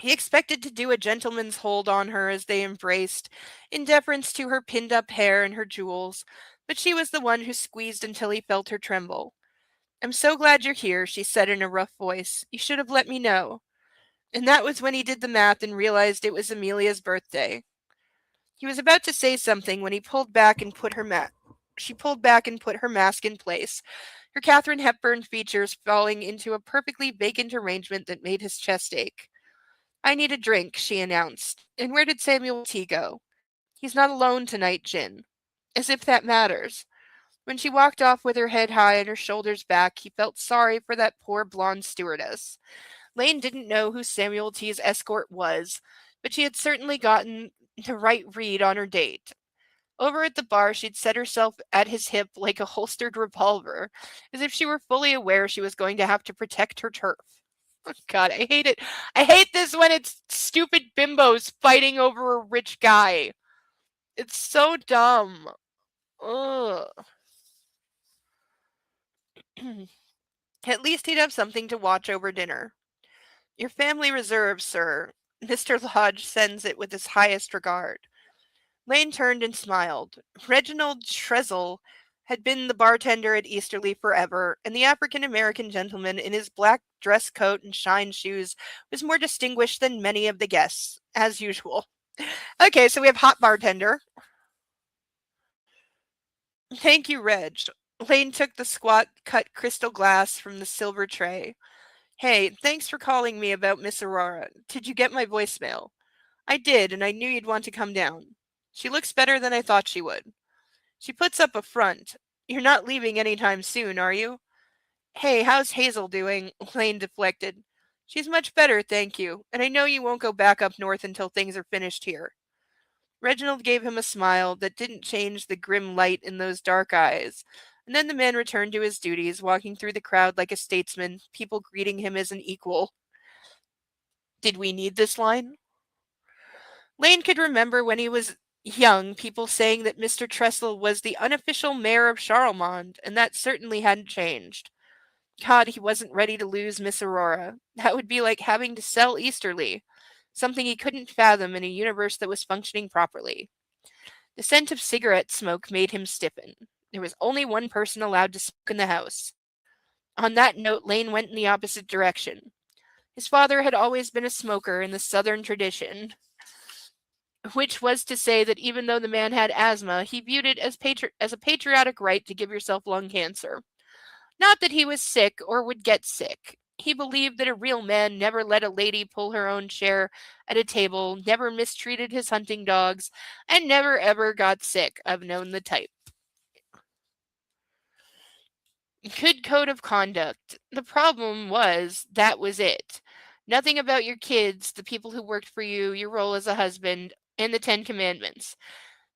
He expected to do a gentleman's hold on her as they embraced, in deference to her pinned-up hair and her jewels, but she was the one who squeezed until he felt her tremble. I'm so glad you're here, she said in a rough voice. You should have let me know. And that was when he did the math and realized it was Amelia's birthday. He was about to say something when he pulled back and put her she pulled back and put her mask in place, her Katharine Hepburn features falling into a perfectly vacant arrangement that made his chest ache. I need a drink, she announced. And where did Samuel T. go? He's not alone tonight, Jin. As if that matters. When she walked off with her head high and her shoulders back, he felt sorry for that poor blonde stewardess. Lane didn't know who Samuel T.'s escort was, but she had certainly gotten the right read on her date. Over at the bar, she'd set herself at his hip like a holstered revolver, as if she were fully aware she was going to have to protect her turf. God, I hate it. I hate this when it's stupid bimbos fighting over a rich guy. It's so dumb. Ugh. At least he'd have something to watch over dinner. Your family reserves, sir. Mr. Lodge sends it with his highest regard. Lane turned and smiled. Reginald Trezzle had been the bartender at Easterly forever, and the African American gentleman in his black dress coat and shine shoes was more distinguished than many of the guests, as usual. Okay, so we have hot bartender. Thank you, Reg. Lane took the squat cut crystal glass from the silver tray. Hey, thanks for calling me about Miss Aurora. Did you get my voicemail? I did, and I knew you'd want to come down. She looks better than I thought she would. She puts up a front. You're not leaving any time soon, are you? Hey, how's Hazel doing? Lane deflected. She's much better, thank you, and I know you won't go back up north until things are finished here. Reginald gave him a smile that didn't change the grim light in those dark eyes, and then the man returned to his duties, walking through the crowd like a statesman, people greeting him as an equal. Did we need this line? Lane could remember when he was young people saying that Mr. Trestle was the unofficial mayor of Charlemont, and that certainly hadn't changed. God, he wasn't ready to lose Miss Aurora. That would be like having to sell Easterly, something he couldn't fathom in a universe that was functioning properly. The scent of cigarette smoke made him stiffen. There was only one person allowed to smoke in the house. On that note, Lane went in the opposite direction. His father had always been a smoker in the Southern tradition, which was to say that even though the man had asthma, he viewed it as a patriotic right to give yourself lung cancer. Not that he was sick or would get sick. He believed that a real man never let a lady pull her own chair at a table, never mistreated his hunting dogs, and never ever got sick. I've known the type. Good code of conduct. The problem was that was it. Nothing about your kids, the people who worked for you, your role as a husband, and the Ten Commandments.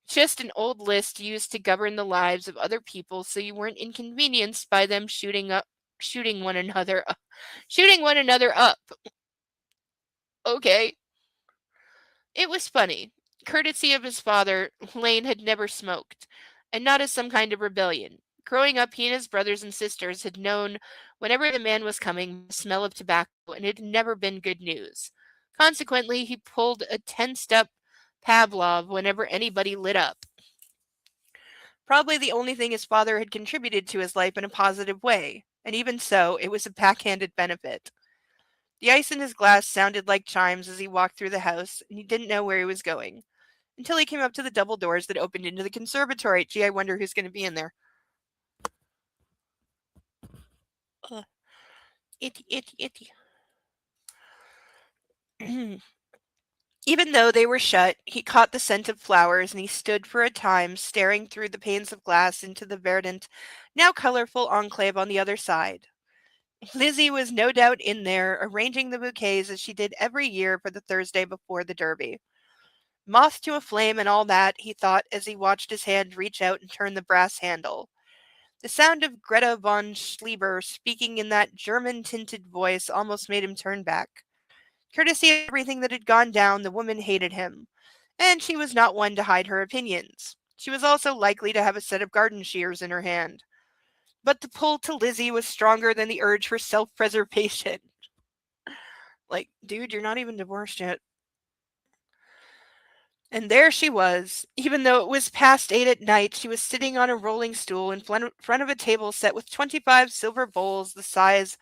Just an old list used to govern the lives of other people so you weren't inconvenienced by them shooting one another shooting one another up. Okay. It was funny. Courtesy of his father, Lane had never smoked, and not as some kind of rebellion. Growing up, he and his brothers and sisters had known whenever the man was coming the smell of tobacco, and it had never been good news. Consequently, he pulled a tensed-up Pavlov whenever anybody lit up. Probably the only thing his father had contributed to his life in a positive way, and even so, it was a backhanded benefit. The ice in his glass sounded like chimes as he walked through the house, and he didn't know where he was going. Until he came up to the double doors that opened into the conservatory. Gee, I wonder who's going to be in there. Ugh. Itty, itty, itty. Even though they were shut, he caught the scent of flowers, and he stood for a time staring through the panes of glass into the verdant, now colorful enclave on the other side. Lizzie was no doubt in there, arranging the bouquets as she did every year for the Thursday before the Derby. Moth to a flame and all that, he thought as he watched his hand reach out and turn the brass handle. The sound of Greta von Schlieber speaking in that German-tinted voice almost made him turn back. Courtesy of everything that had gone down, the woman hated him, and she was not one to hide her opinions. She was also likely to have a set of garden shears in her hand. But the pull to Lizzie was stronger than the urge for self-preservation. Like, dude, you're not even divorced yet. And there she was. Even though it was past 8 at night, she was sitting on a rolling stool in front of a table set with 25 silver bowls the size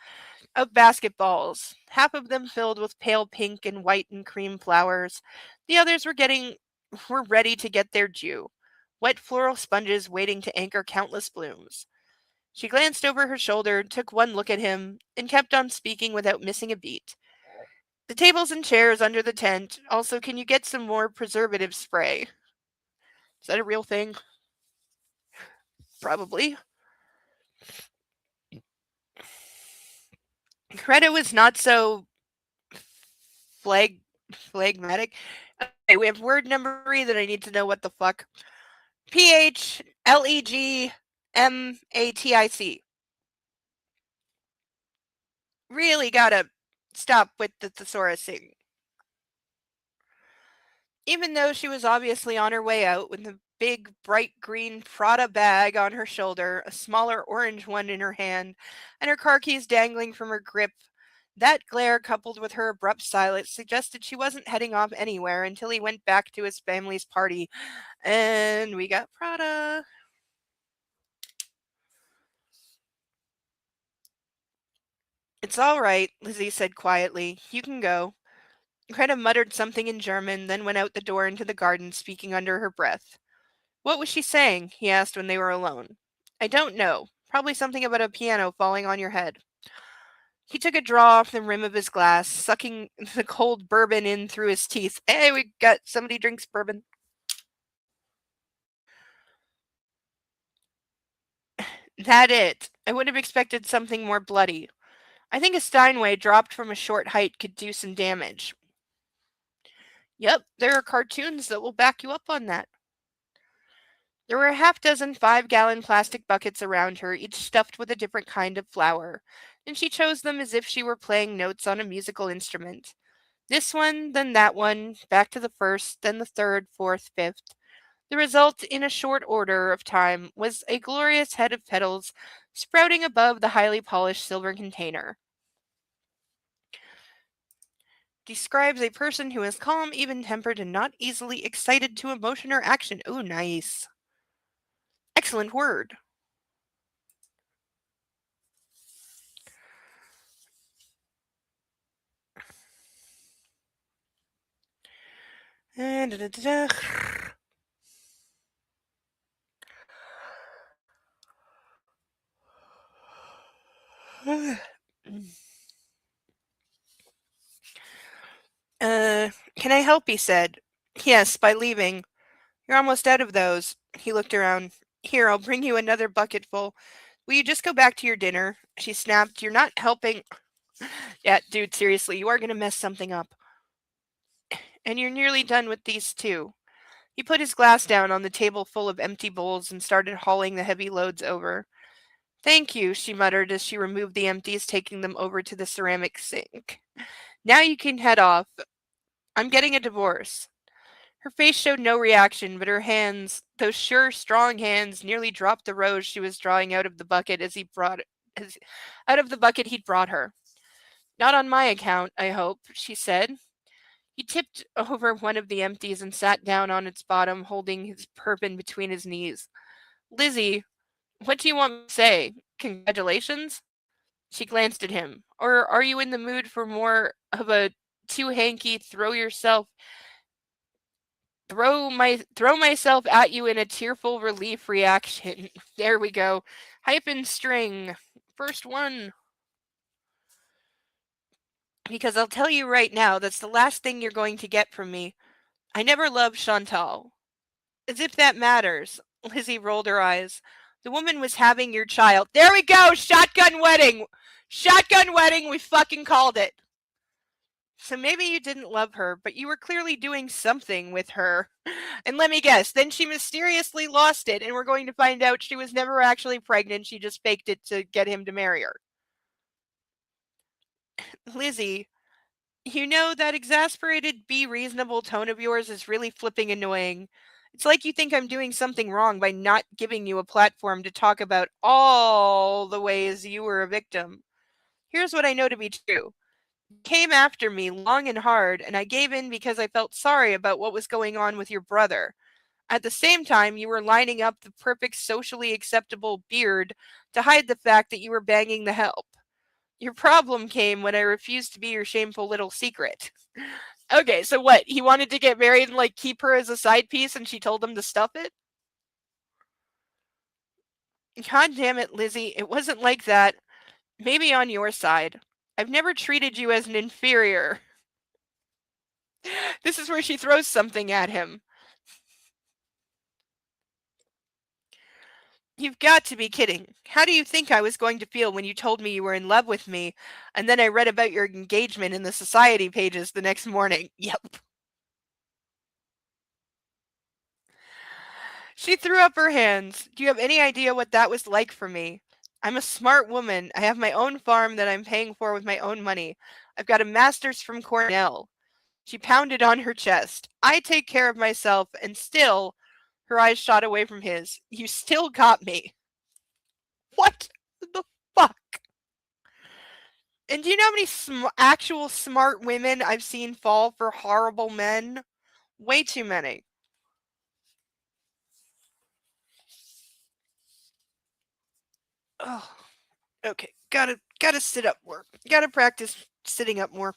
of basketballs, half of them filled with pale pink and white and cream flowers. The others were ready to get their due. Wet floral sponges waiting to anchor countless blooms. She glanced over her shoulder, took one look at him, and kept on speaking without missing a beat. The tables and chairs under the tent. Also, can you get some more preservative spray? Is that a real thing? Probably. Greta was not so phlegmatic. Okay, we have word number 3 that I need to know what the fuck. PHLEGMATIC. Really gotta stop with the thesaurusing. Even though she was obviously on her way out with a big, bright green Prada bag on her shoulder, a smaller orange one in her hand, and her car keys dangling from her grip, that glare, coupled with her abrupt silence, suggested she wasn't heading off anywhere until he went back to his family's party. And we got Prada. It's all right, Lizzie said quietly. You can go. Greta muttered something in German, then went out the door into the garden, speaking under her breath. What was she saying? He asked when they were alone. I don't know. Probably something about a piano falling on your head. He took a draw off the rim of his glass, sucking the cold bourbon in through his teeth. Hey, we got somebody drinks bourbon. That it. I would have expected something more bloody. I think a Steinway dropped from a short height could do some damage. Yep, there are cartoons that will back you up on that. There were a half-dozen 5-gallon plastic buckets around her, each stuffed with a different kind of flower, and she chose them as if she were playing notes on a musical instrument. This one, then that one, back to the first, then the third, fourth, fifth. The result, in a short order of time, was a glorious head of petals sprouting above the highly polished silver container. Describes a person who is calm, even-tempered, and not easily excited to emotion or action. Oh, nice. Excellent word. And can I help? He said. Yes, by leaving. You're almost out of those. He looked around. Here, I'll bring you another bucketful. Will you just go back to your dinner? She snapped. You're not helping. Yeah, dude, seriously, you are going to mess something up. And you're nearly done with these too. He put his glass down on the table full of empty bowls and started hauling the heavy loads over. Thank you, she muttered as she removed the empties, taking them over to the ceramic sink. Now you can head off. I'm getting a divorce. Her face showed no reaction, but her hands, those sure, strong hands, nearly dropped the rose she was drawing out of the bucket as out of the bucket he'd brought her. Not on my account, I hope, she said. He tipped over one of the empties and sat down on its bottom, holding his bourbon between his knees. Lizzie, what do you want me to say? Congratulations? She glanced at him. Or are you in the mood for more of a too hanky throw myself at you in a tearful relief reaction? There we go. Hype and string. First one. Because I'll tell you right now, that's the last thing you're going to get from me. I never loved Chantal. As if that matters. Lizzie rolled her eyes. The woman was having your child. There we go! Shotgun wedding! Shotgun wedding! We fucking called it! So maybe you didn't love her, but you were clearly doing something with her. And let me guess, then she mysteriously lost it, and we're going to find out she was never actually pregnant. She just faked it to get him to marry her. Lizzie, you know, that exasperated, be reasonable tone of yours is really flipping annoying. It's like you think I'm doing something wrong by not giving you a platform to talk about all the ways you were a victim. Here's what I know to be true. You came after me long and hard, and I gave in because I felt sorry about what was going on with your brother. At the same time, you were lining up the perfect socially acceptable beard to hide the fact that you were banging the help. Your problem came when I refused to be your shameful little secret. Okay, so what? He wanted to get married and like keep her as a side piece and she told him to stuff it? God damn it, Lizzie, it wasn't like that. Maybe on your side. I've never treated you as an inferior. This is where she throws something at him. You've got to be kidding. How do you think I was going to feel when you told me you were in love with me, and then I read about your engagement in the society pages the next morning? Yep. She threw up her hands. Do you have any idea what that was like for me? I'm a smart woman. I have my own farm that I'm paying for with my own money. I've got a master's from Cornell. She pounded on her chest. I take care of myself, and still, her eyes shot away from his. You still got me. What the fuck? And do you know how many actual smart women I've seen fall for horrible men? Way too many. Oh, okay. Gotta sit up more. Gotta practice sitting up more.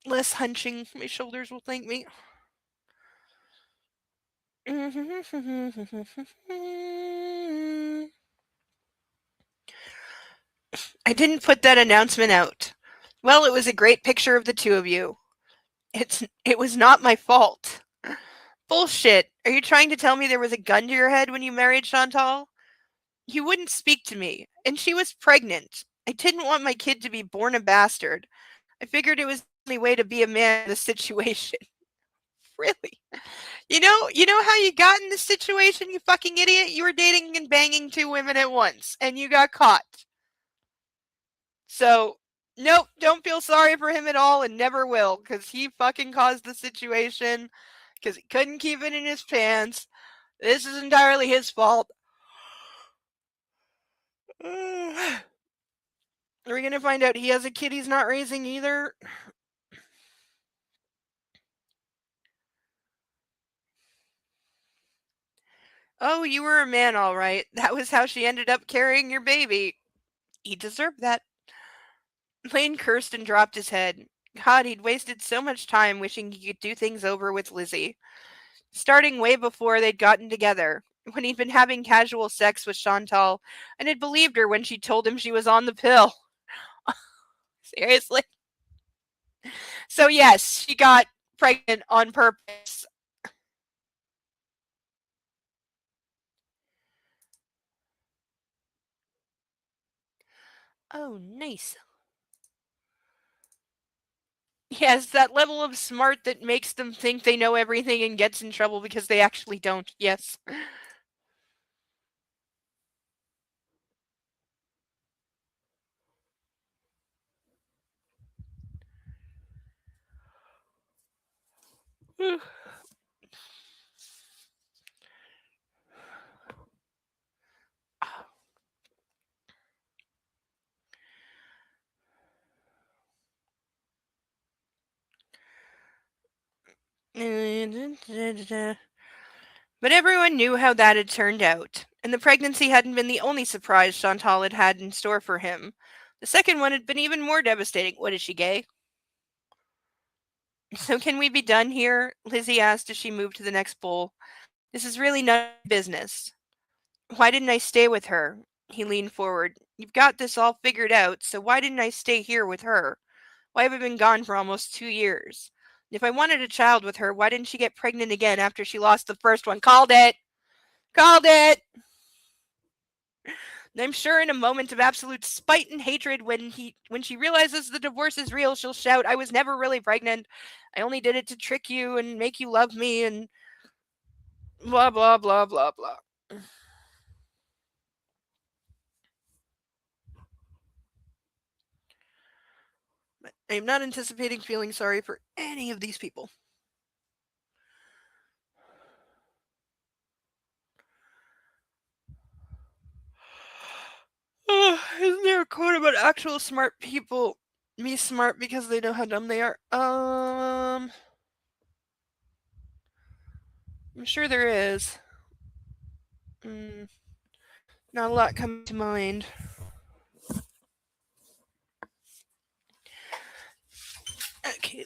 Less hunching. My shoulders will thank me. I didn't put that announcement out. Well, it was a great picture of the two of you. It was not my fault. Bullshit. Are you trying to tell me there was a gun to your head when you married Chantal? You wouldn't speak to me, and she was pregnant. I didn't want my kid to be born a bastard. I figured it was the only way to be a man in this situation. Really? You know how you got in this situation, you fucking idiot? You were dating and banging two women at once, and you got caught. So, nope, don't feel sorry for him at all and never will, because he fucking caused the situation, because he couldn't keep it in his pants. This is entirely his fault. Are we gonna find out he has a kid he's not raising either? Oh, you were a man, all right. That was how she ended up carrying your baby. He deserved that. Lane cursed and dropped his head. God, he'd wasted so much time wishing he could do things over with Lizzie. Starting way before they'd gotten together, when he'd been having casual sex with Chantal, and had believed her when she told him she was on the pill. Seriously? So yes, she got pregnant on purpose. Oh, nice. Yes, that level of smart that makes them think they know everything and gets in trouble because they actually don't. Yes. But everyone knew how that had turned out, and the pregnancy hadn't been the only surprise Chantal had had in store for him. The second one had been even more devastating. What, is she gay? So can we be done here? Lizzie asked as she moved to the next bowl. This is really none of my business. Why didn't I stay with her? He leaned forward. You've got this all figured out, so why didn't I stay here with her? Why have I been gone for almost 2 years? If I wanted a child with her, why didn't she get pregnant again after she lost the first one? Called it! Called it! And I'm sure in a moment of absolute spite and hatred, when she realizes the divorce is real, she'll shout, I was never really pregnant. I only did it to trick you and make you love me and blah blah blah blah blah. But I am not anticipating feeling sorry for any of these people. Isn't there a quote about actual smart people be smart because they know how dumb they are? I'm sure there is. Not a lot coming to mind. Okay.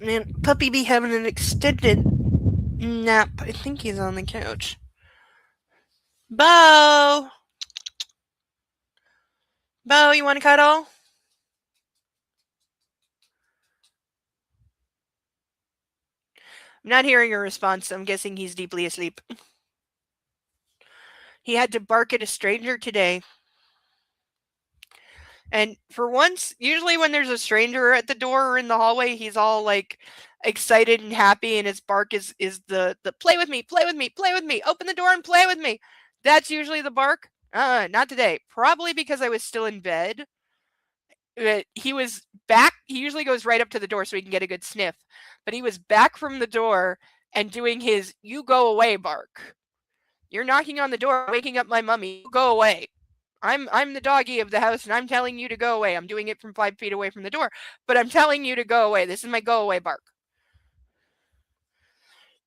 Man, Puppy be having an extended nap. I think he's on the couch. Bo! Bo, you want to cuddle? I'm not hearing a response, so I'm guessing he's deeply asleep. He had to bark at a stranger today. And for once, usually when there's a stranger at the door or in the hallway, he's all like excited and happy, and his bark is the play with me, play with me, play with me, open the door and play with me. That's usually the bark. Not today. Probably because I was still in bed. He was back. He usually goes right up to the door so he can get a good sniff. But he was back from the door and doing his "you go away" bark. You're knocking on the door, waking up my mummy. You go away. I'm the doggy of the house, and I'm telling you to go away. I'm doing it from 5 feet away from the door, but I'm telling you to go away. This is my go away bark.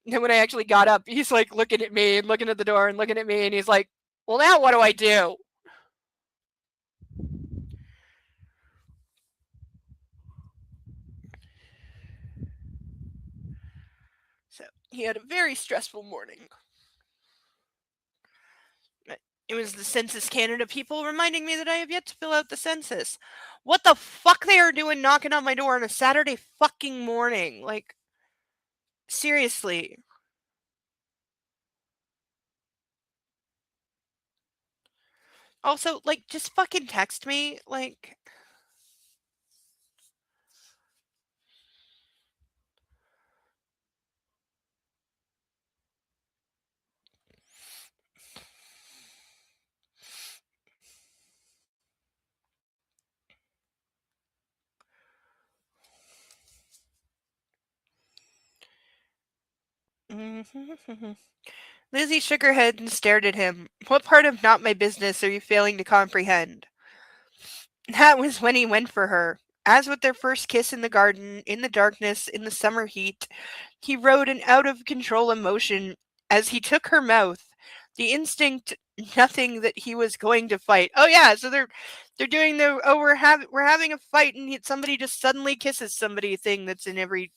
And then when I actually got up, he's like looking at me and looking at the door and looking at me, and he's like, "Well, now what do I do?" So he had a very stressful morning. It was the Census Canada people reminding me that I have yet to fill out the census. What the fuck they are doing knocking on my door on a Saturday fucking morning? Like, seriously. Also, like, just fucking text me. Like, Lizzie shook her head and stared at him. What part of not my business are you failing to comprehend? That was when he went for her. As with their first kiss in the garden, in the darkness, in the summer heat, he rode an out of control emotion as he took her mouth. The instinct, nothing that he was going to fight. Oh yeah, so they're doing the we're having a fight and somebody just suddenly kisses somebody thing that's in every.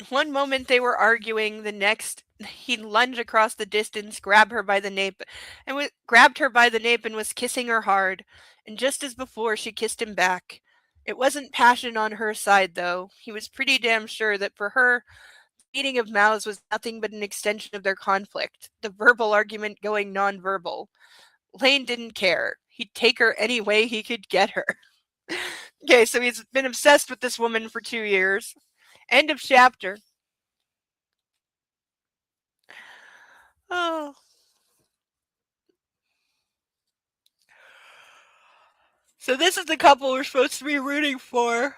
One moment they were arguing, the next he'd lunge across the distance, grabbed her by the nape and was kissing her hard. And just as before, she kissed him back. It wasn't passion on her side, though. He was pretty damn sure that for her, the meeting of mouths was nothing but an extension of their conflict, the verbal argument going nonverbal. Lane didn't care. He'd take her any way he could get her. Okay, so he's been obsessed with this woman for 2 years. End of chapter. Oh. So this is the couple we're supposed to be rooting for.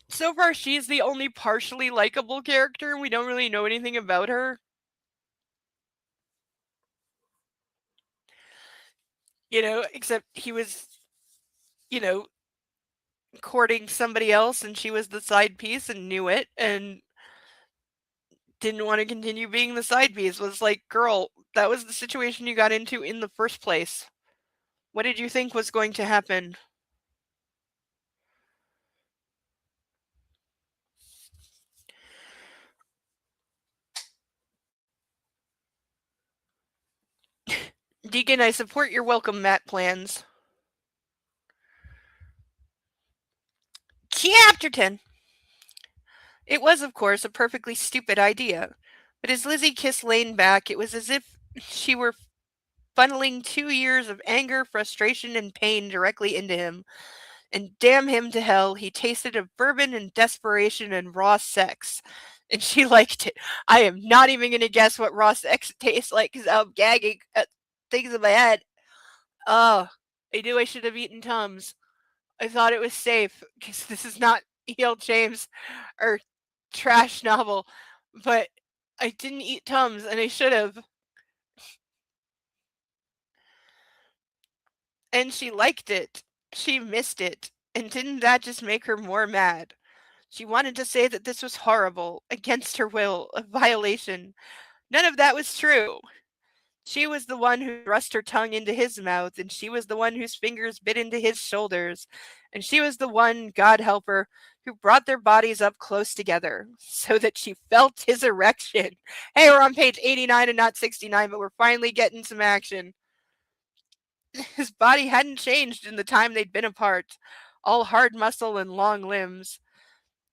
So far, she's the only partially likable character, and we don't really know anything about her. Except he was, you know, courting somebody else, and she was the side piece and knew it, and didn't want to continue being the side piece. Was like, girl, that was the situation you got into in the first place. What did you think was going to happen? Deacon, I support your welcome mat plans. Chapter 10. It was, of course, a perfectly stupid idea. But as Lizzie kissed Lane back, it was as if she were funneling 2 years of anger, frustration, and pain directly into him. And damn him to hell, he tasted of bourbon and desperation and raw sex. And she liked it. I am not even going to guess what raw sex tastes like because I'm gagging at things in my head. Oh, I knew I should have eaten Tums. I thought it was safe because this is not E.L. James or trash novel, but I didn't eat Tums and I should have. And she liked it. She missed it. And didn't that just make her more mad? She wanted to say that this was horrible, against her will, a violation. None of that was true. She was the one who thrust her tongue into his mouth, and she was the one whose fingers bit into his shoulders, and she was the one, God help her, who brought their bodies up close together so that she felt his erection. Hey, we're on page 89 and not 69, but we're finally getting some action. His body hadn't changed in the time they'd been apart, all hard muscle and long limbs.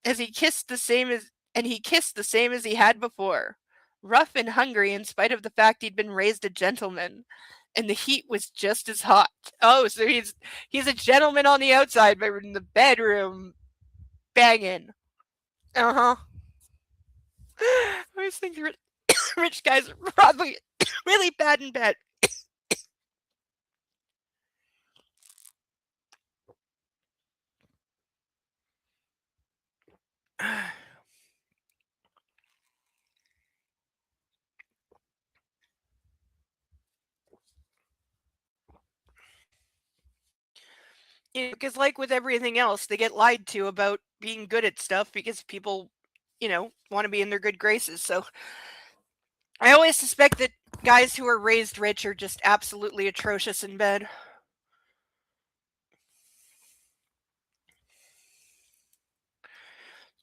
as he kissed the same as and he kissed the same as he had before, rough and hungry in spite of the fact he'd been raised a gentleman. And the heat was just as hot. Oh, so he's a gentleman on the outside, but in the bedroom banging. Uh-huh. I always think rich guys are probably really bad in bed. Because like with everything else, they get lied to about being good at stuff because people, want to be in their good graces. So I always suspect that guys who are raised rich are just absolutely atrocious in bed.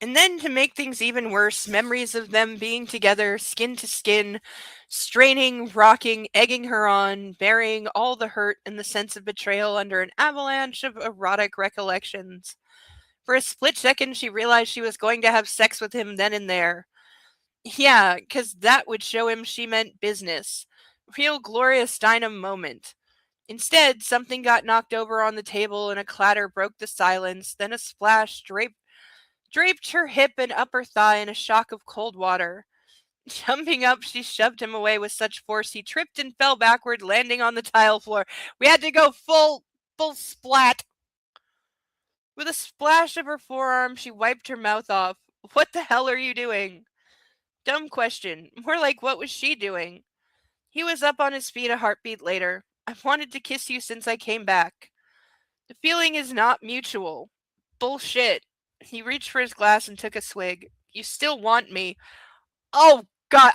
And then to make things even worse, memories of them being together, skin to skin, straining, rocking, egging her on, burying all the hurt and the sense of betrayal under an avalanche of erotic recollections. For a split second, she realized she was going to have sex with him then and there. Yeah, because that would show him she meant business. Real Gloria Steinem moment. Instead, something got knocked over on the table and a clatter broke the silence, then a splash draped her hip and upper thigh in a shock of cold water. Jumping up, she shoved him away with such force he tripped and fell backward, landing on the tile floor. We had to go full splat. With a splash of her forearm, she wiped her mouth off. What the hell are you doing? Dumb question. More like, what was she doing? He was up on his feet a heartbeat later. I've wanted to kiss you since I came back. The feeling is not mutual. Bullshit. He reached for his glass and took a swig. You still want me. Oh god,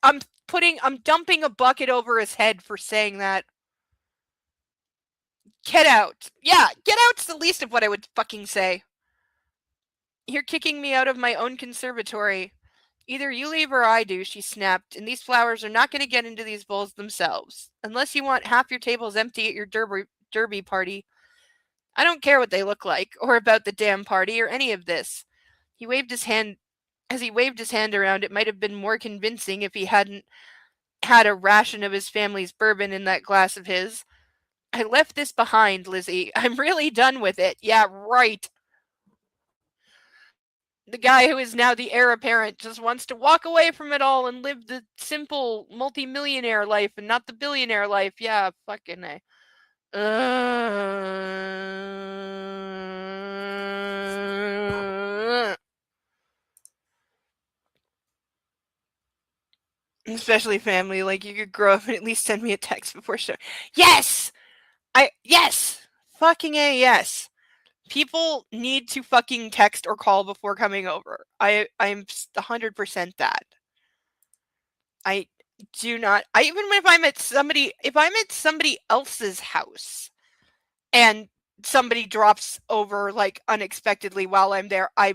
I'm dumping a bucket over his head for saying that. Get out. Yeah, get out's the least of what I would fucking say. You're kicking me out of my own conservatory. Either you leave or I do, she snapped, and these flowers are not going to get into these bowls themselves. Unless you want half your tables empty at your derby party. I don't care what they look like, or about the damn party, or any of this. He waved his hand. As he waved his hand around, it might have been more convincing if he hadn't had a ration of his family's bourbon in that glass of his. I left this behind, Lizzie. I'm really done with it. Yeah, right. The guy who is now the heir apparent just wants to walk away from it all and live the simple multimillionaire life and not the billionaire life. Yeah, fucking A. Especially family, like you could grow up and at least send me a text before show. Yes! Yes! Fucking A, yes. People need to fucking text or call before coming over. I'm 100% that. I do not. I even if I'm at somebody else's house and somebody drops over like unexpectedly while I'm there, I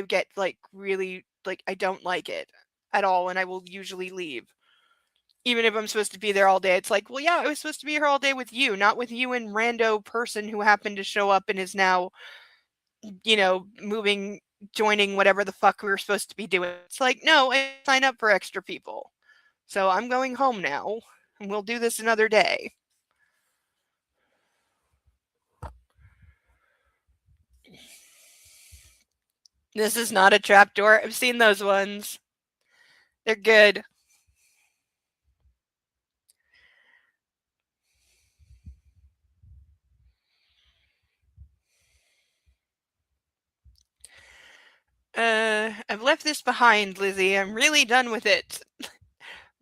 get like really like I don't like it at all, and I will usually leave. Even if I'm supposed to be there all day, it's like, well, yeah, I was supposed to be here all day with you, not with you and rando person who happened to show up and is now, moving, joining whatever the fuck we were supposed to be doing. It's like, no, I sign up for extra people. So I'm going home now, and we'll do this another day. This is not a trapdoor. I've seen those ones. They're good. I've left this behind, Lizzie. I'm really done with it.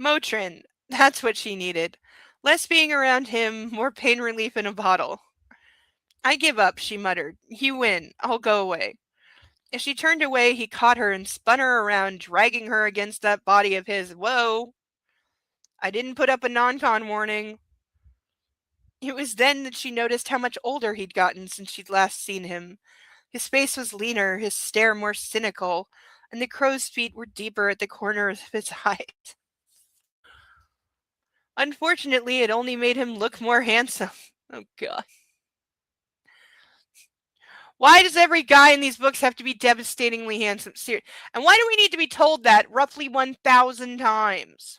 Motrin. That's what she needed. Less being around him, more pain relief in a bottle. I give up, she muttered. You win. I'll go away. As she turned away, he caught her and spun her around, dragging her against that body of his. Whoa! I didn't put up a non-con warning. It was then that she noticed how much older he'd gotten since she'd last seen him. His face was leaner, his stare more cynical, and the crow's feet were deeper at the corners of his eyes. Unfortunately, it only made him look more handsome. Oh, God. Why does every guy in these books have to be devastatingly handsome? And why do we need to be told that roughly 1,000 times?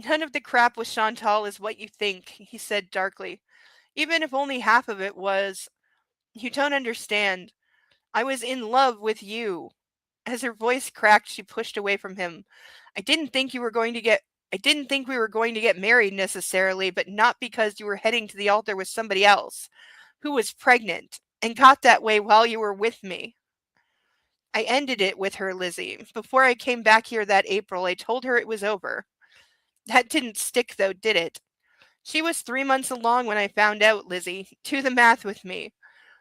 None of the crap with Chantal is what you think, he said darkly. Even if only half of it was. You don't understand. I was in love with you. As her voice cracked, she pushed away from him. I didn't think you were going to get I didn't think we were going to get married necessarily, but not because you were heading to the altar with somebody else who was pregnant and got that way while you were with me. I ended it with her, Lizzie. Before I came back here that April, I told her it was over. That didn't stick though, did it? She was 3 months along when I found out, Lizzie. Do the math with me.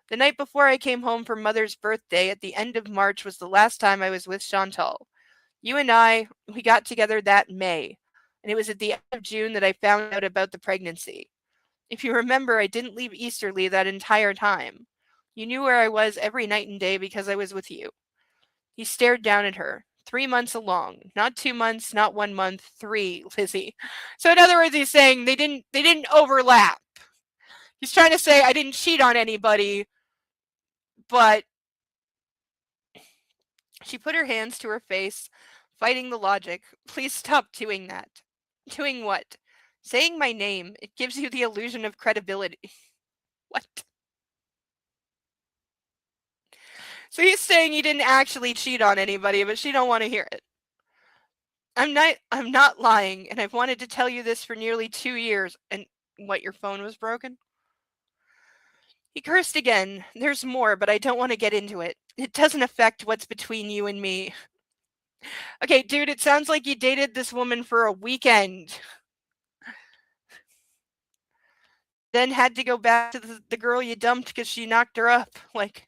The night before I came home for Mother's birthday at the end of March was the last time I was with Chantal. You and we got together that May, and it was at the end of June that I found out about the pregnancy. If you remember, I didn't leave Easterly that entire time. You knew where I was every night and day because I was with you. He stared down at her. 3 months along. Not 2 months, not 1 month, 3, Lizzie. So in other words, he's saying they didn't overlap. He's trying to say I didn't cheat on anybody, but she put her hands to her face, fighting the logic. Please stop doing that. Doing what? Saying my name. It gives you the illusion of credibility. What? So he's saying he didn't actually cheat on anybody, but she don't want to hear it. I'm not lying, and I've wanted to tell you this for nearly 2 years. And what, your phone was broken? He cursed again. There's more, but I don't want to get into it. It doesn't affect what's between you and me. Okay, dude, it sounds like you dated this woman for a weekend. Then had to go back to the girl you dumped because she knocked her up. Like,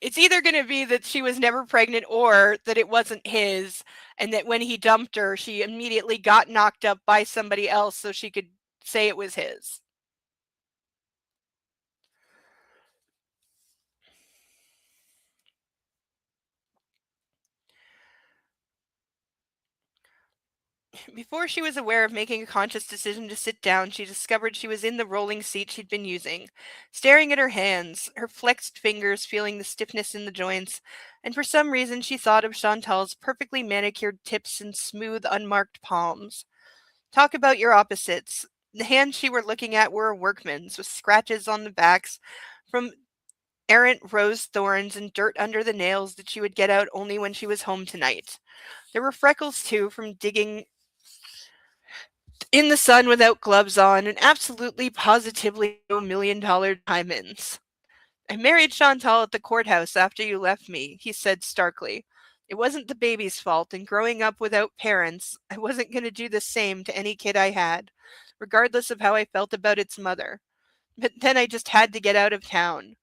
it's either going to be that she was never pregnant or that it wasn't his, and that when he dumped her, she immediately got knocked up by somebody else so she could say it was his. Before she was aware of making a conscious decision to sit down, she discovered she was in the rolling seat she'd been using, staring at her hands, her flexed fingers feeling the stiffness in the joints, and for some reason she thought of Chantal's perfectly manicured tips and smooth, unmarked palms. Talk about your opposites. The hands she were looking at were a workman's, with scratches on the backs from errant rose thorns and dirt under the nails that she would get out only when she was home tonight. There were freckles, too, from digging in the sun without gloves on, and absolutely positively no $1 million diamonds. I married Chantal at the courthouse after you left me, he said starkly. It wasn't the baby's fault, and growing up without parents, I wasn't going to do the same to any kid I had, regardless of how I felt about its mother. But then I just had to get out of town.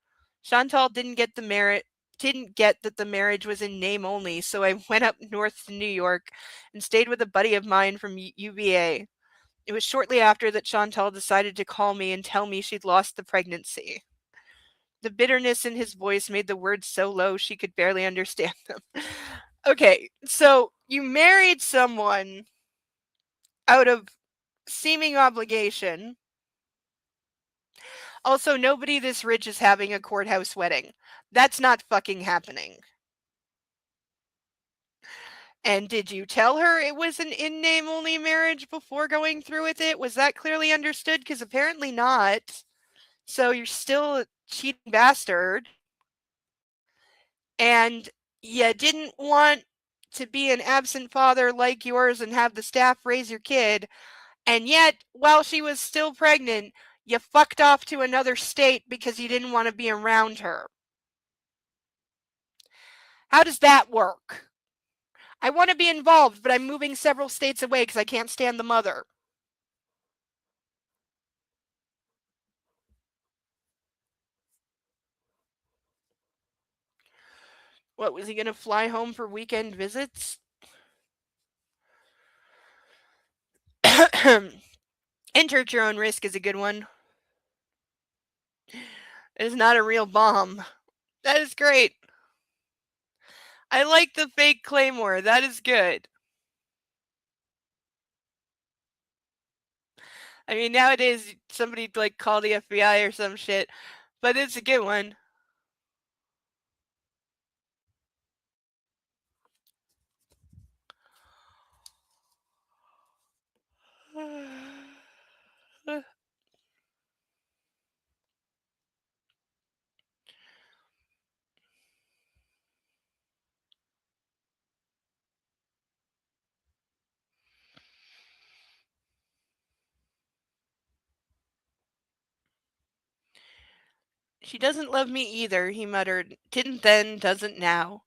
Chantal didn't get that the marriage was in name only, so I went up north to New York and stayed with a buddy of mine from UVA. It was shortly after that Chantal decided to call me and tell me she'd lost the pregnancy. The bitterness in his voice made the words so low she could barely understand them. Okay, so you married someone out of seeming obligation. Also, nobody this rich is having a courthouse wedding. That's not fucking happening. And did you tell her it was an in-name only marriage before going through with it? Was that clearly understood? Because apparently not. So you're still a cheating bastard. And you didn't want to be an absent father like yours and have the staff raise your kid. And yet, while she was still pregnant, you fucked off to another state because you didn't want to be around her. How does that work? I want to be involved, but I'm moving several states away because I can't stand the mother. What, was he going to fly home for weekend visits? Enter at your own risk is a good one. It is not a real bomb. That is great. I like the fake claymore. That is good. I mean, nowadays somebody'd like call the FBI or some shit, but it's a good one. She doesn't love me either, he muttered. Didn't then, doesn't now.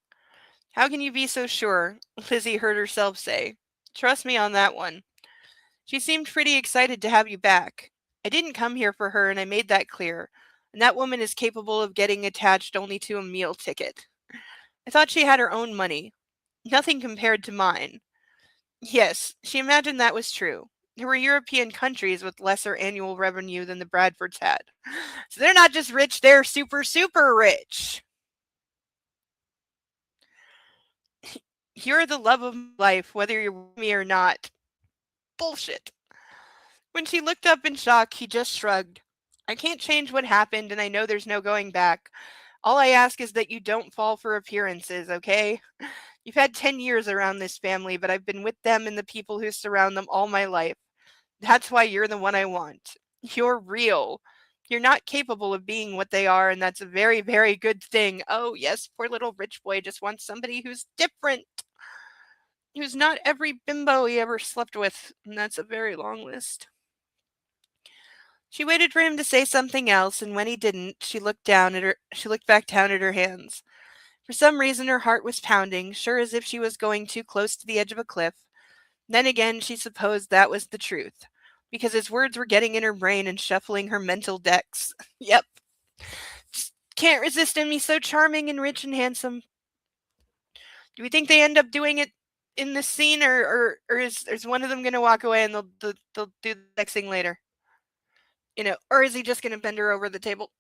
How can you be so sure? Lizzie heard herself say. Trust me on that one. She seemed pretty excited to have you back. I didn't come here for her, and I made that clear. And that woman is capable of getting attached only to a meal ticket. I thought she had her own money. Nothing compared to mine. Yes, she imagined that was true. There were European countries with lesser annual revenue than the Bradfords had. So they're not just rich, they're super, super rich. You're the love of my life, whether you're with me or not. Bullshit. When she looked up in shock, he just shrugged. I can't change what happened, and I know there's no going back. All I ask is that you don't fall for appearances, okay? You've had 10 years around this family, but I've been with them and the people who surround them all my life. That's why you're the one I want. You're real. You're not capable of being what they are, and that's a very, very good thing. Oh, yes, poor little rich boy just wants somebody who's different, who's not every bimbo he ever slept with, and that's a very long list. She waited for him to say something else, and when he didn't, she looked back down at her hands. For some reason her heart was pounding, sure as if she was going too close to the edge of a cliff. Then again she supposed that was the truth, because his words were getting in her brain and shuffling her mental decks. Yep. Just can't resist him, he's so charming and rich and handsome. Do we think they end up doing it in this scene, or is one of them gonna walk away and they'll do the next thing later? Or is he just gonna bend her over the table?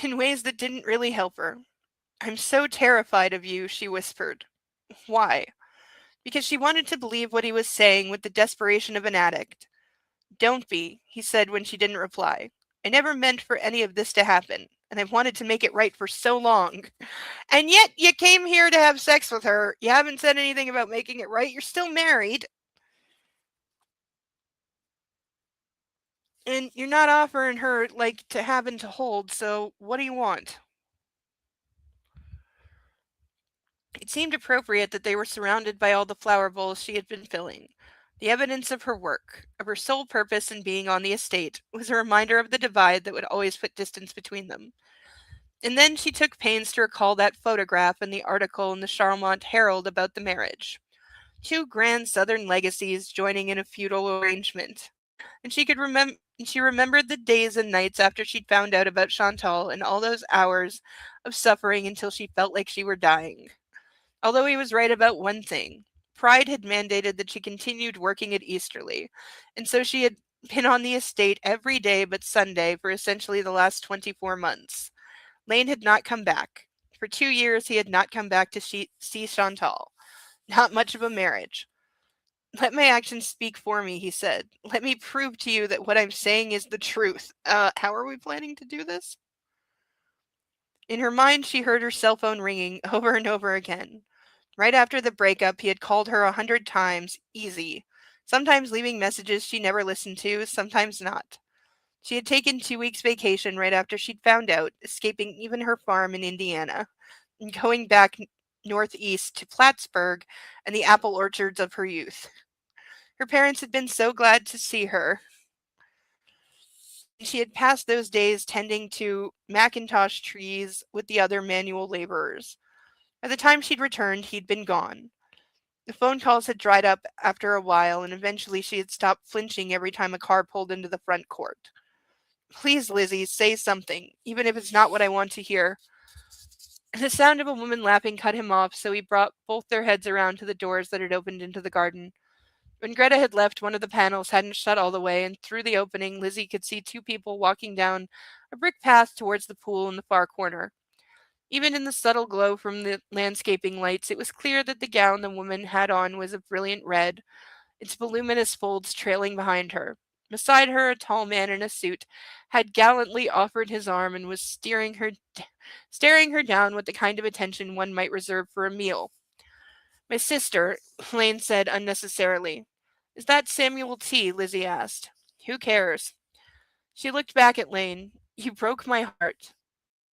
In ways that didn't really help her. I'm so terrified of you, she whispered. Why? Because she wanted to believe what he was saying with the desperation of an addict. Don't be, he said when she didn't reply. I never meant for any of this to happen, and I've wanted to make it right for so long. And yet you came here to have sex with her. You haven't said anything about making it right. You're still married. And you're not offering her, like, to have and to hold, so what do you want? It seemed appropriate that they were surrounded by all the flower bowls she had been filling. The evidence of her work, of her sole purpose in being on the estate, was a reminder of the divide that would always put distance between them. And then she took pains to recall that photograph and the article in the Charlemont Herald about the marriage. Two grand southern legacies joining in a feudal arrangement. And she remembered the days and nights after she'd found out about Chantal and all those hours of suffering until she felt like she were dying. Although he was right about one thing. Pride had mandated that she continued working at Easterly, and so she had been on the estate every day but Sunday for essentially the last 24 months. Lane had not come back. For 2 years he had not come back to see Chantal. Not much of a marriage. Let my actions speak for me, he said. Let me prove to you that what I'm saying is the truth. How are we planning to do this? In her mind, she heard her cell phone ringing over and over again. Right after the breakup, he had called her 100 times, easy. Sometimes leaving messages she never listened to, sometimes not. She had taken 2 weeks vacation right after she'd found out, escaping even her farm in Indiana, and going back northeast to Plattsburgh and the apple orchards of her youth. Her parents had been so glad to see her. She had passed those days tending to Macintosh trees with the other manual laborers. By the time she'd returned, he'd been gone. The phone calls had dried up after a while, and eventually she had stopped flinching every time a car pulled into the front court. Please, Lizzie, say something, even if it's not what I want to hear. The sound of a woman laughing cut him off, so he brought both their heads around to the doors that had opened into the garden. When Greta had left, one of the panels hadn't shut all the way, and through the opening, Lizzie could see two people walking down a brick path towards the pool in the far corner. Even in the subtle glow from the landscaping lights, it was clear that the gown the woman had on was a brilliant red, its voluminous folds trailing behind her. Beside her, a tall man in a suit had gallantly offered his arm and was staring her down with the kind of attention one might reserve for a meal. My sister, Lane said unnecessarily. Is that Samuel T? Lizzie asked. Who cares? She looked back at Lane. You broke my heart.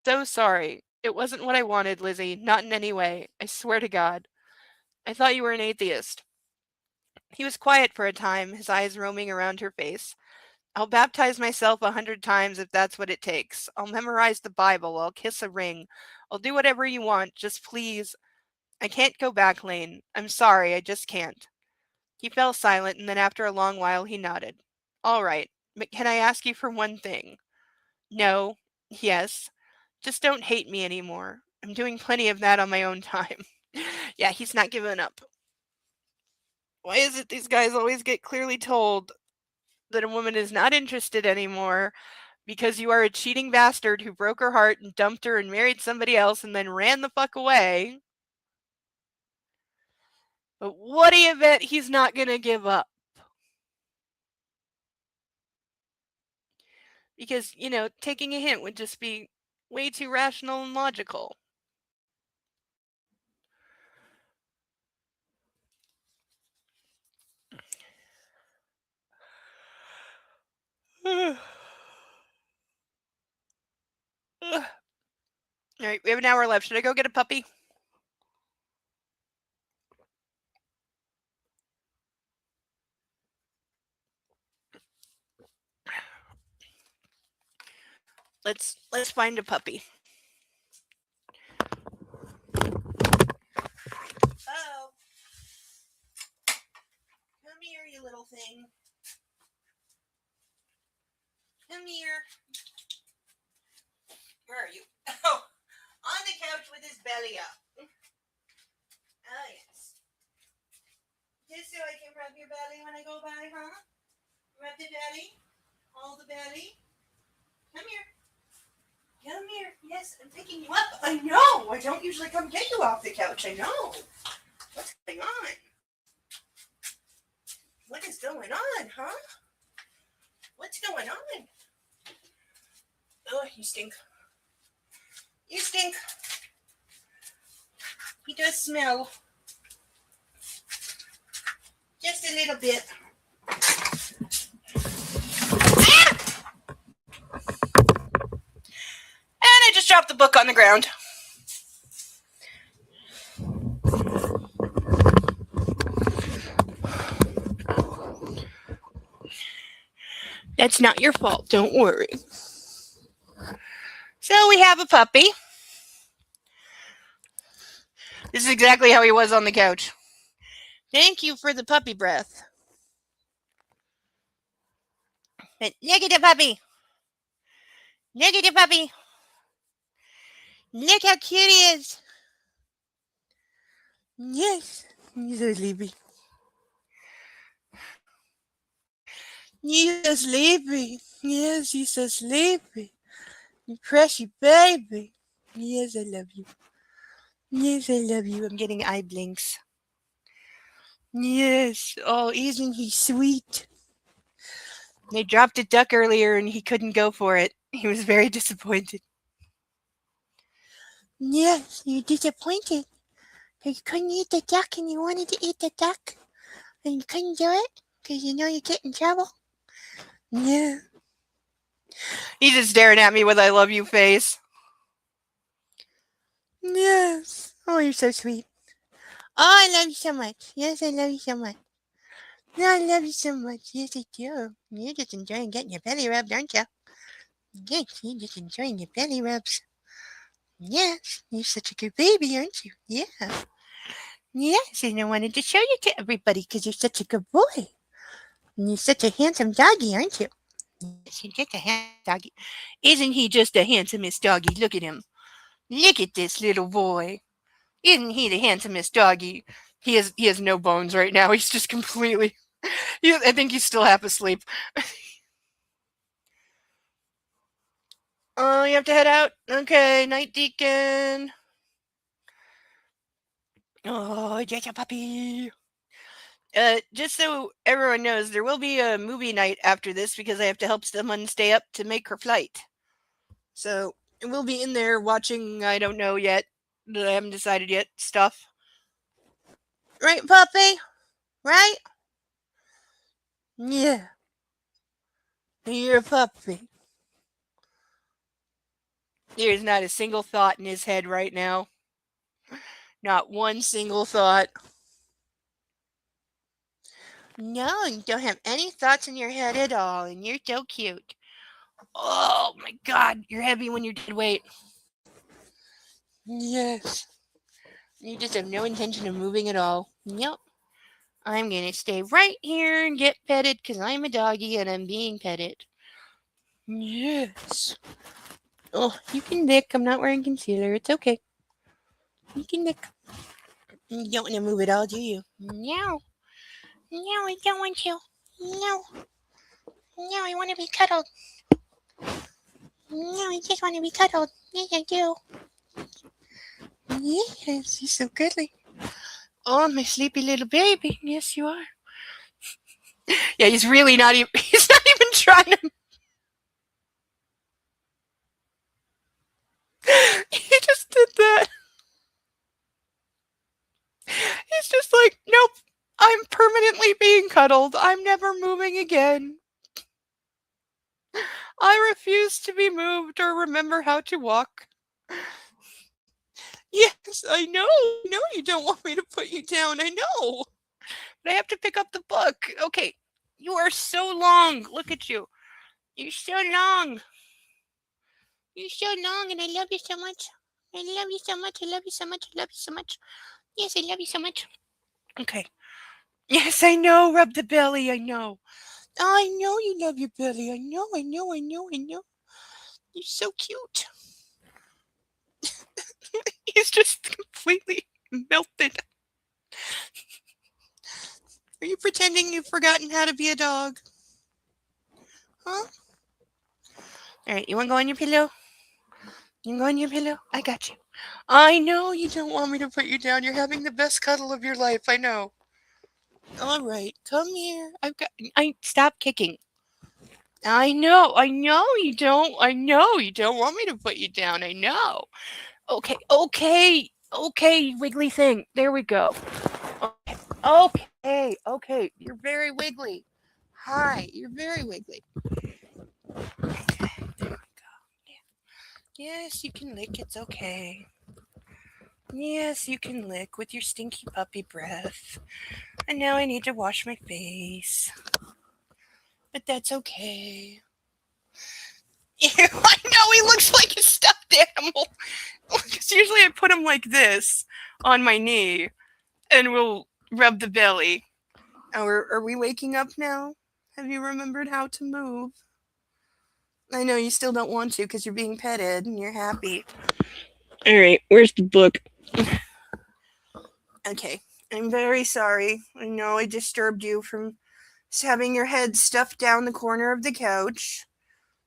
So sorry. It wasn't what I wanted, Lizzie. Not in any way. I swear to God. I thought you were an atheist. He was quiet for a time, his eyes roaming around her face. I'll baptize myself 100 times if that's what it takes. I'll memorize the Bible. I'll kiss a ring. I'll do whatever you want. Just please. I can't go back, Lane. I'm sorry. I just can't. He fell silent, and then after a long while he nodded. All right. But can I ask you for one thing? No. Yes. Just don't hate me anymore. I'm doing plenty of that on my own time. Yeah, he's not giving up. Why is it these guys always get clearly told that a woman is not interested anymore because you are a cheating bastard who broke her heart and dumped her and married somebody else and then ran the fuck away? But what do you bet he's not gonna give up? Because, taking a hint would just be way too rational and logical. All right, we have an hour left. Should I go get a puppy? Let's find a puppy. Oh. Come here, you little thing. Come here. Where are you? Oh, on the couch with his belly up. Oh, yes. Just so I can rub your belly when I go by, huh? Rub the belly. Hold the belly. Come here. Come here. Yes, I'm picking you up. I know. I don't usually come get you off the couch. I know. What's going on? What is going on, huh? What's going on? Oh, you stink. You stink. He does smell. Just a little bit. Ah! And I just dropped the book on the ground. That's not your fault. Don't worry. So we have a puppy. This is exactly how he was on the couch. Thank you for the puppy breath. But look at the puppy. Look at the puppy. Look how cute he is. Yes, he's so sleepy. He's so sleepy. Yes, he's so sleepy. You crushy baby. Yes, I love you. Yes, I love you. I'm getting eye blinks. Yes. Oh, isn't he sweet? They dropped a duck earlier and he couldn't go for it. He was very disappointed. Yes, you're disappointed. You couldn't eat the duck and you wanted to eat the duck. And you couldn't do it because you know you get in trouble. Yeah. He's just staring at me with I love you face. Yes. Oh, you're so sweet. Oh, I love you so much. Yes, I love you so much. No, I love you so much. Yes, I do. You're just enjoying getting your belly rubbed, aren't you? Yes, you're just enjoying your belly rubs. Yes, you're such a good baby, aren't you? Yeah. Yes, and I wanted to show you to everybody because you're such a good boy. And you're such a handsome doggy, aren't you? Yes, you're just a handsome doggy. Isn't he just the handsomest doggy? Look at him. Look at this little boy. Isn't he the handsomest doggy? He has no bones right now. He's just completely. I think he's still half asleep. Oh, you have to head out? Okay, night, Deacon. Oh, just a puppy. Just so everyone knows, there will be a movie night after this because I have to help someone stay up to make her flight. So we'll be in there watching, I don't know yet, I haven't decided yet, stuff. Right, puppy? Right? Yeah. You're a puppy. There's not a single thought in his head right now. Not one single thought. No, you don't have any thoughts in your head at all, and you're so cute. Oh my god, you're heavy when you're dead weight. Yes. You just have no intention of moving at all. Yep. I'm gonna stay right here and get petted because I'm a doggy and I'm being petted. Yes. Oh, you can lick. I'm not wearing concealer. It's okay. You can lick. You don't want to move at all, do you? No. No, I don't want to. No. No, I want to be cuddled. No, I just want to be cuddled. Yes, I do. Yes, you're so cuddly. Oh, my sleepy little baby. Yes, you are. Yeah, he's really not even. He's not even trying to. He just did that. He's just like, nope. I'm permanently being cuddled. I'm never moving again. I refuse to be moved or remember how to walk. Yes, I know. I know you don't want me to put you down. I know. But I have to pick up the book. Okay. You are so long. Look at you. You're so long. You're so long, and I love you so much. I love you so much. I love you so much. I love you so much. Yes, I love you so much. Okay. Yes, I know. Rub the belly. I know. I know you love your belly. I know. I know. I know. I know. You're so cute. He's just completely melted. Are you pretending you've forgotten how to be a dog? Huh? All right, you want to go on your pillow? You want to go on your pillow? I got you. I know you don't want me to put you down. You're having the best cuddle of your life. I know. All right, come here. I stop kicking. I know. I know you don't. I know you don't want me to put you down. I know. Okay. Okay. Okay. Wiggly thing. There we go. Okay. Okay. Okay. You're very wiggly. Hi. You're very wiggly. There we go. Yes, you can lick. It's okay. Yes, you can lick with your stinky puppy breath. And now I need to wash my face. But that's okay. Ew, I know he looks like a stuffed animal. Because usually I put him like this on my knee and we'll rub the belly. Are we waking up now? Have you remembered how to move? I know you still don't want to because you're being petted and you're happy. All right, where's the book? Okay, I'm very sorry. I know I disturbed you from having your head stuffed down the corner of the couch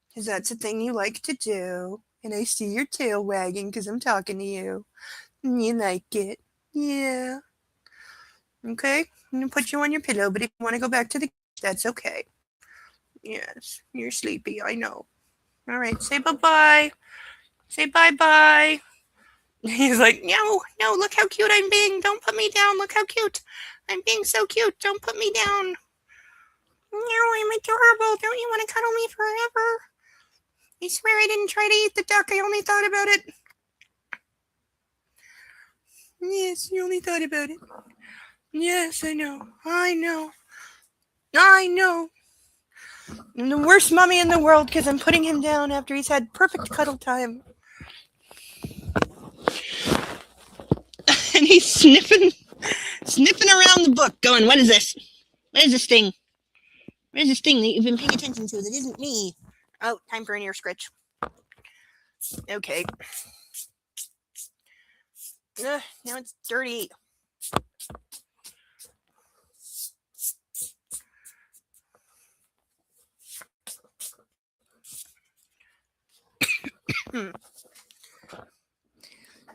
because that's a thing you like to do. And I see your tail wagging because I'm talking to you. And you like it. Yeah. Okay, I'm going to put you on your pillow, but if you want to go back to the couch, that's okay. Yes, you're sleepy, I know. All right, say bye-bye. Say bye-bye. He's like, no, no, look how cute I'm being. Don't put me down. Look how cute. I'm being so cute. Don't put me down. No, I'm adorable. Don't you want to cuddle me forever? I swear I didn't try to eat the duck. I only thought about it. Yes, you only thought about it. Yes, I know. I know. I know. I'm the worst mommy in the world because I'm putting him down after he's had perfect cuddle time. And he's sniffing around the book, going, what is this? What is this thing? What is this thing that you've been paying attention to that isn't me? Oh, time for an ear scratch. Okay. Now it's dirty.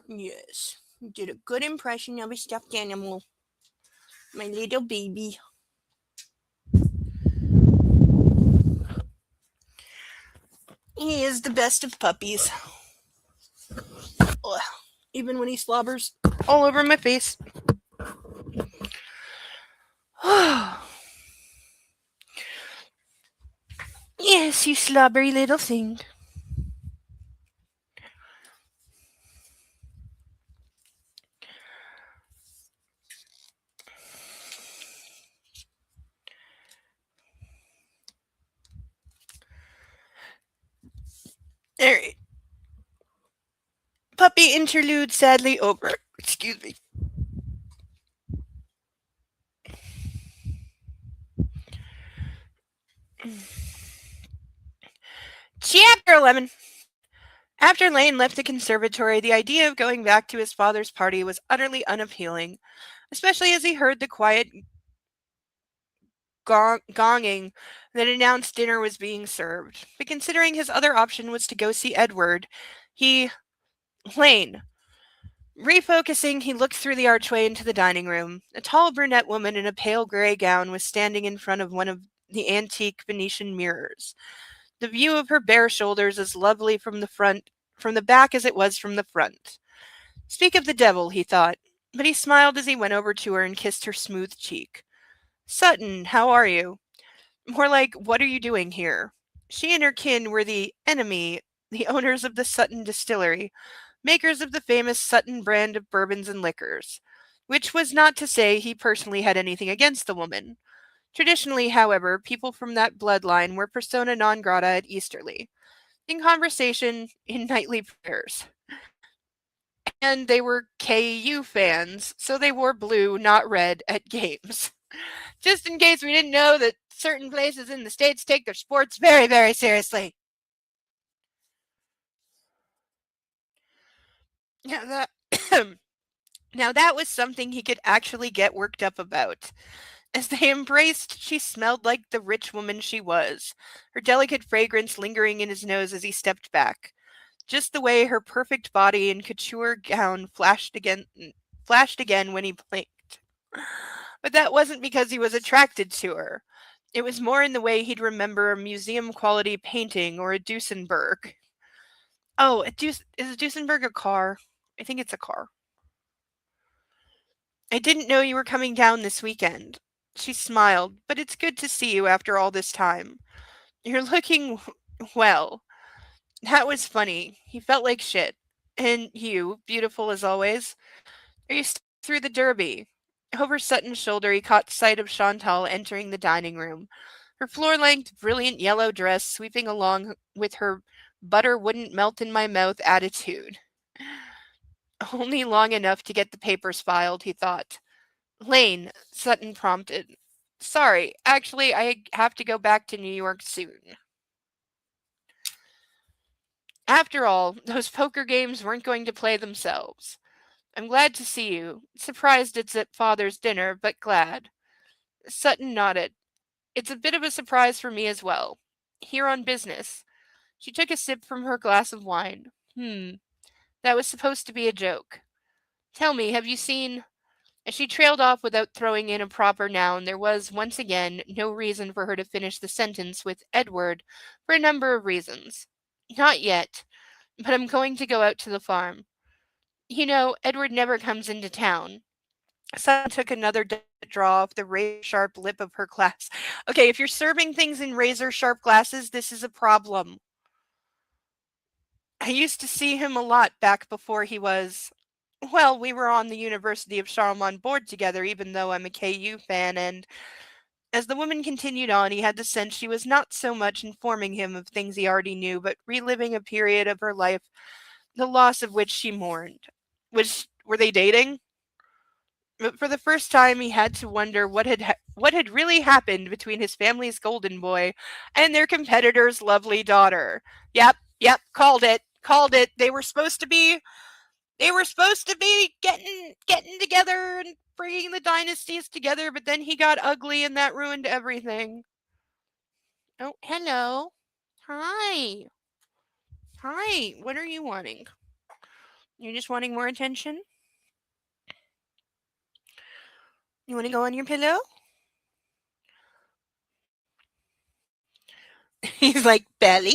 Yes, you did a good impression of a stuffed animal. My little baby. He is the best of puppies. Ugh. Even when he slobbers all over my face. Yes, you slobbery little thing. Alright. Puppy interlude sadly over. Excuse me. Chapter 11. After Lane left the conservatory, the idea of going back to his father's party was utterly unappealing, especially as he heard the quiet gonging that announced dinner was being served. But considering his other option was to go see Edward, he. Lane. Refocusing, he looked through the archway into the dining room. A tall brunette woman in a pale gray gown was standing in front of one of the antique Venetian mirrors. The view of her bare shoulders as lovely from the back as it was from the front. Speak of the devil, he thought, but he smiled as he went over to her and kissed her smooth cheek. Sutton, how are you? More like, what are you doing here? She and her kin were the enemy, the owners of the Sutton distillery, makers of the famous Sutton brand of bourbons and liquors, which was not to say he personally had anything against the woman. Traditionally, however, people from that bloodline were persona non grata at Easterly, in conversation, in nightly prayers. And they were KU fans, so they wore blue, not red, at games. Just in case we didn't know that certain places in the States take their sports very, very seriously. Now that, now that was something he could actually get worked up about. As they embraced, she smelled like the rich woman she was, her delicate fragrance lingering in his nose as he stepped back. Just the way her perfect body and couture gown flashed again when he blinked. But that wasn't because he was attracted to her. It was more in the way he'd remember a museum quality painting or a Duesenberg. Oh, is a Duesenberg a car? I think it's a car. I didn't know you were coming down this weekend. She smiled, but it's good to see you after all this time. You're looking well. That was funny. He felt like shit. And you, beautiful as always. Are you staying through the derby? Over Sutton's shoulder, he caught sight of Chantal entering the dining room, her floor length, brilliant yellow dress sweeping along with her butter wouldn't melt in my mouth attitude. Only long enough to get the papers filed, he thought. Lane, Sutton prompted. Sorry, actually, I have to go back to New York soon. After all, those poker games weren't going to play themselves. I'm glad to see you. Surprised it's at father's dinner, but glad. Sutton nodded. It's a bit of a surprise for me as well. Here on business. She took a sip from her glass of wine. That was supposed to be a joke. Tell me, have you seen. As she trailed off without throwing in a proper noun, there was, once again, no reason for her to finish the sentence with Edward for a number of reasons. Not yet, but I'm going to go out to the farm. You know, Edward never comes into town. Sun took another draw off the razor sharp lip of her glass. Okay, if you're serving things in razor sharp glasses, this is a problem. I used to see him a lot back before he was. Well, we were on the University of Charlemont board together, even though I'm a KU fan, and as the woman continued on, he had the sense she was not so much informing him of things he already knew, but reliving a period of her life, the loss of which she mourned. Were they dating? But for the first time, he had to wonder what had really happened between his family's golden boy and their competitor's lovely daughter. Yep, called it, called it. They were supposed to be getting together and bringing the dynasties together, but then he got ugly and that ruined everything. Oh, hello. Hi. Hi. What are you wanting? You're just wanting more attention? You want to go on your pillow? He's like, belly?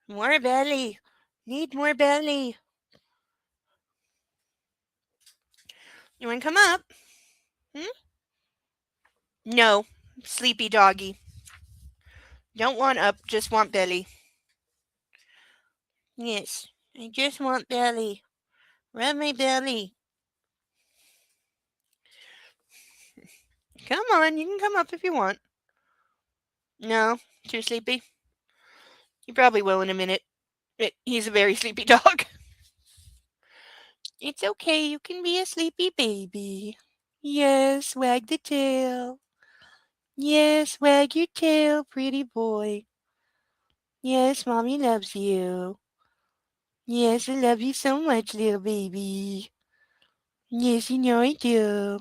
More belly. Need more belly. You want to come up? Hmm? No. Sleepy doggy. Don't want up, just want belly. Yes. I just want belly. Rub my belly. Come on, you can come up if you want. No? Too sleepy? You probably will in a minute. He's a very sleepy dog. It's okay, you can be a sleepy baby. Yes, wag the tail. Yes, wag your tail, pretty boy. Yes, mommy loves you. Yes, I love you so much, little baby. Yes, you know I do.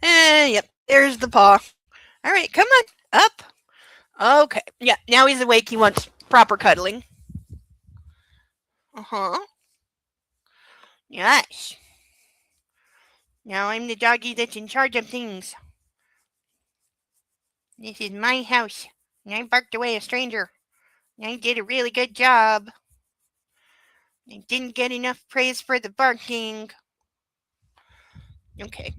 Yep, there's the paw. All right, come on, up. Okay, yeah, now he's awake. He wants proper cuddling. Uh-huh. Yes. Now I'm the doggy that's in charge of things. This is my house, and I barked away a stranger. I did a really good job. I didn't get enough praise for the barking. Okay.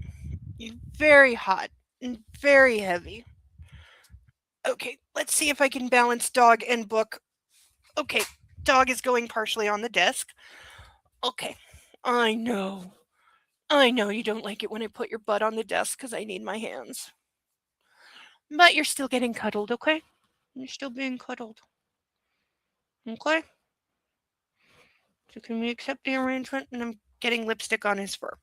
Very hot and very heavy. Okay, let's see if I can balance dog and book. Okay, dog is going partially on the desk. Okay, I know. I know you don't like it when I put your butt on the desk because I need my hands. But you're still getting cuddled, okay? You're still being cuddled. Okay? So can we accept the arrangement? And I'm getting lipstick on his fur.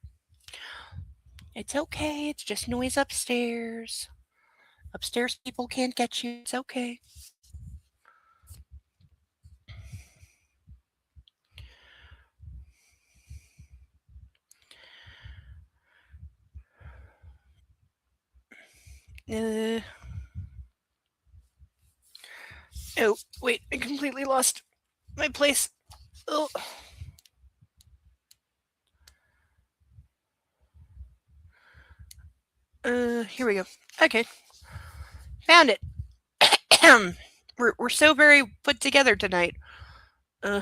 It's okay. It's just noise upstairs. Upstairs people can't get you. It's okay. Oh, wait. I completely lost my place. Oh. Here we go. Okay. Found it. we're so very put together tonight. Uh.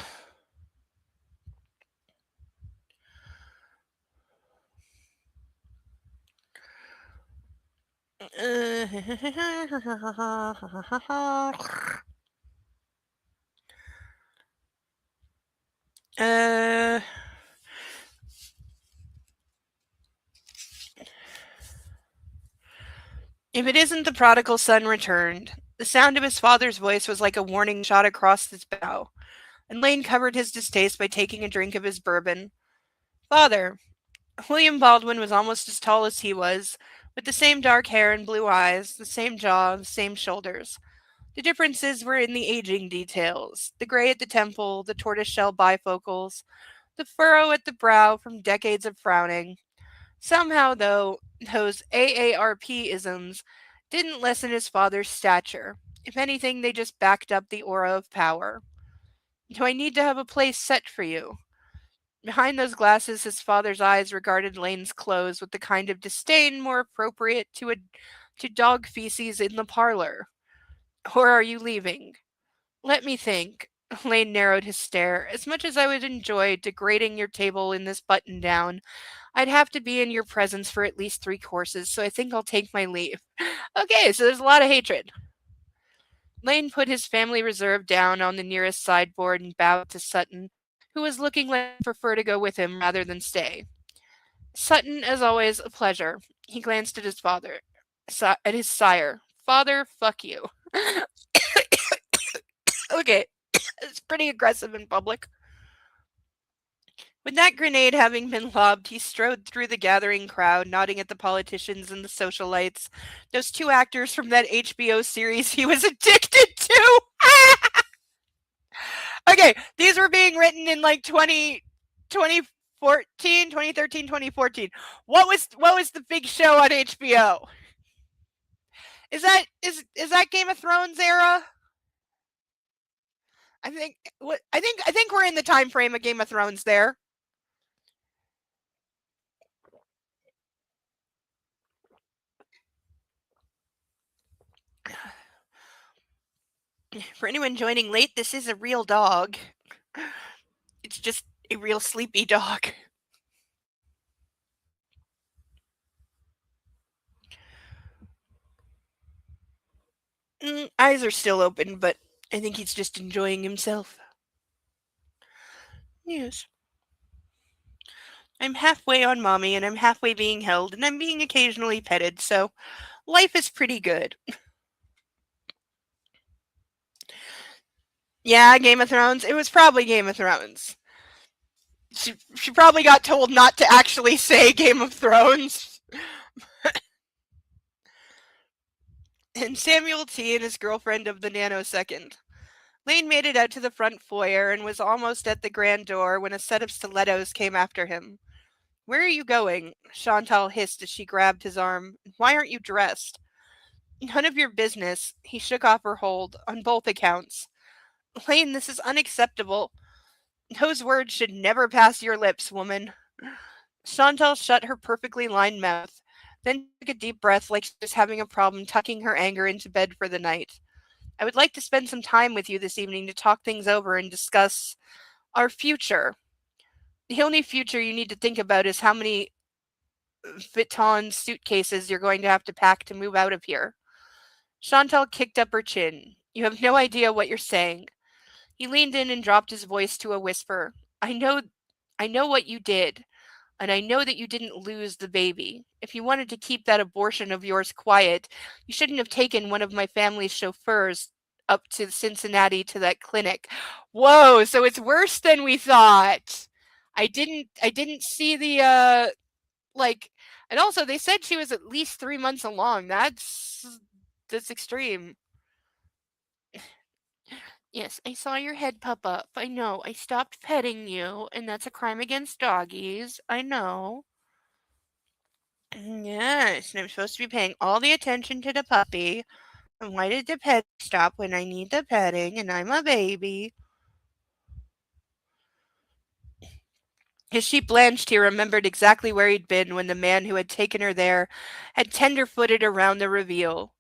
Uh. If it isn't the prodigal son returned, the sound of his father's voice was like a warning shot across his bow, and Lane covered his distaste by taking a drink of his bourbon. Father. William Baldwin was almost as tall as he was, with the same dark hair and blue eyes, the same jaw, the same shoulders. The differences were in the aging details, the gray at the temple, the tortoiseshell bifocals, the furrow at the brow from decades of frowning. Somehow, though, those AARP-isms didn't lessen his father's stature. If anything, they just backed up the aura of power. Do I need to have a place set for you? Behind those glasses, his father's eyes regarded Lane's clothes with the kind of disdain more appropriate to dog feces in the parlor. Or are you leaving? Let me think. Lane narrowed his stare. As much as I would enjoy degrading your table in this button down, I'd have to be in your presence for at least 3 courses, so I think I'll take my leave. Okay, so there's a lot of hatred. Lane put his family reserve down on the nearest sideboard and bowed to Sutton, who was looking like he'd prefer to go with him rather than stay. Sutton, as always, a pleasure. He glanced at his father, at his sire. Father, fuck you. Okay, it's pretty aggressive in public. With that grenade having been lobbed, he strode through the gathering crowd, nodding at the politicians and the socialites, those 2 actors from that HBO series he was addicted to. Okay, these were being written in like 2013, 2014. What was the big show on HBO? Is that Game of Thrones era? I think we're in the time frame of Game of Thrones there. For anyone joining late, this is a real dog. It's just a real sleepy dog. Eyes are still open, but I think he's just enjoying himself. Yes. I'm halfway on mommy, and I'm halfway being held, and I'm being occasionally petted, so life is pretty good. Yeah, Game of Thrones. It was probably Game of Thrones. She probably got told not to actually say Game of Thrones. And Samuel T. and his girlfriend of the nanosecond. Lane made it out to the front foyer and was almost at the grand door when a set of stilettos came after him. Where are you going? Chantal hissed as she grabbed his arm. Why aren't you dressed? None of your business. He shook off her hold, on both accounts. Lane, this is unacceptable. Those words should never pass your lips, woman. Chantal shut her perfectly lined mouth, then took a deep breath like she was having a problem tucking her anger into bed for the night. I would like to spend some time with you this evening to talk things over and discuss our future. The only future you need to think about is how many Vuitton suitcases you're going to have to pack to move out of here. Chantal kicked up her chin. You have no idea what you're saying. He leaned in and dropped his voice to a whisper. I know what you did, and I know that you didn't lose the baby. If you wanted to keep that abortion of yours quiet, you shouldn't have taken one of my family's chauffeurs up to Cincinnati to that clinic. Whoa, so it's worse than we thought. I didn't see the like, and also they said she was at least 3 months along. That's extreme. Yes, I saw your head pop up. I know. I stopped petting you, and that's a crime against doggies. I know. Yes, and I'm supposed to be paying all the attention to the puppy. And why did the pet stop when I need the petting and I'm a baby? His sheep blanched, he remembered exactly where he'd been when the man who had taken her there had tender-footed around the reveal.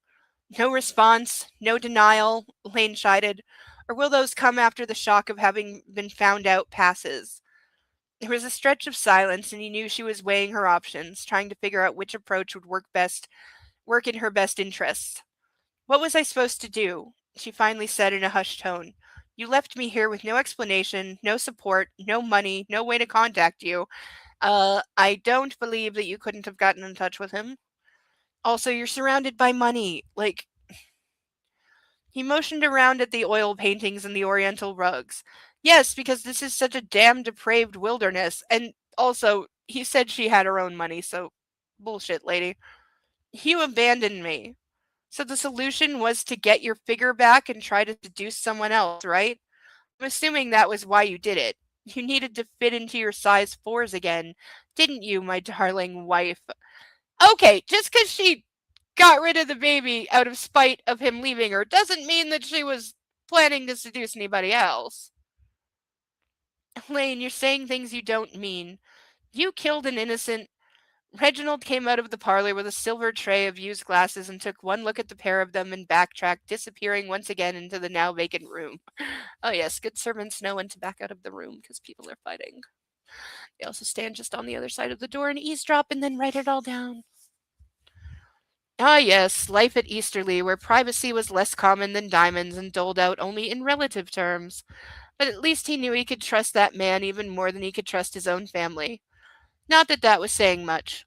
No response, no denial, Lane chided. Or will those come after the shock of having been found out passes? There was a stretch of silence, and he knew she was weighing her options, trying to figure out which approach would work in her best interests. What was I supposed to do? She finally said in a hushed tone. You left me here with no explanation, no support, no money, no way to contact you. I don't believe that you couldn't have gotten in touch with him. Also, you're surrounded by money. Like, he motioned around at the oil paintings and the oriental rugs. Yes, because this is such a damn depraved wilderness. And also, he said she had her own money, so bullshit, lady. You abandoned me. So the solution was to get your figure back and try to seduce someone else, right? I'm assuming that was why you did it. You needed to fit into your size 4s again, didn't you, my darling wife? Okay, just because she got rid of the baby out of spite of him leaving her doesn't mean that she was planning to seduce anybody else. Lane, you're saying things you don't mean. You killed an innocent. Reginald came out of the parlor with a silver tray of used glasses and took one look at the pair of them and backtracked, disappearing once again into the now vacant room. Oh yes, good servants know when to back out of the room because people are fighting. They also stand just on the other side of the door and eavesdrop and then write it all down. Ah yes, life at Easterly, where privacy was less common than diamonds and doled out only in relative terms. But at least he knew he could trust that man even more than he could trust his own family. Not that that was saying much.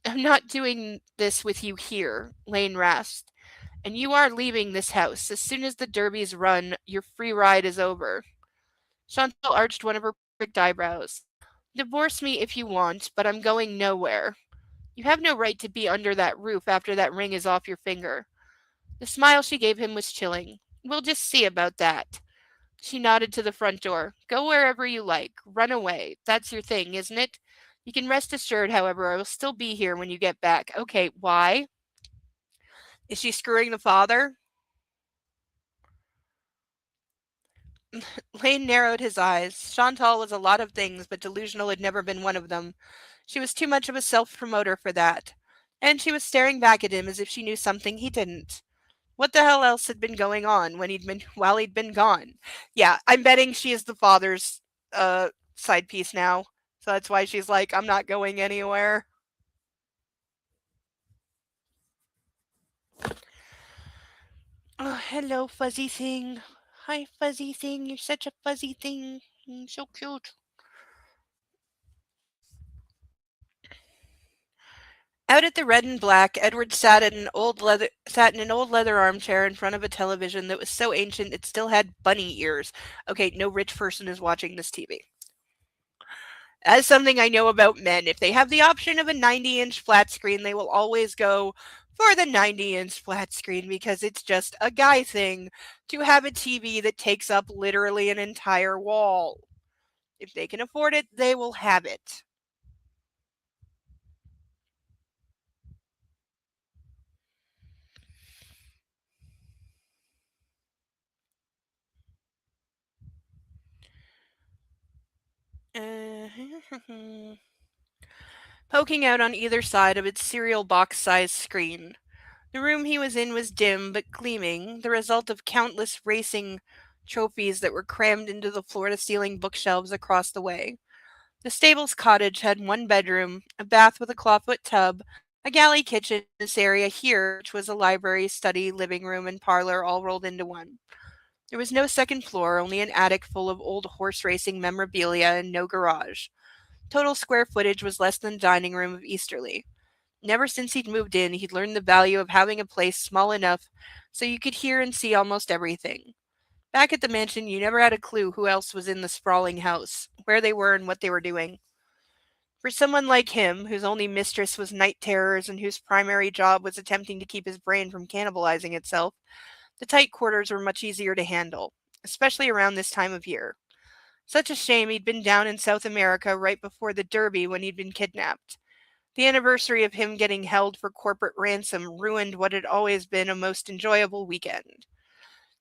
I'm not doing this with you here, Lane rasped. And you are leaving this house. As soon as the derby's run, your free ride is over. Chantal arched one of her perfect eyebrows. Divorce me if you want, but I'm going nowhere. You have no right to be under that roof after that ring is off your finger. The smile she gave him was chilling. We'll just see about that. She nodded to the front door. Go wherever you like. Run away. That's your thing, isn't it? You can rest assured, however, I will still be here when you get back. Okay, why? Is she screwing the father? Lane narrowed his eyes. Chantal was a lot of things, but delusional had never been one of them. She was too much of a self-promoter for that. And she was staring back at him as if she knew something he didn't. What the hell else had been going on while he'd been gone? Yeah, I'm betting she is the father's side piece now. So that's why she's like, I'm not going anywhere. Oh, hello, fuzzy thing. Hi, fuzzy thing. You're such a fuzzy thing. So cute. Out at the Red and Black, Edward sat in an old leather armchair in front of a television that was so ancient it still had bunny ears. Okay, no rich person is watching this TV. That's something I know about men. If they have the option of a 90-inch flat screen, they will always go for the 90-inch flat screen because it's just a guy thing to have a TV that takes up literally an entire wall. If they can afford it, they will have it. Poking out on either side of its cereal box-sized screen. The room he was in was dim but gleaming, the result of countless racing trophies that were crammed into the floor-to-ceiling bookshelves across the way. The stable's cottage had one bedroom, a bath with a clawfoot tub, a galley kitchen in this area here, which was a library, study, living room, and parlor all rolled into one. There was no second floor, only an attic full of old horse racing memorabilia and no garage. Total square footage was less than the dining room of Easterly. Never since he'd moved in, he'd learned the value of having a place small enough so you could hear and see almost everything. Back at the mansion, you never had a clue who else was in the sprawling house, where they were and what they were doing. For someone like him, whose only mistress was night terrors and whose primary job was attempting to keep his brain from cannibalizing itself, the tight quarters were much easier to handle, especially around this time of year. Such a shame he'd been down in South America right before the Derby when he'd been kidnapped. The anniversary of him getting held for corporate ransom ruined what had always been a most enjoyable weekend.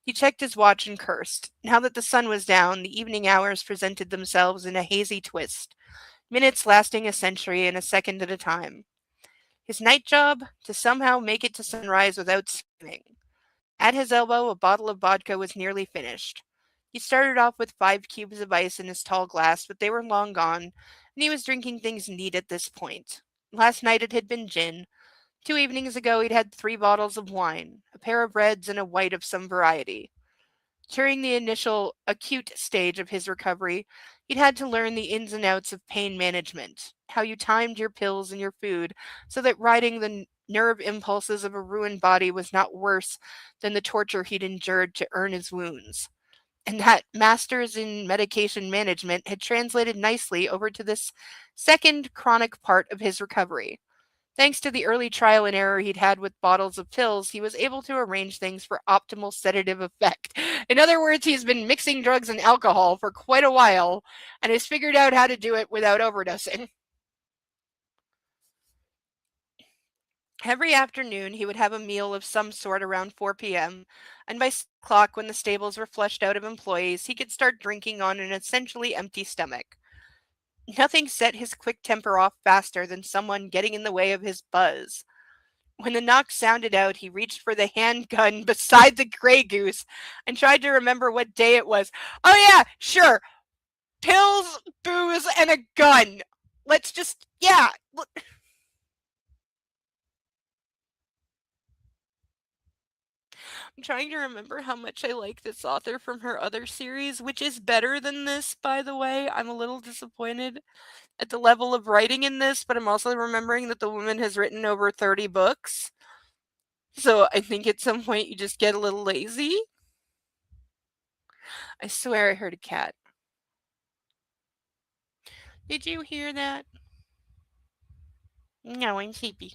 He checked his watch and cursed. Now that the sun was down, the evening hours presented themselves in a hazy twist, minutes lasting a century and a second at a time. His night job? To somehow make it to sunrise without screaming. At his elbow, a bottle of vodka was nearly finished. He started off with 5 cubes of ice in his tall glass, but they were long gone, and he was drinking things neat at this point. Last night it had been gin. 2 evenings ago he'd had 3 bottles of wine, a pair of reds and a white of some variety. During the initial acute stage of his recovery, he'd had to learn the ins and outs of pain management, how you timed your pills and your food so that riding the nerve impulses of a ruined body was not worse than the torture he'd endured to earn his wounds. And that masters in medication management had translated nicely over to this second chronic part of his recovery. Thanks to the early trial and error he'd had with bottles of pills, he was able to arrange things for optimal sedative effect. In other words, he's been mixing drugs and alcohol for quite a while and has figured out how to do it without overdosing. Every afternoon, he would have a meal of some sort around 4 p.m., and by 6 o'clock, when the stables were flushed out of employees, he could start drinking on an essentially empty stomach. Nothing set his quick temper off faster than someone getting in the way of his buzz. When the knock sounded out, he reached for the handgun beside the Grey Goose and tried to remember what day it was. Oh, yeah, sure. Pills, booze, and a gun. Let's just, yeah. I'm trying to remember how much I like this author from her other series, which is better than this, by the way. I'm a little disappointed at the level of writing in this, but I'm also remembering that the woman has written over 30 books. So I think at some point you just get a little lazy. I swear I heard a cat. Did you hear that? No, I'm sleepy.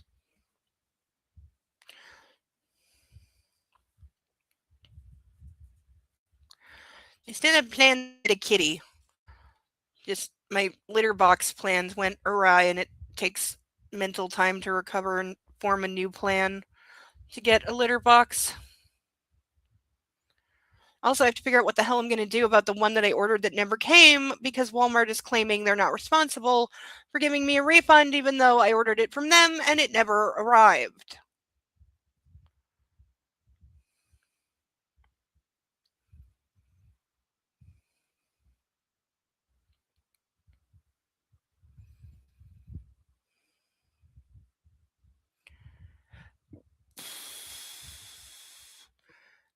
Instead of planning a kitty, just my litter box plans went awry and it takes mental time to recover and form a new plan to get a litter box. Also, I have to figure out what the hell I'm going to do about the one that I ordered that never came because Walmart is claiming they're not responsible for giving me a refund even though I ordered it from them and it never arrived.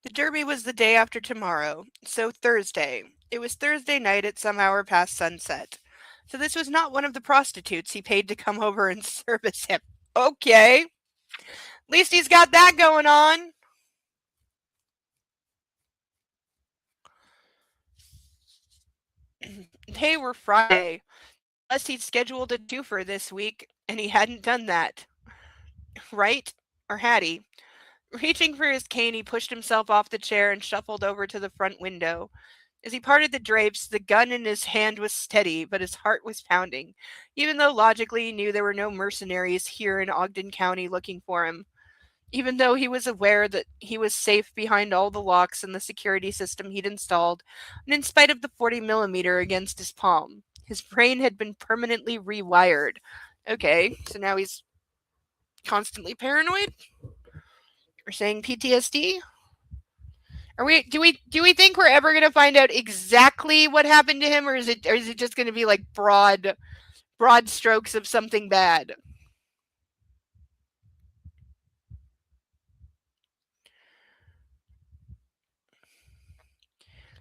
The Derby was the day after tomorrow, so Thursday. It was Thursday night at some hour past sunset. So this was not one of the prostitutes he paid to come over and service him. Okay. At least he's got that going on. They were Friday. Unless he'd scheduled a twofer this week, and he hadn't done that. Right? Or had he? Reaching for his cane, he pushed himself off the chair and shuffled over to the front window. As he parted the drapes, the gun in his hand was steady, but his heart was pounding, even though logically he knew there were no mercenaries here in Ogden County looking for him. Even though he was aware that he was safe behind all the locks and the security system he'd installed, and in spite of the 40mm against his palm, his brain had been permanently rewired. Okay, so now he's constantly paranoid? We're saying PTSD? Do we think we're ever gonna find out exactly what happened to him, or is it just gonna be like broad strokes of something bad?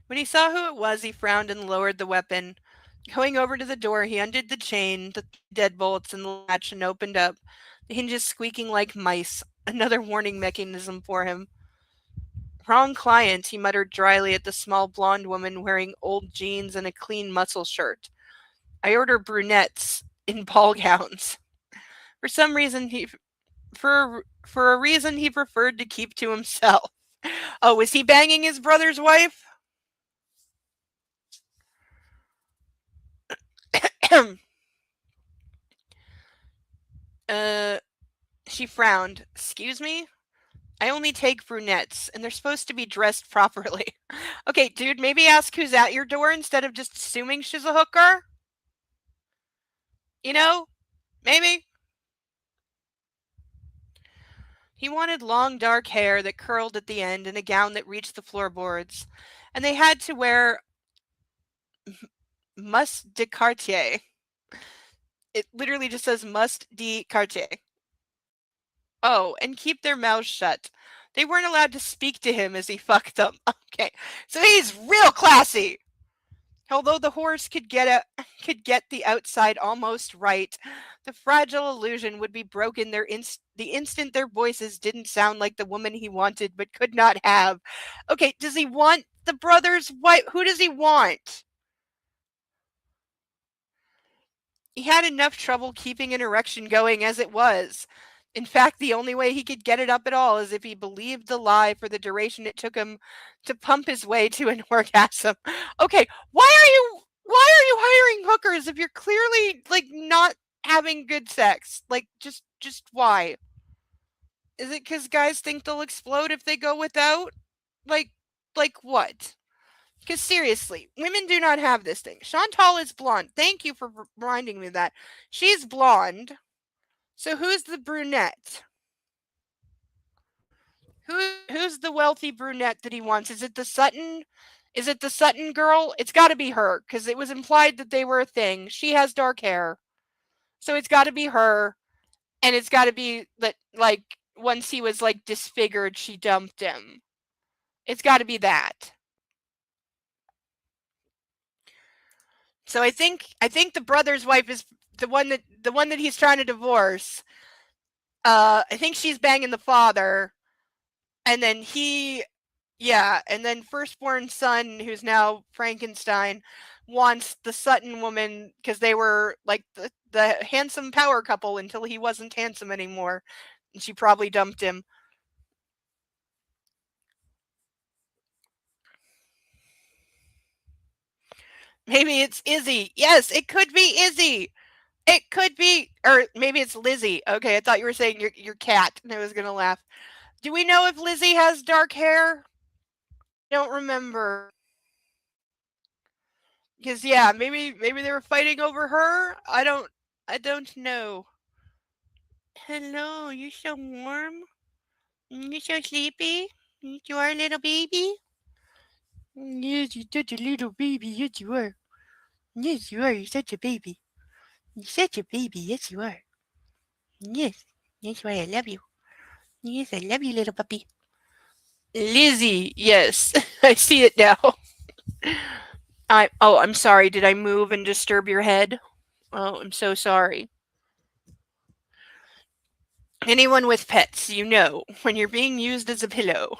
When he saw who it was, he frowned and lowered the weapon. Going over to the door, he undid the chain, the deadbolts, and the latch and opened up, the hinges squeaking like mice. Another warning mechanism for him. Wrong client, he muttered dryly at the small blonde woman wearing old jeans and a clean muscle shirt. I order brunettes in ball gowns. For some reason, for a reason he preferred to keep to himself. Oh, was he banging his brother's wife? She frowned. Excuse me? I only take brunettes, and they're supposed to be dressed properly. Okay, dude, maybe ask who's at your door instead of just assuming she's a hooker? You know? Maybe? He wanted long dark hair that curled at the end and a gown that reached the floorboards. And they had to wear must de quartier. It literally just says must de quartier. Oh, and keep their mouths shut. They weren't allowed to speak to him as he fucked them. Okay, so he's real classy. Although the horse could get the outside almost right, the fragile illusion would be broken the instant their voices didn't sound like the woman he wanted but could not have. Okay, does he want the brother's wife? Who does he want? He had enough trouble keeping an erection going as it was. In fact, the only way he could get it up at all is if he believed the lie for the duration it took him to pump his way to an orgasm. Okay, why are you hiring hookers if you're clearly like not having good sex? Like just why? Is it cuz guys think they'll explode if they go without? Like what? Because seriously, women do not have this thing. Chantal is blonde. Thank you for reminding me of that. She's blonde. So who's the brunette? Who's the wealthy brunette that he wants? Is it the Sutton? Is it the Sutton girl? It's got to be her because it was implied that they were a thing. She has dark hair. So it's got to be her. And it's got to be that, like, once he was, like, disfigured, she dumped him. It's got to be that. So I think the brother's wife is the one that he's trying to divorce. I think she's banging the father. And then and then firstborn son, who's now Frankenstein, wants the Sutton woman because they were like the handsome power couple until he wasn't handsome anymore. And she probably dumped him. Maybe it's Izzy. Yes, it could be Izzy. It could be, or maybe it's Lizzie. Okay, I thought you were saying your cat, and I was gonna laugh. Do we know if Lizzie has dark hair? don't remember. Because yeah, maybe they were fighting over her. I don't know. Hello, you so warm. You so sleepy. You are a little baby. Yes, you're such a little baby. Yes, you are. Yes, you are. You're such a baby. You're such a baby. Yes, you are. Yes. That's why I love you. Yes, I love you, little puppy. Lizzie. Yes, I see it now. I'm sorry. Did I move and disturb your head? Oh, I'm so sorry. Anyone with pets, you know, when you're being used as a pillow.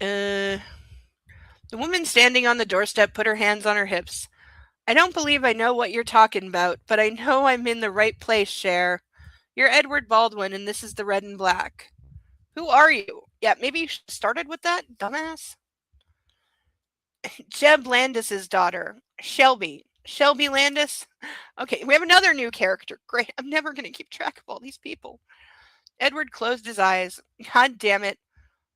Uh, the woman standing on the doorstep put her hands on her hips. I don't believe I know what you're talking about, but I know I'm in the right place, Cher. You're Edward Baldwin, and this is the red and black. Who are you? Yeah, maybe you started with that, dumbass. Jeb Landis's daughter, Shelby. Shelby Landis? Okay, we have another new character. Great. I'm never going to keep track of all these people. Edward closed his eyes. God damn it.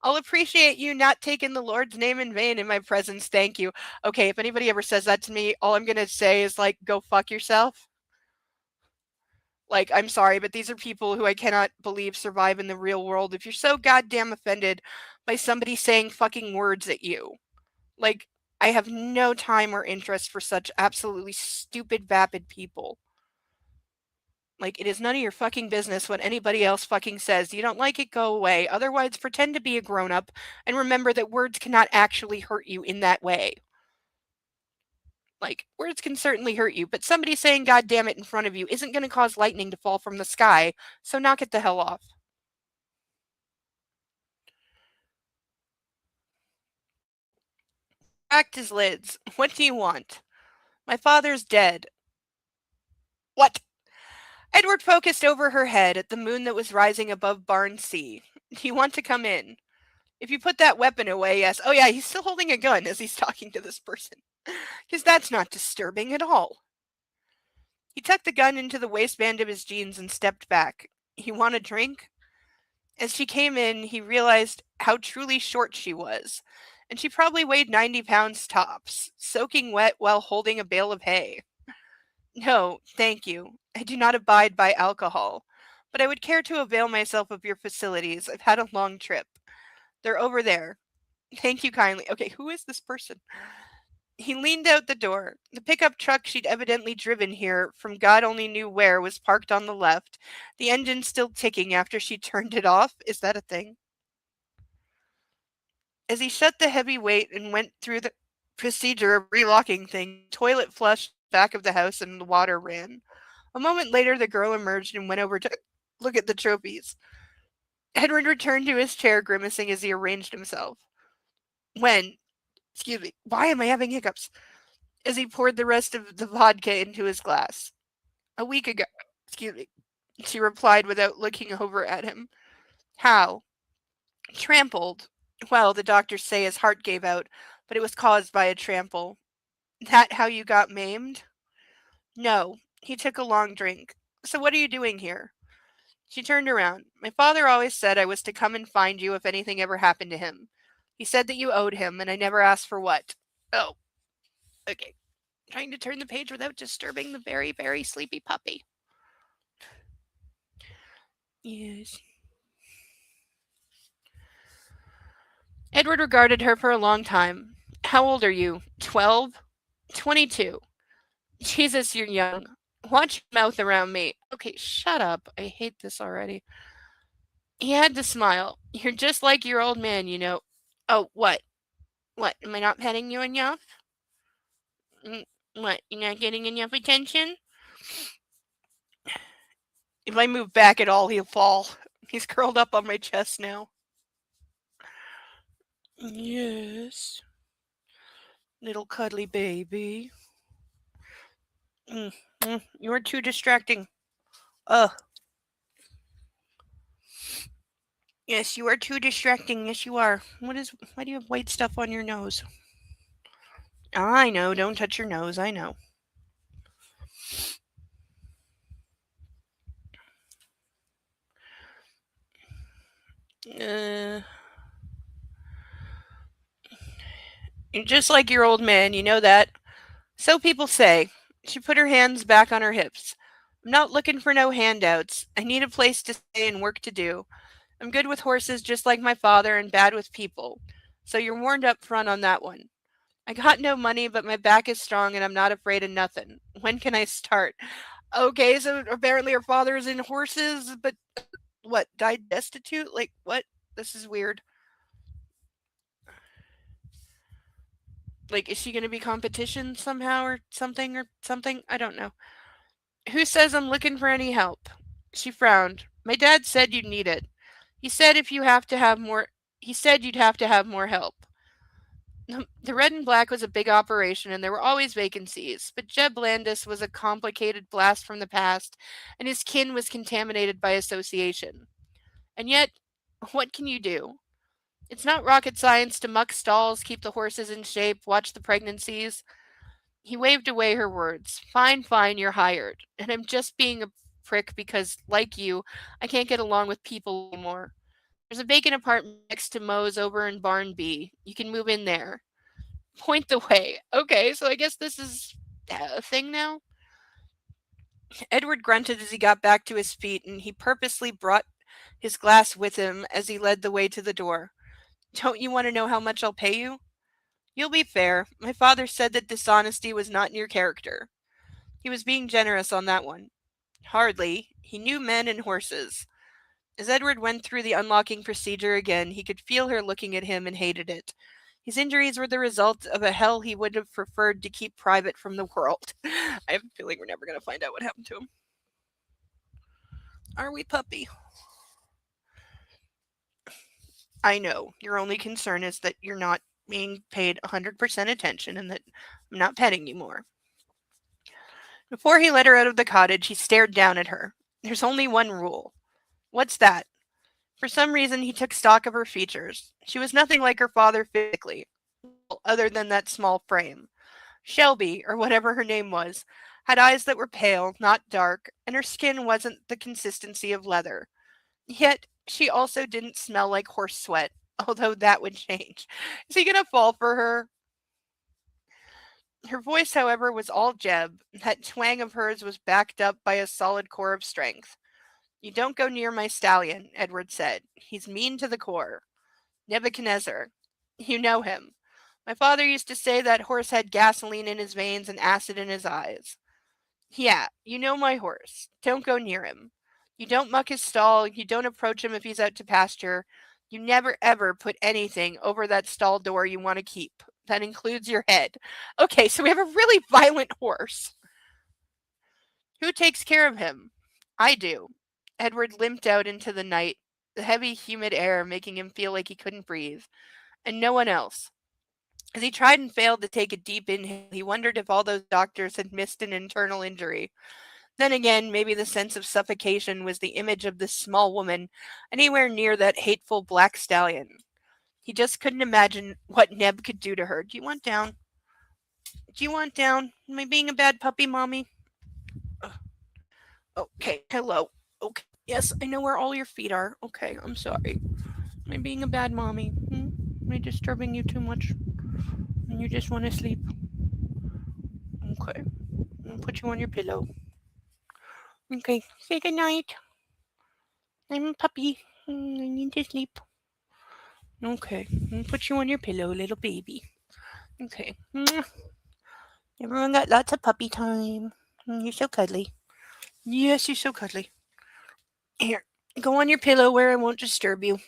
I'll appreciate you not taking the Lord's name in vain in my presence. Thank you. Okay, if anybody ever says that to me, all I'm going to say is, like, go fuck yourself. Like, I'm sorry, but these are people who I cannot believe survive in the real world. If you're so goddamn offended by somebody saying fucking words at you, like, I have no time or interest for such absolutely stupid, vapid people. Like, it is none of your fucking business what anybody else fucking says. You don't like it, go away. Otherwise, pretend to be a grown up and remember that words cannot actually hurt you in that way. Like, words can certainly hurt you, but somebody saying God damn it in front of you isn't going to cause lightning to fall from the sky, so knock it the hell off. Cracked his lids. What do you want? My father's dead. What? Edward focused over her head at the moon that was rising above Barnsea. Do you want to come in? If you put that weapon away, yes. Oh, yeah, he's still holding a gun as he's talking to this person. Because that's not disturbing at all. He tucked the gun into the waistband of his jeans and stepped back. You want a drink? As she came in, he realized how truly short she was. And she probably weighed 90 pounds tops, soaking wet while holding a bale of hay. No, thank you. I do not abide by alcohol. But I would care to avail myself of your facilities. I've had a long trip. They're over there. Thank you kindly. Okay, who is this person? He leaned out the door. The pickup truck she'd evidently driven here from God only knew where was parked on the left, the engine still ticking after she turned it off. Is that a thing? As he shut the heavy weight and went through the procedure of relocking things, the toilet flushed back of the house and the water ran. A moment later, the girl emerged and went over to look at the trophies. Edward returned to his chair, grimacing as he arranged himself. When? Excuse me. Why am I having hiccups? As he poured the rest of the vodka into his glass. A week ago. Excuse me. She replied without looking over at him. How? Trampled. Well, the doctors say his heart gave out, but it was caused by a trample. That how you got maimed? No. He took a long drink. So what are you doing here? She turned around. My father always said I was to come and find you if anything ever happened to him. He said that you owed him, and I never asked for what. Oh, okay. Trying to turn the page without disturbing the very, very sleepy puppy. Yes. Edward regarded her for a long time. How old are you? 12? 22. Jesus, you're young. Watch your mouth around me. Okay, shut up. I hate this already. He had to smile. You're just like your old man, you know. Oh, what? What? Am I not petting you enough? What? You're not getting enough attention? If I move back at all, he'll fall. He's curled up on my chest now. Yes. Little cuddly baby. You're too distracting. Ugh. Yes, you are too distracting. Yes, you are. Why do you have white stuff on your nose? I know. Don't touch your nose. I know. You're just like your old man, you know that. So people say. She put her hands back on her hips. I'm not looking for no handouts. I need a place to stay and work to do. I'm good with horses just like my father and bad with people. So you're warned up front on that one. I got no money, but my back is strong and I'm not afraid of nothing. When can I start? Okay, so apparently her father is in horses, but what, died destitute? Like, what? This is weird. Like, is she going to be competition somehow or something or something? I don't know. Who says I'm looking for any help? She frowned. My dad said you'd need it. He said if you have to have more he said you'd have to have more help. The Red and Black was a big operation and there were always vacancies, but Jeb Landis was a complicated blast from the past and his kin was contaminated by association. And yet, what can you do? It's not rocket science to muck stalls, keep the horses in shape, watch the pregnancies. He waved away her words. Fine, fine, you're hired. And I'm just being a prick because, like you, I can't get along with people anymore. There's a vacant apartment next to Moe's over in Barn B. You can move in there. Point the way. Okay, so I guess this is a thing now? Edward grunted as he got back to his feet, and he purposely brought his glass with him as he led the way to the door. Don't you want to know how much I'll pay you? You'll be fair. My father said that dishonesty was not in your character. He was being generous on that one. Hardly. He knew men and horses. As Edward went through the unlocking procedure again, he could feel her looking at him and hated it. His injuries were the result of a hell he would have preferred to keep private from the world. I have a feeling we're never going to find out what happened to him. Are we, puppy? I know. Your only concern is that you're not being paid 100% attention and that I'm not petting you more. Before he let her out of the cottage, he stared down at her. There's only one rule. What's that? For some reason, he took stock of her features. She was nothing like her father physically, other than that small frame. Shelby, or whatever her name was, had eyes that were pale, not dark, and her skin wasn't the consistency of leather. Yet, she also didn't smell like horse sweat, although that would change. Is he gonna fall for her? Her voice, however, was all Jeb. That twang of hers was backed up by a solid core of strength. You don't go near my stallion, Edward said. He's mean to the core. Nebuchadnezzar. You know him. My father used to say that horse had gasoline in his veins and acid in his eyes. Yeah, you know my horse. Don't go near him. You don't muck his stall. You don't approach him if he's out to pasture. You never ever put anything over that stall door you want to keep. That includes your head. Okay, so we have a really violent horse. Who takes care of him? I do. Edward limped out into the night, the heavy, humid air making him feel like he couldn't breathe. And no one else. As he tried and failed to take a deep inhale, he wondered if all those doctors had missed an internal injury. Then again, maybe the sense of suffocation was the image of this small woman anywhere near that hateful black stallion. He just couldn't imagine what Neb could do to her. Do you want down? Do you want down? Am I being a bad puppy, Mommy? Ugh. Okay, hello. Okay, yes, I know where all your feet are. Okay, I'm sorry. Am I being a bad mommy? Am I disturbing you too much? And you just want to sleep? Okay, I'll put you on your pillow. Okay, say goodnight. I'm a puppy. I need to sleep. Okay, I'll put you on your pillow, little baby. Okay. Everyone got lots of puppy time. You're so cuddly. Yes, you're so cuddly. Here, go on your pillow where I won't disturb you.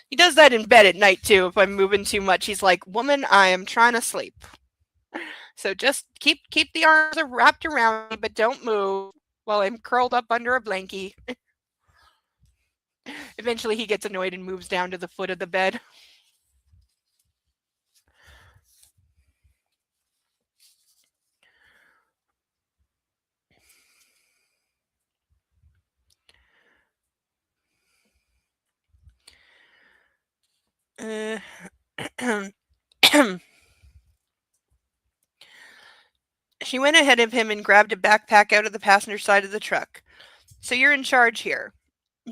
He does that in bed at night too. If I'm moving too much, he's like, "Woman, I am trying to sleep." So just keep the arms wrapped around me, but don't move while I'm curled up under a blankie. Eventually, he gets annoyed and moves down to the foot of the bed. She went ahead of him and grabbed a backpack out of the passenger side of the truck. So you're in charge here.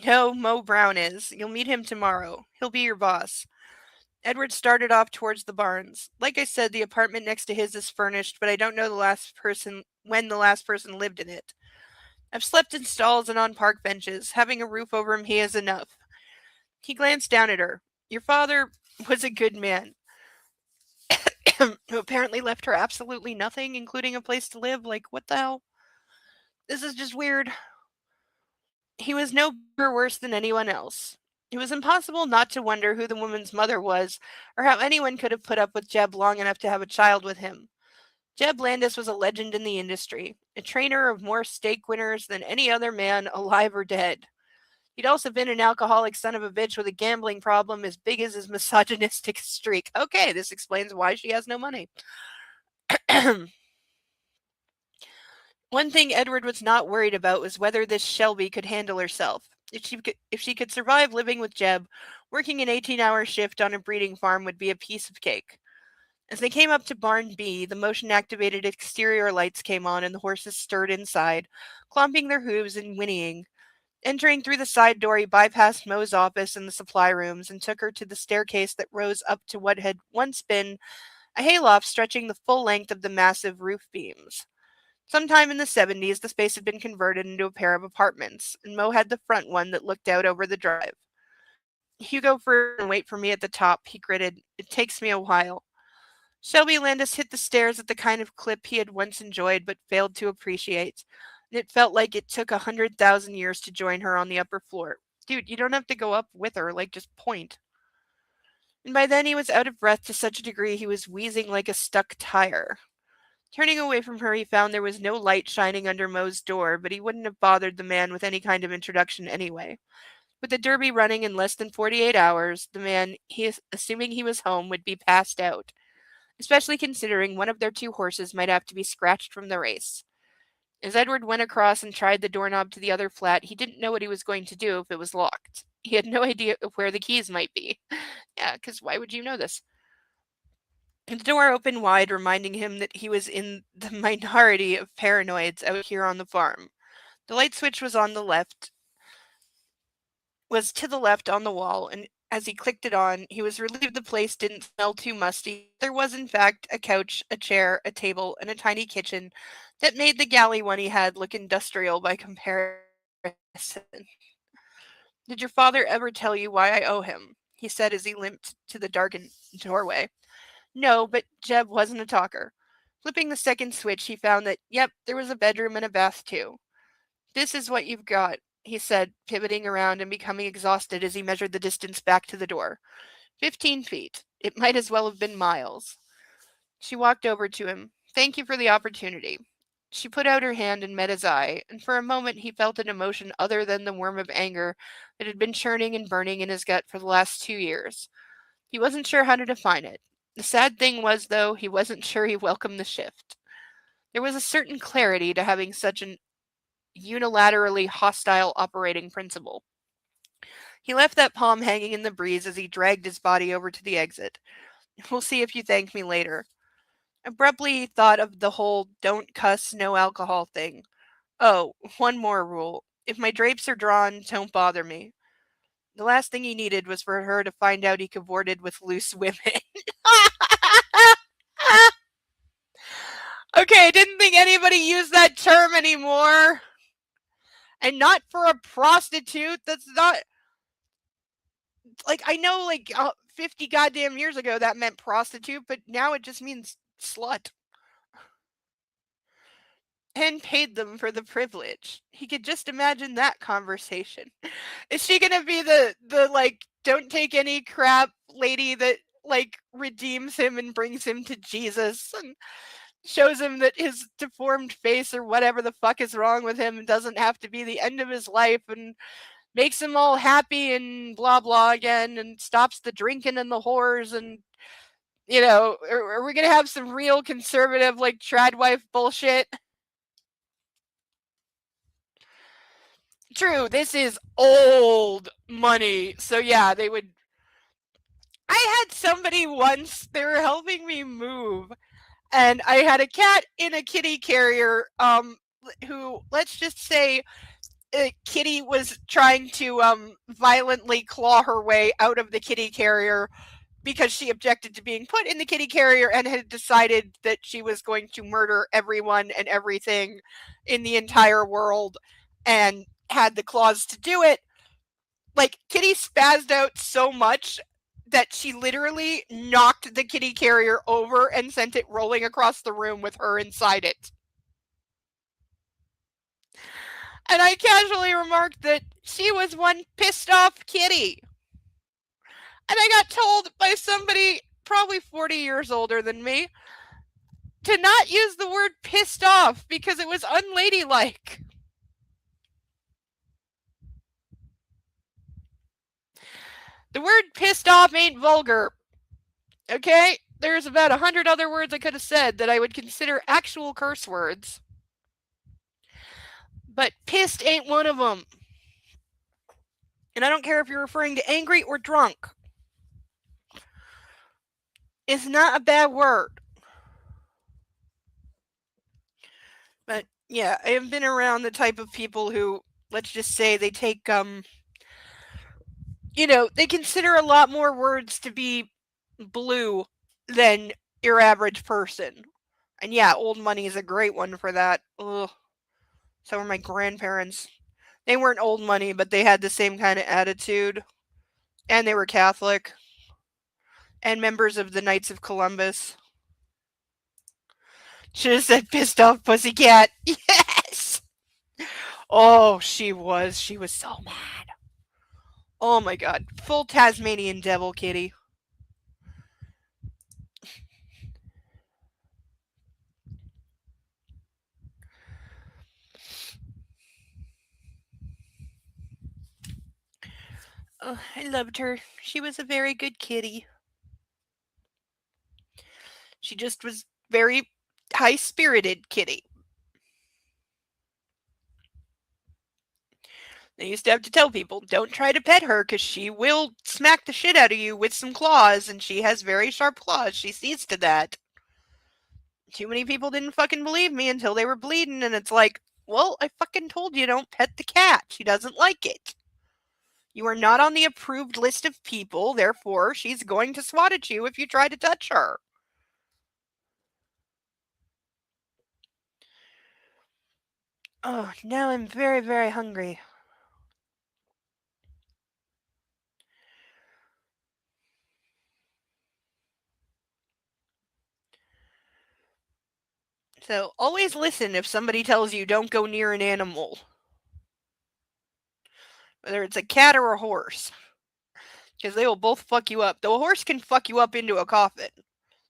No, Mo Brown is. You'll meet him tomorrow. He'll be your boss. Edward started off towards the barns. Like I said, the apartment next to his is furnished, but I don't know when the last person lived in it. I've slept in stalls and on park benches. Having a roof over him, he is enough. He glanced down at her. Your father was a good man, who apparently left her absolutely nothing, including a place to live. Like, what the hell? This is just weird. He was no better or worse than anyone else. It was impossible not to wonder who the woman's mother was, or how anyone could have put up with Jeb long enough to have a child with him. Jeb Landis was a legend in the industry, a trainer of more stake winners than any other man, alive or dead. He'd also been an alcoholic son of a bitch with a gambling problem as big as his misogynistic streak. Okay, this explains why she has no money. One thing Edward was not worried about was whether this Shelby could handle herself. If she could survive living with Jeb, working an 18-hour shift on a breeding farm would be a piece of cake. As they came up to Barn B, the motion-activated exterior lights came on and the horses stirred inside, clomping their hooves and whinnying. Entering through the side door, he bypassed Mo's office and the supply rooms and took her to the staircase that rose up to what had once been a hayloft stretching the full length of the massive roof beams. Sometime in the 70s, the space had been converted into a pair of apartments, and Mo had the front one that looked out over the drive. You go first and wait for me at the top, he gritted. It takes me a while. Shelby Landis hit the stairs at the kind of clip he had once enjoyed but failed to appreciate. And it felt like it took 100,000 years to join her on the upper floor. Dude, you don't have to go up with her, just point. And by then he was out of breath to such a degree he was wheezing like a stuck tire. Turning away from her, he found there was no light shining under Mo's door, but he wouldn't have bothered the man with any kind of introduction anyway. With the Derby running in less than 48 hours, the man, assuming he was home, would be passed out, especially considering one of their two horses might have to be scratched from the race. As Edward went across and tried the doorknob to the other flat, he didn't know what he was going to do if it was locked. He had no idea where the keys might be. Yeah, because why would you know this? The door opened wide, reminding him that he was in the minority of paranoids out here on the farm. The light switch was to the left on the wall, and as he clicked it on, he was relieved the place didn't smell too musty. There was, in fact, a couch, a chair, a table, and a tiny kitchen that made the galley one he had look industrial by comparison. Did your father ever tell you why I owe him? He said as he limped to the darkened doorway. No, but Jeb wasn't a talker. Flipping the second switch, he found that, yep, there was a bedroom and a bath too. This is what you've got, he said, pivoting around and becoming exhausted as he measured the distance back to the door. 15 feet. It might as well have been miles. She walked over to him. Thank you for the opportunity. She put out her hand and met his eye, and for a moment he felt an emotion other than the worm of anger that had been churning and burning in his gut for the last 2 years. He wasn't sure how to define it. The sad thing was, though, he wasn't sure he welcomed the shift. There was a certain clarity to having such an unilaterally hostile operating principle. He left that palm hanging in the breeze as he dragged his body over to the exit. We'll see if you thank me later. Abruptly, he thought of the whole don't cuss, no alcohol thing. Oh, one more rule. If my drapes are drawn, don't bother me. The last thing he needed was for her to find out he cavorted with loose women. Okay, I didn't think anybody used that term anymore. And not for a prostitute. That's not... I know, 50 goddamn years ago that meant prostitute, but now it just means slut. And paid them for the privilege. He could just imagine that conversation. Is she gonna be the don't take any crap lady that, redeems him and brings him to Jesus and shows him that his deformed face or whatever the fuck is wrong with him doesn't have to be the end of his life and makes him all happy and blah blah again and stops the drinking and the whores and, are we gonna have some real conservative, trad wife bullshit? True, this is old money. So yeah, they would... I had somebody once, they were helping me move, and I had a cat in a kitty carrier, who, let's just say, Kitty was trying to violently claw her way out of the kitty carrier because she objected to being put in the kitty carrier and had decided that she was going to murder everyone and everything in the entire world and had the claws to do it. Like, Kitty spazzed out so much that she literally knocked the kitty carrier over and sent it rolling across the room with her inside it. And I casually remarked that she was one pissed off kitty. And I got told by somebody probably 40 years older than me to not use the word pissed off because it was unladylike. The word pissed off ain't vulgar. Okay? There's about 100 other words I could have said that I would consider actual curse words. But pissed ain't one of them. And I don't care if you're referring to angry or drunk. It's not a bad word. But yeah, I have been around the type of people who, let's just say, they take, they consider a lot more words to be blue than your average person. And yeah, old money is a great one for that. Ugh. So were my grandparents. They weren't old money, but they had the same kind of attitude. And they were Catholic. And members of the Knights of Columbus. Should have said pissed off pussycat. Yes! Oh, she was. She was so mad. Oh my god. Full Tasmanian devil, kitty. Oh, I loved her. She was a very good kitty. She just was very high-spirited kitty. I used to have to tell people, don't try to pet her because she will smack the shit out of you with some claws, and she has very sharp claws. She sees to that. Too many people didn't fucking believe me until they were bleeding, and it's like, well, I fucking told you don't pet the cat. She doesn't like it. You are not on the approved list of people, therefore she's going to swat at you if you try to touch her. Oh, now I'm very, very hungry. So, always listen if somebody tells you don't go near an animal. Whether it's a cat or a horse. Because they will both fuck you up. Though a horse can fuck you up into a coffin.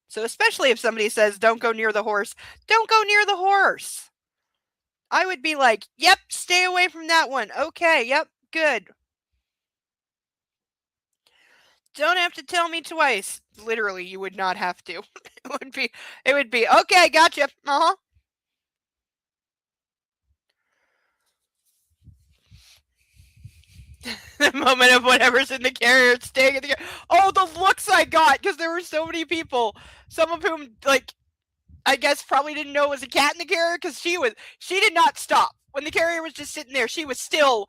So especially if somebody says, don't go near the horse, don't go near the horse. I would be like, yep, stay away from that one. Okay, yep, good. Don't have to tell me twice. Literally, you would not have to. It would be, okay, gotcha. Uh-huh. The moment of whatever's in the carrier staying in the carrier. Oh, the looks I got, because there were so many people, some of whom, like, I guess probably didn't know it was a cat in the carrier, because she did not stop. When the carrier was just sitting there, she was still,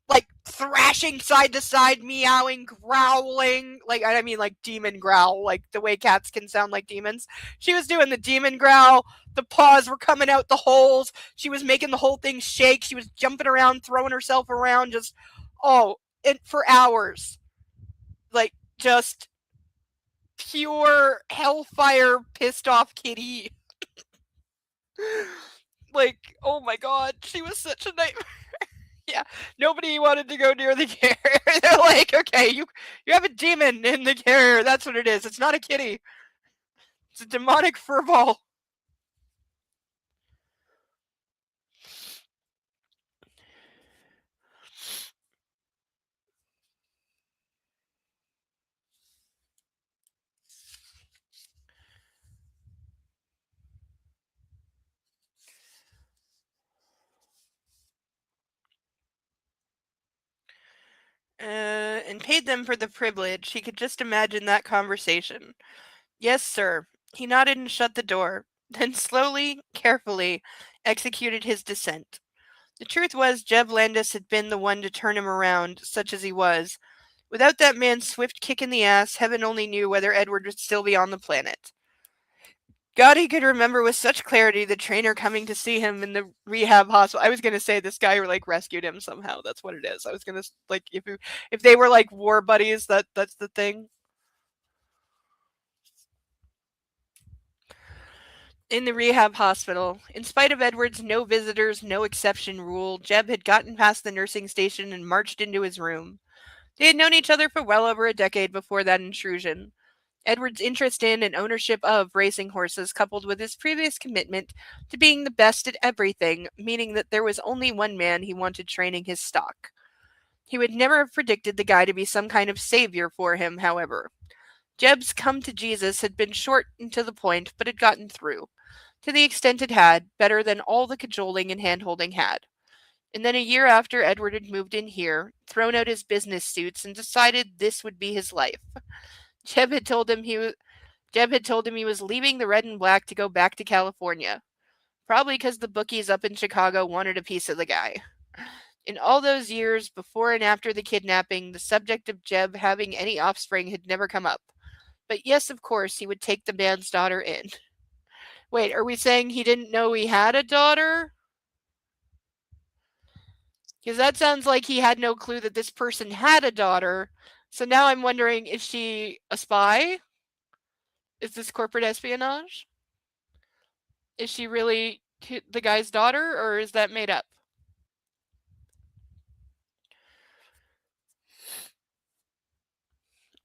like, thrashing side to side, meowing, growling, like, I mean, like, demon growl, like, the way cats can sound like demons. She was doing the demon growl, the paws were coming out the holes, she was making the whole thing shake, she was jumping around, throwing herself around, just, for hours. Like, just pure hellfire pissed off kitty. Like, oh my god, she was such a nightmare. Yeah, nobody wanted to go near the carrier. They're like, okay, you have a demon in the carrier. That's what it is. It's not a kitty. It's a demonic furball. And paid them for the privilege. He could just imagine that conversation. Yes, sir. He nodded and shut the door, then slowly, carefully, executed his descent. The truth was, Jeb Landis had been the one to turn him around, such as he was. Without that man's swift kick in the ass, heaven only knew whether Edward would still be on the planet. God, he could remember with such clarity the trainer coming to see him in the rehab hospital. I was gonna say this guy like rescued him somehow. That's what it is. I was gonna like if they were like war buddies, that's the thing. In the rehab hospital, in spite of Edward's no visitors, no exception rule, Jeb had gotten past the nursing station and marched into his room. They had known each other for well over a decade before that intrusion. Edward's interest in and ownership of racing horses, coupled with his previous commitment to being the best at everything, meaning that there was only one man he wanted training his stock. He would never have predicted the guy to be some kind of savior for him, however. Jeb's come to Jesus had been short and to the point, but had gotten through. To the extent it had, better than all the cajoling and hand-holding had. And then a year after Edward had moved in here, thrown out his business suits, and decided this would be his life. Jeb had told him he was leaving the red and black to go back to California. Probably because the bookies up in Chicago wanted a piece of the guy. In all those years, before and after the kidnapping, the subject of Jeb having any offspring had never come up. But yes, of course, he would take the man's daughter in. Wait, are we saying he didn't know he had a daughter? Because that sounds like he had no clue that this person had a daughter. So now I'm wondering, is she a spy? Is this corporate espionage? Is she really the guy's daughter, or is that made up?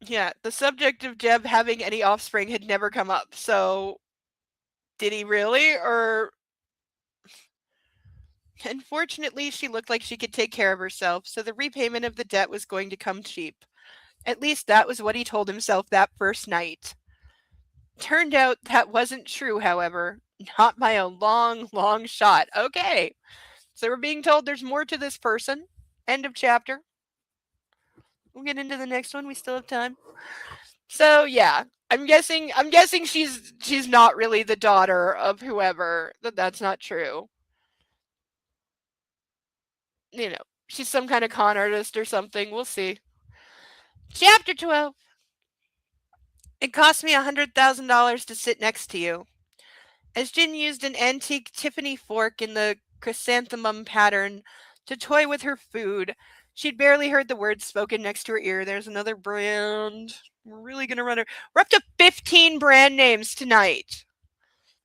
Yeah, the subject of Jeb having any offspring had never come up, so did he really, or... Unfortunately, she looked like she could take care of herself, so the repayment of the debt was going to come cheap. At least that was what he told himself that first night. Turned out that wasn't true, however. Not by a long, long shot. Okay. So we're being told there's more to this person. End of chapter. We'll get into the next one. We still have time. So yeah, I'm guessing she's not really the daughter of whoever. That's not true. You know, she's some kind of con artist or something. We'll see. Chapter 12. It cost me $100,000 to sit next to you. As Jin used an antique Tiffany fork in the chrysanthemum pattern to toy with her food, she'd barely heard the words spoken next to her ear. There's another brand. We're really going to run her. We're up to 15 brand names tonight.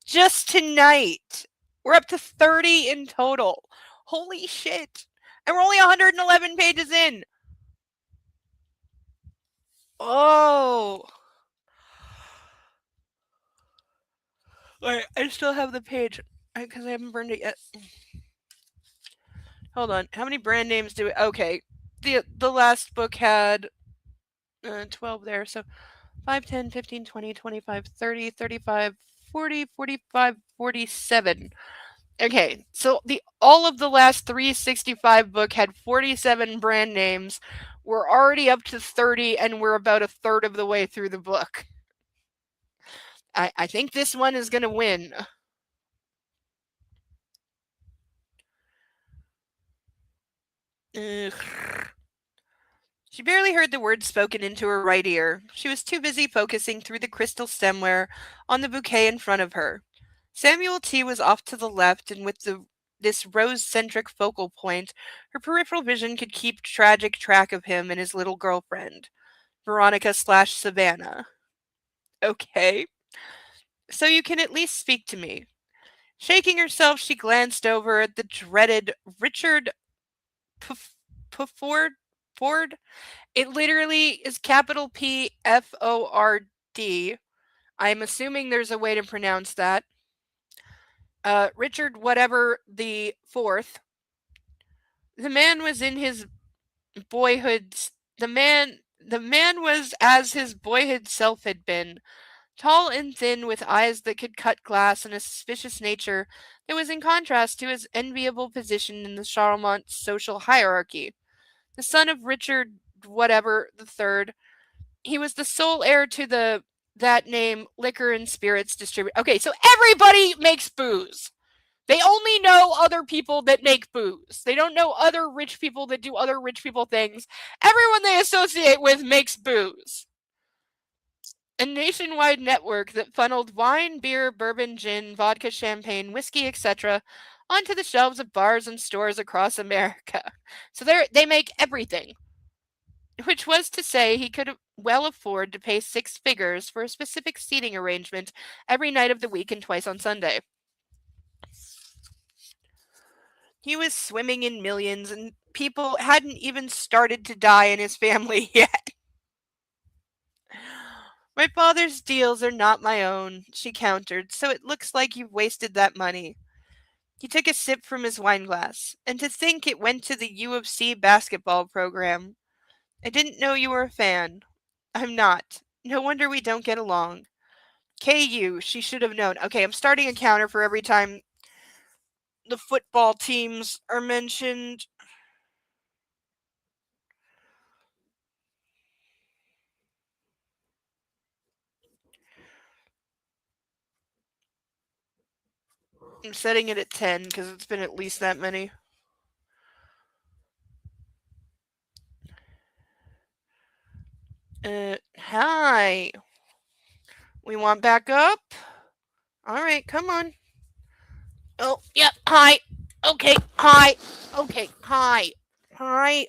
Just tonight. We're up to 30 in total. Holy shit. And we're only 111 pages in. Oh. Wait, I still have the page because I haven't burned it yet. Hold on. How many brand names do we... Okay. The last book had 12 there. So 5, 10, 15, 20, 25, 30, 35, 40, 45, 47. Okay. So all of the last 365 book had 47 brand names. We're already up to 30 and we're about a third of the way through the book. I think this one is going to win. Ugh. She barely heard the words spoken into her right ear. She was too busy focusing through the crystal stemware on the bouquet in front of her. Samuel T. was off to the left, and with this rose-centric focal point, her peripheral vision could keep tragic track of him and his little girlfriend, Veronica/Savannah. Okay. So you can at least speak to me. Shaking herself, she glanced over at the dreaded Richard Pford. It literally is capital Pford. I'm assuming there's a way to pronounce that. Richard whatever the fourth. The man was in his boyhood. The man was as his boyhood self had been. Tall and thin, with eyes that could cut glass and a suspicious nature that was in contrast to his enviable position in the Charlemont social hierarchy. The son of Richard whatever the third, he was the sole heir to that name, liquor and spirits distributor. Okay, so everybody makes booze. They only know other people that make booze. They don't know other rich people that do other rich people things. Everyone they associate with makes booze. A nationwide network that funneled wine, beer, bourbon, gin, vodka, champagne, whiskey, etc. onto the shelves of bars and stores across America. So they make everything. Which was to say he could well afford to pay 6 figures for a specific seating arrangement every night of the week and twice on Sunday. He was swimming in millions, and people hadn't even started to die in his family yet. My father's deals are not my own, she countered, so it looks like you've wasted that money. He took a sip from his wine glass, and to think it went to the U of C basketball program. I didn't know you were a fan. I'm not. No wonder we don't get along. KU, she should have known. Okay, I'm starting a counter for every time the football teams are mentioned. I'm setting it at 10 because it's been at least that many. Hi. We want back up? Alright, come on. Oh, yep, hi. Okay, hi. Okay, hi. Hi.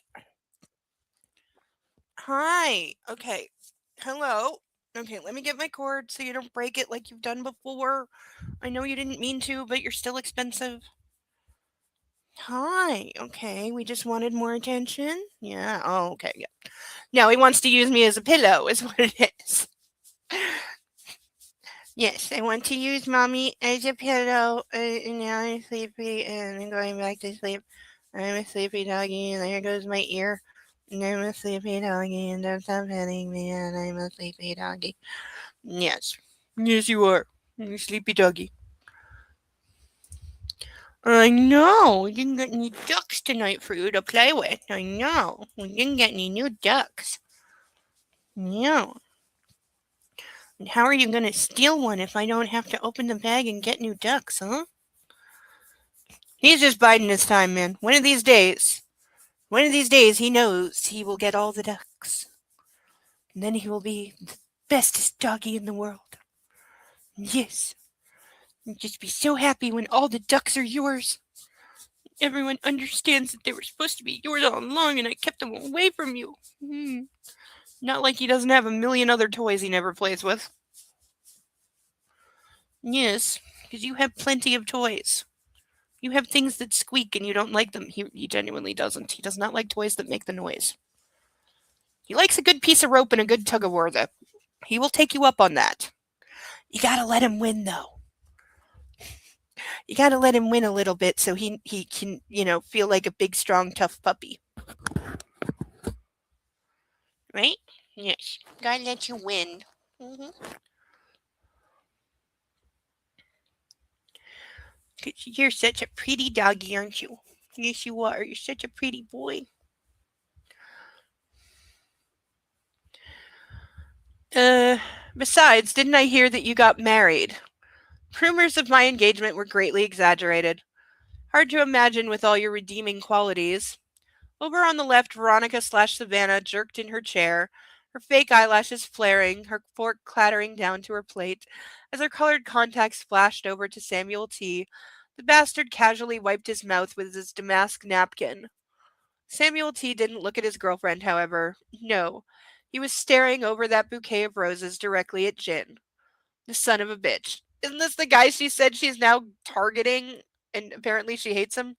Hi. Okay. Hello. Okay, let me get my cord so you don't break it like you've done before. I know you didn't mean to, but you're still expensive. Hi. Okay, we just wanted more attention. Yeah. Oh, okay. Yeah. Now he wants to use me as a pillow, is what it is. Yes, I want to use mommy as a pillow. And now I'm sleepy and I'm going back to sleep. I'm a sleepy doggy, and there goes my ear. And I'm a sleepy doggy, and don't stop petting me, and I'm a sleepy doggy. Yes. Yes, you are. You're a sleepy doggy. I know. We didn't get any ducks tonight for you to play with. I know. We didn't get any new ducks. No. And how are you going to steal one if I don't have to open the bag and get new ducks, huh? He's just biding his time, man. One of these days, he knows he will get all the ducks. And then he will be the bestest doggy in the world. Yes. You'll just be so happy when all the ducks are yours. Everyone understands that they were supposed to be yours all along, and I kept them away from you. Not like he doesn't have a million other toys he never plays with. Yes, because you have plenty of toys. You have things that squeak and you don't like them. He genuinely doesn't. He does not like toys that make the noise. He likes a good piece of rope and a good tug of war, though. He will take you up on that. You gotta let him win, though. You gotta let him win a little bit so he can, feel like a big, strong, tough puppy. Right? Yes. Gotta let you win. You're such a pretty doggy, aren't you? Yes, you are. You're such a pretty boy. Besides, didn't I hear that you got married? Rumors of my engagement were greatly exaggerated. Hard to imagine with all your redeeming qualities. Over on the left, Veronica/Savannah jerked in her chair, her fake eyelashes flaring, her fork clattering down to her plate. As her colored contacts flashed over to Samuel T., the bastard casually wiped his mouth with his damask napkin. Samuel T. didn't look at his girlfriend, however. No. He was staring over that bouquet of roses directly at Jin. The son of a bitch. Isn't this the guy she said she's now targeting, and apparently she hates him?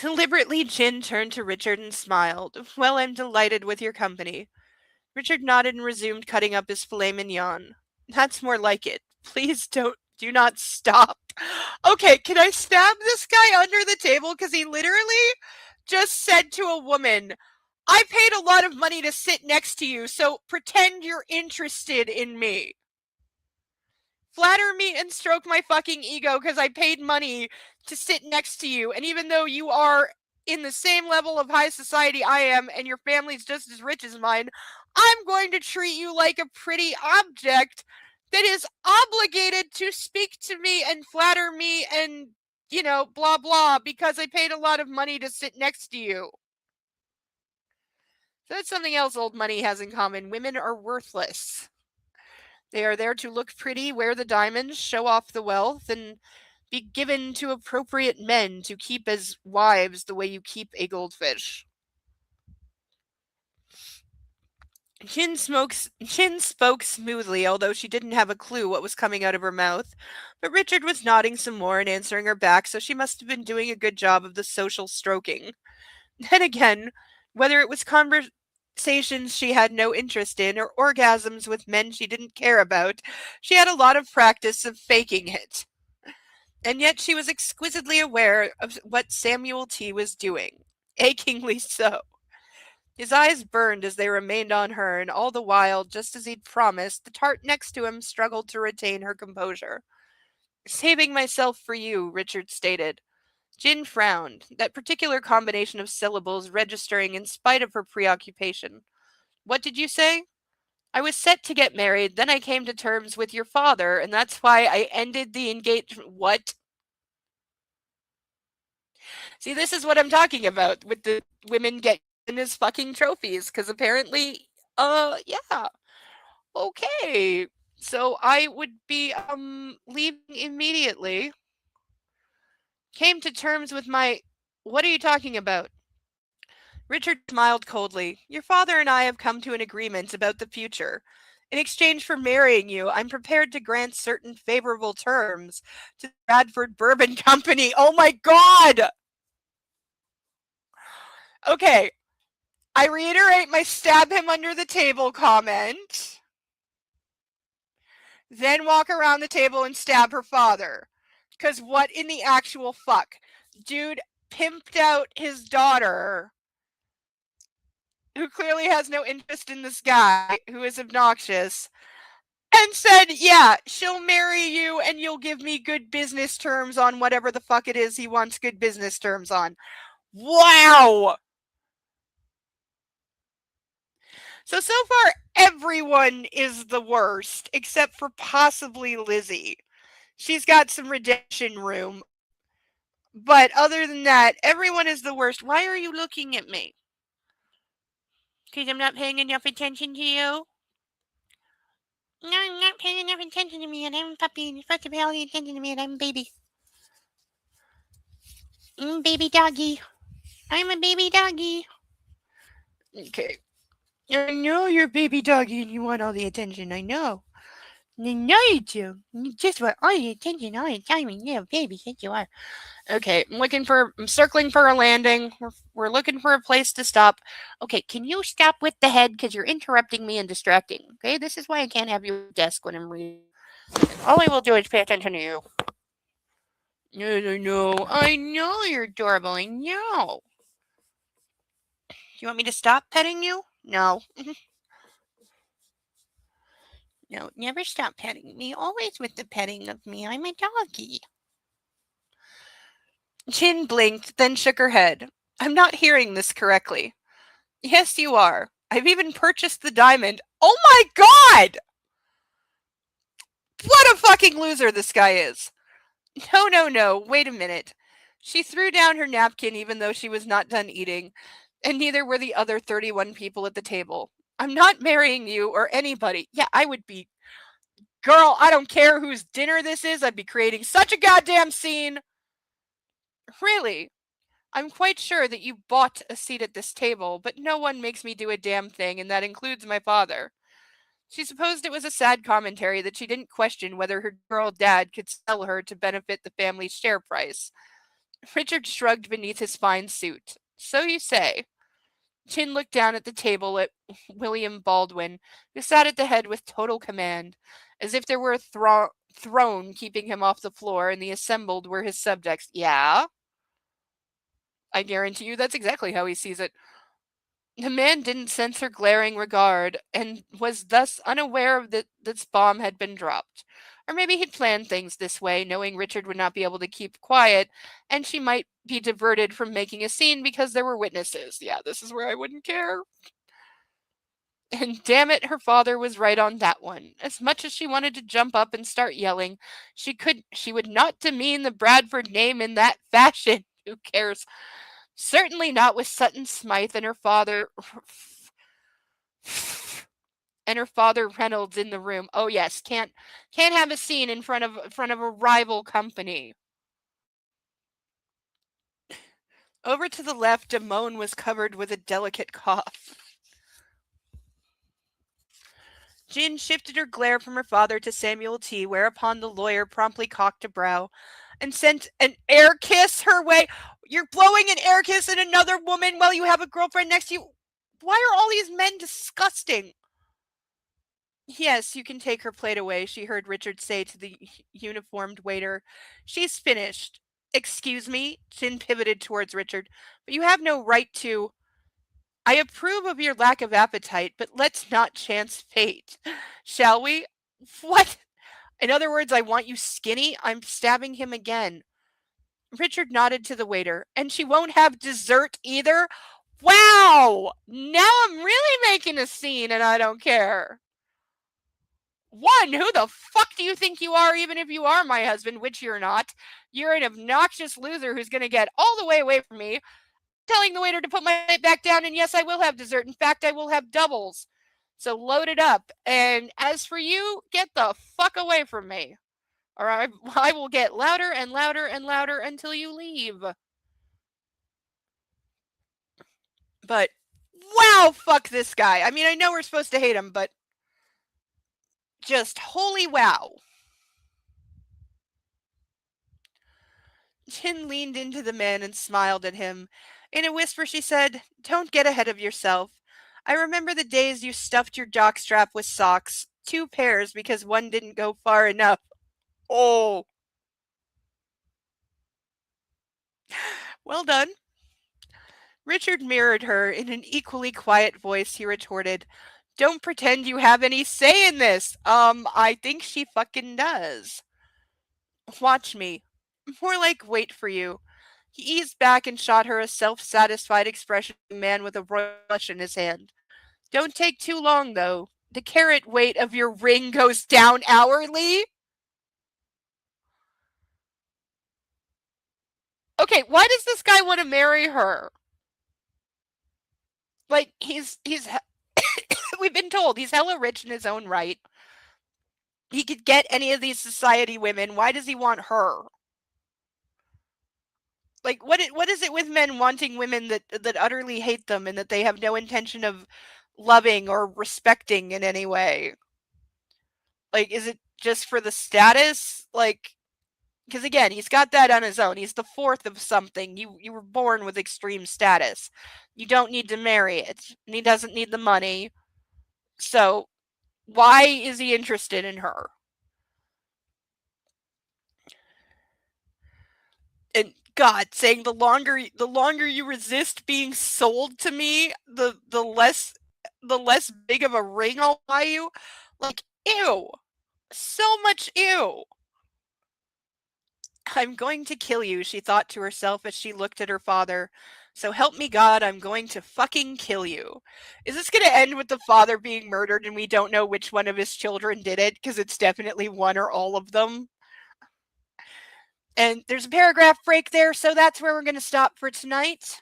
Deliberately, Jin turned to Richard and smiled. Well, I'm delighted with your company. Richard nodded and resumed cutting up his filet mignon. That's more like it. Please do not stop. Okay, can I stab this guy under the table? Because he literally just said to a woman, I paid a lot of money to sit next to you, so pretend you're interested in me. Flatter me and stroke my fucking ego because I paid money to sit next to you. And even though you are in the same level of high society I am and your family's just as rich as mine, I'm going to treat you like a pretty object that is obligated to speak to me and flatter me and, blah, blah, because I paid a lot of money to sit next to you. That's something else old money has in common. Women are worthless. They are there to look pretty, wear the diamonds, show off the wealth, and be given to appropriate men to keep as wives the way you keep a goldfish. Chin spoke smoothly, although she didn't have a clue what was coming out of her mouth. But Richard was nodding some more and answering her back, so she must have been doing a good job of the social stroking. Then again, whether it was conversations she had no interest in or orgasms with men she didn't care about, she had a lot of practice of faking it. And yet she was exquisitely aware of what Samuel T. was doing, achingly so. His eyes burned as they remained on her, and all the while, just as he'd promised, the tart next to him struggled to retain her composure. Saving myself for you, Richard stated. Jin frowned, that particular combination of syllables registering in spite of her preoccupation. What did you say? I was set to get married, then I came to terms with your father, and that's why I ended the engagement. What? See, this is what I'm talking about with the women getting his fucking trophies, because apparently, yeah. Okay. So I would be, leaving immediately. Came to terms with my... What are you talking about? Richard smiled coldly. Your father and I have come to an agreement about the future. In exchange for marrying you, I'm prepared to grant certain favorable terms to the Bradford Bourbon Company. Oh my god! Okay. I reiterate my stab him under the table comment. Then walk around the table and stab her father. Because what in the actual fuck? Dude pimped out his daughter, who clearly has no interest in this guy, who is obnoxious, and said, yeah, she'll marry you and you'll give me good business terms on whatever the fuck it is he wants good business terms on. Wow! So far, everyone is the worst, except for possibly Lizzie. She's got some redemption room. But other than that, everyone is the worst. Why are you looking at me? Because I'm not paying enough attention to you? No, I'm not paying enough attention to me, and I'm a puppy, and you're supposed to pay all the attention to me, and I'm a baby. Baby doggy. I'm a baby doggy. Okay. I know you're a baby doggy and you want all the attention. I know. I know you do. You just want all the attention all the time, and you're a baby, yes you are. Okay, I'm circling for a landing. We're looking for a place to stop. Okay, can you stop with the head, because you're interrupting me and distracting. Okay, this is why I can't have you at the desk when I'm reading. All I will do is pay attention to you. No. I know you're adorable. I know. Do you want me to stop petting you? No. No, never stop petting me. Always with the petting of me. I'm a doggy. Chin blinked, then shook her head. I'm not hearing this correctly. Yes, you are. I've even purchased the diamond. Oh my god! What a fucking loser this guy is. No. Wait a minute. She threw down her napkin even though she was not done eating, and neither were the other 31 people at the table. I'm not marrying you or anybody. Yeah, I would be. Girl, I don't care whose dinner this is. I'd be creating such a goddamn scene. Really? I'm quite sure that you bought a seat at this table, but no one makes me do a damn thing, and that includes my father. She supposed it was a sad commentary that she didn't question whether her girl dad could sell her to benefit the family's share price. Richard shrugged beneath his fine suit. So you say. Chin looked down at the table at William Baldwin, who sat at the head with total command, as if there were a throne keeping him off the floor and the assembled were his subjects. Yeah? I guarantee you that's exactly how he sees it. The man didn't sense her glaring regard, and was thus unaware of that this bomb had been dropped. Or maybe he'd planned things this way, knowing Richard would not be able to keep quiet, and she might be diverted from making a scene because there were witnesses. Yeah, this is where I wouldn't care. And damn it, her father was right on that one. As much as she wanted to jump up and start yelling, she would not demean the Bradford name in that fashion. Who cares? Certainly not with Sutton Smythe and her father Reynolds in the room. Oh yes, can't have a scene in front of a rival company. Over to the left, Damone was covered with a delicate cough. Jin shifted her glare from her father to Samuel T., whereupon the lawyer promptly cocked a brow and sent an air kiss her way. You're blowing an air kiss at another woman while you have a girlfriend next to you? Why are all these men disgusting? Yes, you can take her plate away, she heard Richard say to the uniformed waiter. She's finished. Excuse me, Jin pivoted towards Richard, but you have no right to. I approve of your lack of appetite, but let's not chance fate. Shall we? What? In other words, I want you skinny? I'm stabbing him again. Richard nodded to the waiter. And she won't have dessert either? Wow! Now I'm really making a scene and I don't care. One, who the fuck do you think you are, even if you are my husband, which you're not? You're an obnoxious loser who's going to get all the way away from me, telling the waiter to put my plate back down, and yes, I will have dessert. In fact, I will have doubles. So load it up. And as for you, get the fuck away from me. Or I will get louder and louder and louder until you leave. But, wow, fuck this guy. I mean, I know we're supposed to hate him, but just holy wow. Jin leaned into the man and smiled at him. In a whisper, she said, Don't get ahead of yourself. I remember the days you stuffed your jockstrap with socks, 2 pairs because one didn't go far enough. Oh. Well done. Richard mirrored her. In an equally quiet voice, he retorted, Don't pretend you have any say in this. I think she fucking does. Watch me. More like wait for you. He eased back and shot her a self-satisfied expression of a man with a royal flush in his hand. Don't take too long, though. The carat weight of your ring goes down hourly. Okay, why does this guy want to marry her? Like, he's we've been told he's hella rich in his own right. He could get any of these society women. Why does he want her? Like, what is it with men wanting women that utterly hate them and that they have no intention of loving or respecting in any way? Like, is it just for the status? Like, because again, he's got that on his own. He's the fourth of something. You were born with extreme status. You don't need to marry it. And he doesn't need the money. So, why is he interested in her? And God, saying the longer you resist being sold to me, the less big of a ring I'll buy you. Like, ew. So much ew. I'm going to kill you, she thought to herself as she looked at her father. So help me God, I'm going to fucking kill you. Is this going to end with the father being murdered and we don't know which one of his children did it? Because it's definitely one or all of them. And there's a paragraph break there, so that's where we're going to stop for tonight.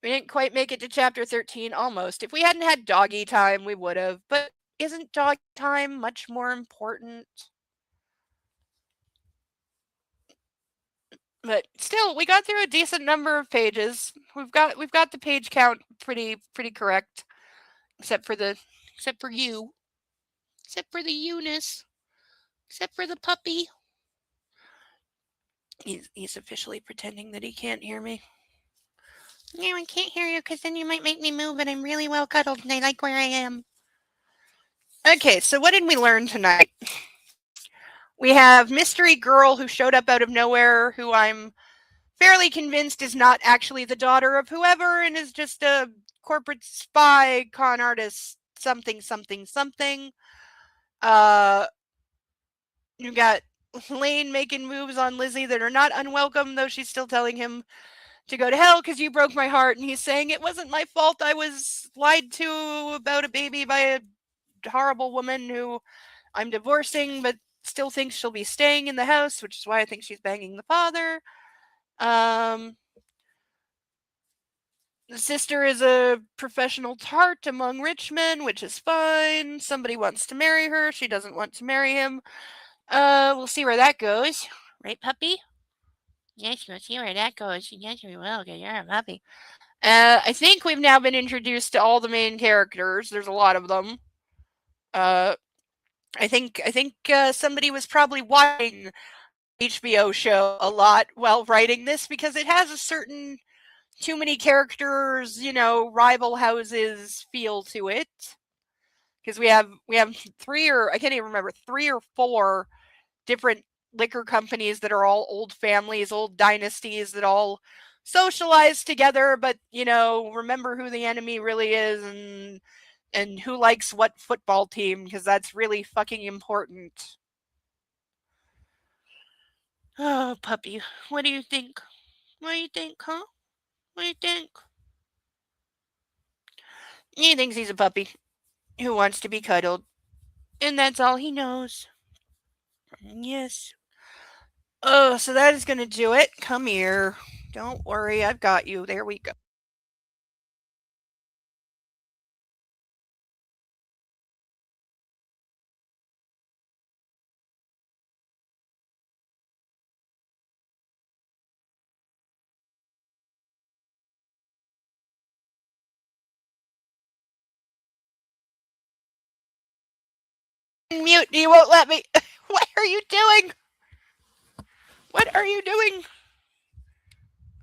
We didn't quite make it to chapter 13, almost. If we hadn't had doggy time, we would have. But isn't doggy time much more important? But still, we got through a decent number of pages. We've got the page count pretty correct, except for you, except for the Eunice, except for the puppy. He's officially pretending that he can't hear me. No, I can't hear you because then you might make me move, and I'm really well cuddled, and I like where I am. Okay, so what did we learn tonight? We have Mystery Girl who showed up out of nowhere, who I'm fairly convinced is not actually the daughter of whoever and is just a corporate spy, con artist, something. You got Lane making moves on Lizzie that are not unwelcome, though she's still telling him to go to hell because you broke my heart. And he's saying it wasn't my fault. I was lied to about a baby by a horrible woman who I'm divorcing, but still thinks she'll be staying in the house, which is why I think she's banging the father. The sister is a professional tart among rich men, which is fine. Somebody wants to marry her. She doesn't want to marry him. We'll see where that goes. Right, puppy? Yes, we'll see where that goes. Yes, we will, because you're a puppy. I think we've now been introduced to all the main characters. There's a lot of them. I think somebody was probably watching HBO show a lot while writing this because it has a certain too many characters, rival houses feel to it. Because we have 3 or I can't even remember 3 or 4 different liquor companies that are all old families, old dynasties that all socialize together, but remember who the enemy really is and who likes what football team because that's really fucking important. Oh, puppy, what do you think? What do you think, huh? What do you think? He thinks he's a puppy who wants to be cuddled, and that's all he knows. Yes. Oh, so that is going to do it. Come here. Don't worry, I've got you. There we go. Mute, you won't let me. What are you doing? What are you doing?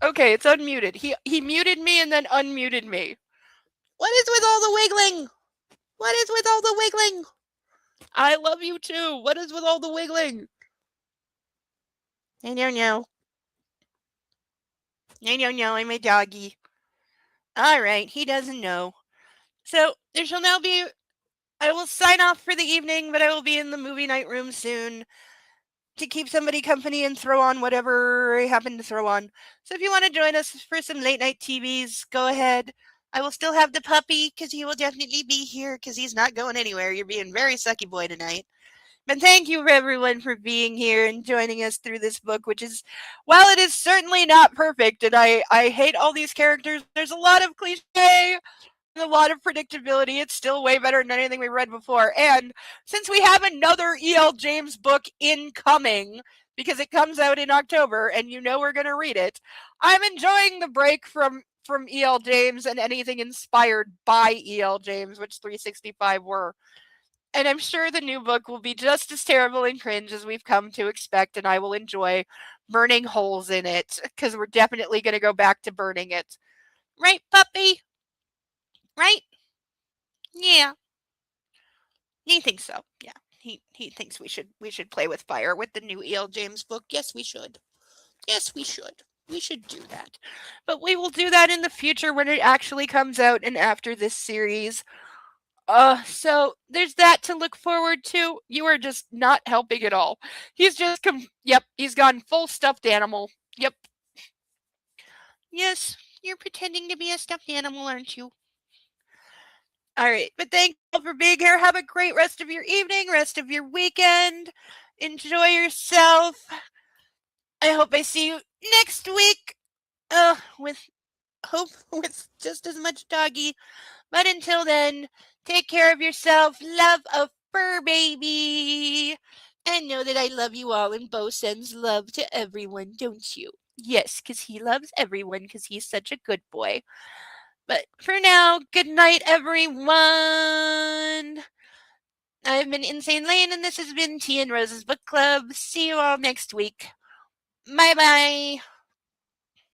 Okay, it's unmuted. He muted me and then unmuted me. What is with all the wiggling? What is with all the wiggling? I love you too. What is with all the wiggling? I don't know. I'm a doggy. Alright, he doesn't know. So, there shall now be... I will sign off for the evening, but I will be in the movie night room soon to keep somebody company and throw on whatever I happen to throw on. So if you want to join us for some late night TVs, go ahead. I will still have the puppy because he will definitely be here because he's not going anywhere. You're being very sucky boy tonight. But thank you everyone for being here and joining us through this book, which is, while it is certainly not perfect, and I hate all these characters, there's a lot of cliche, a lot of predictability. It's still way better than anything we read before. And since we have another E.L. James book incoming, because it comes out in October, and we're going to read it, I'm enjoying the break from E.L. James and anything inspired by E.L. James, which 365 were. And I'm sure the new book will be just as terrible and cringe as we've come to expect, and I will enjoy burning holes in it, because we're definitely going to go back to burning it. Right, puppy? Right? Yeah. He thinks so. Yeah. He thinks we should play with fire with the new E.L. James book. Yes, we should. Yes, we should. We should do that. But we will do that in the future when it actually comes out and after this series. So there's that to look forward to. You are just not helping at all. He's just yep, he's gone full stuffed animal. Yep. Yes, you're pretending to be a stuffed animal, aren't you? All right, but thank you all for being here. Have a great rest of your evening, rest of your weekend. Enjoy yourself. I hope I see you next week. With just as much doggy. But until then, take care of yourself. Love a fur baby. And know that I love you all, and Bo sends love to everyone, don't you? Yes, because he loves everyone because he's such a good boy. But for now, good night, everyone. I've been Insane Lane, and this has been Tea and Rose's Book Club. See you all next week. Bye-bye.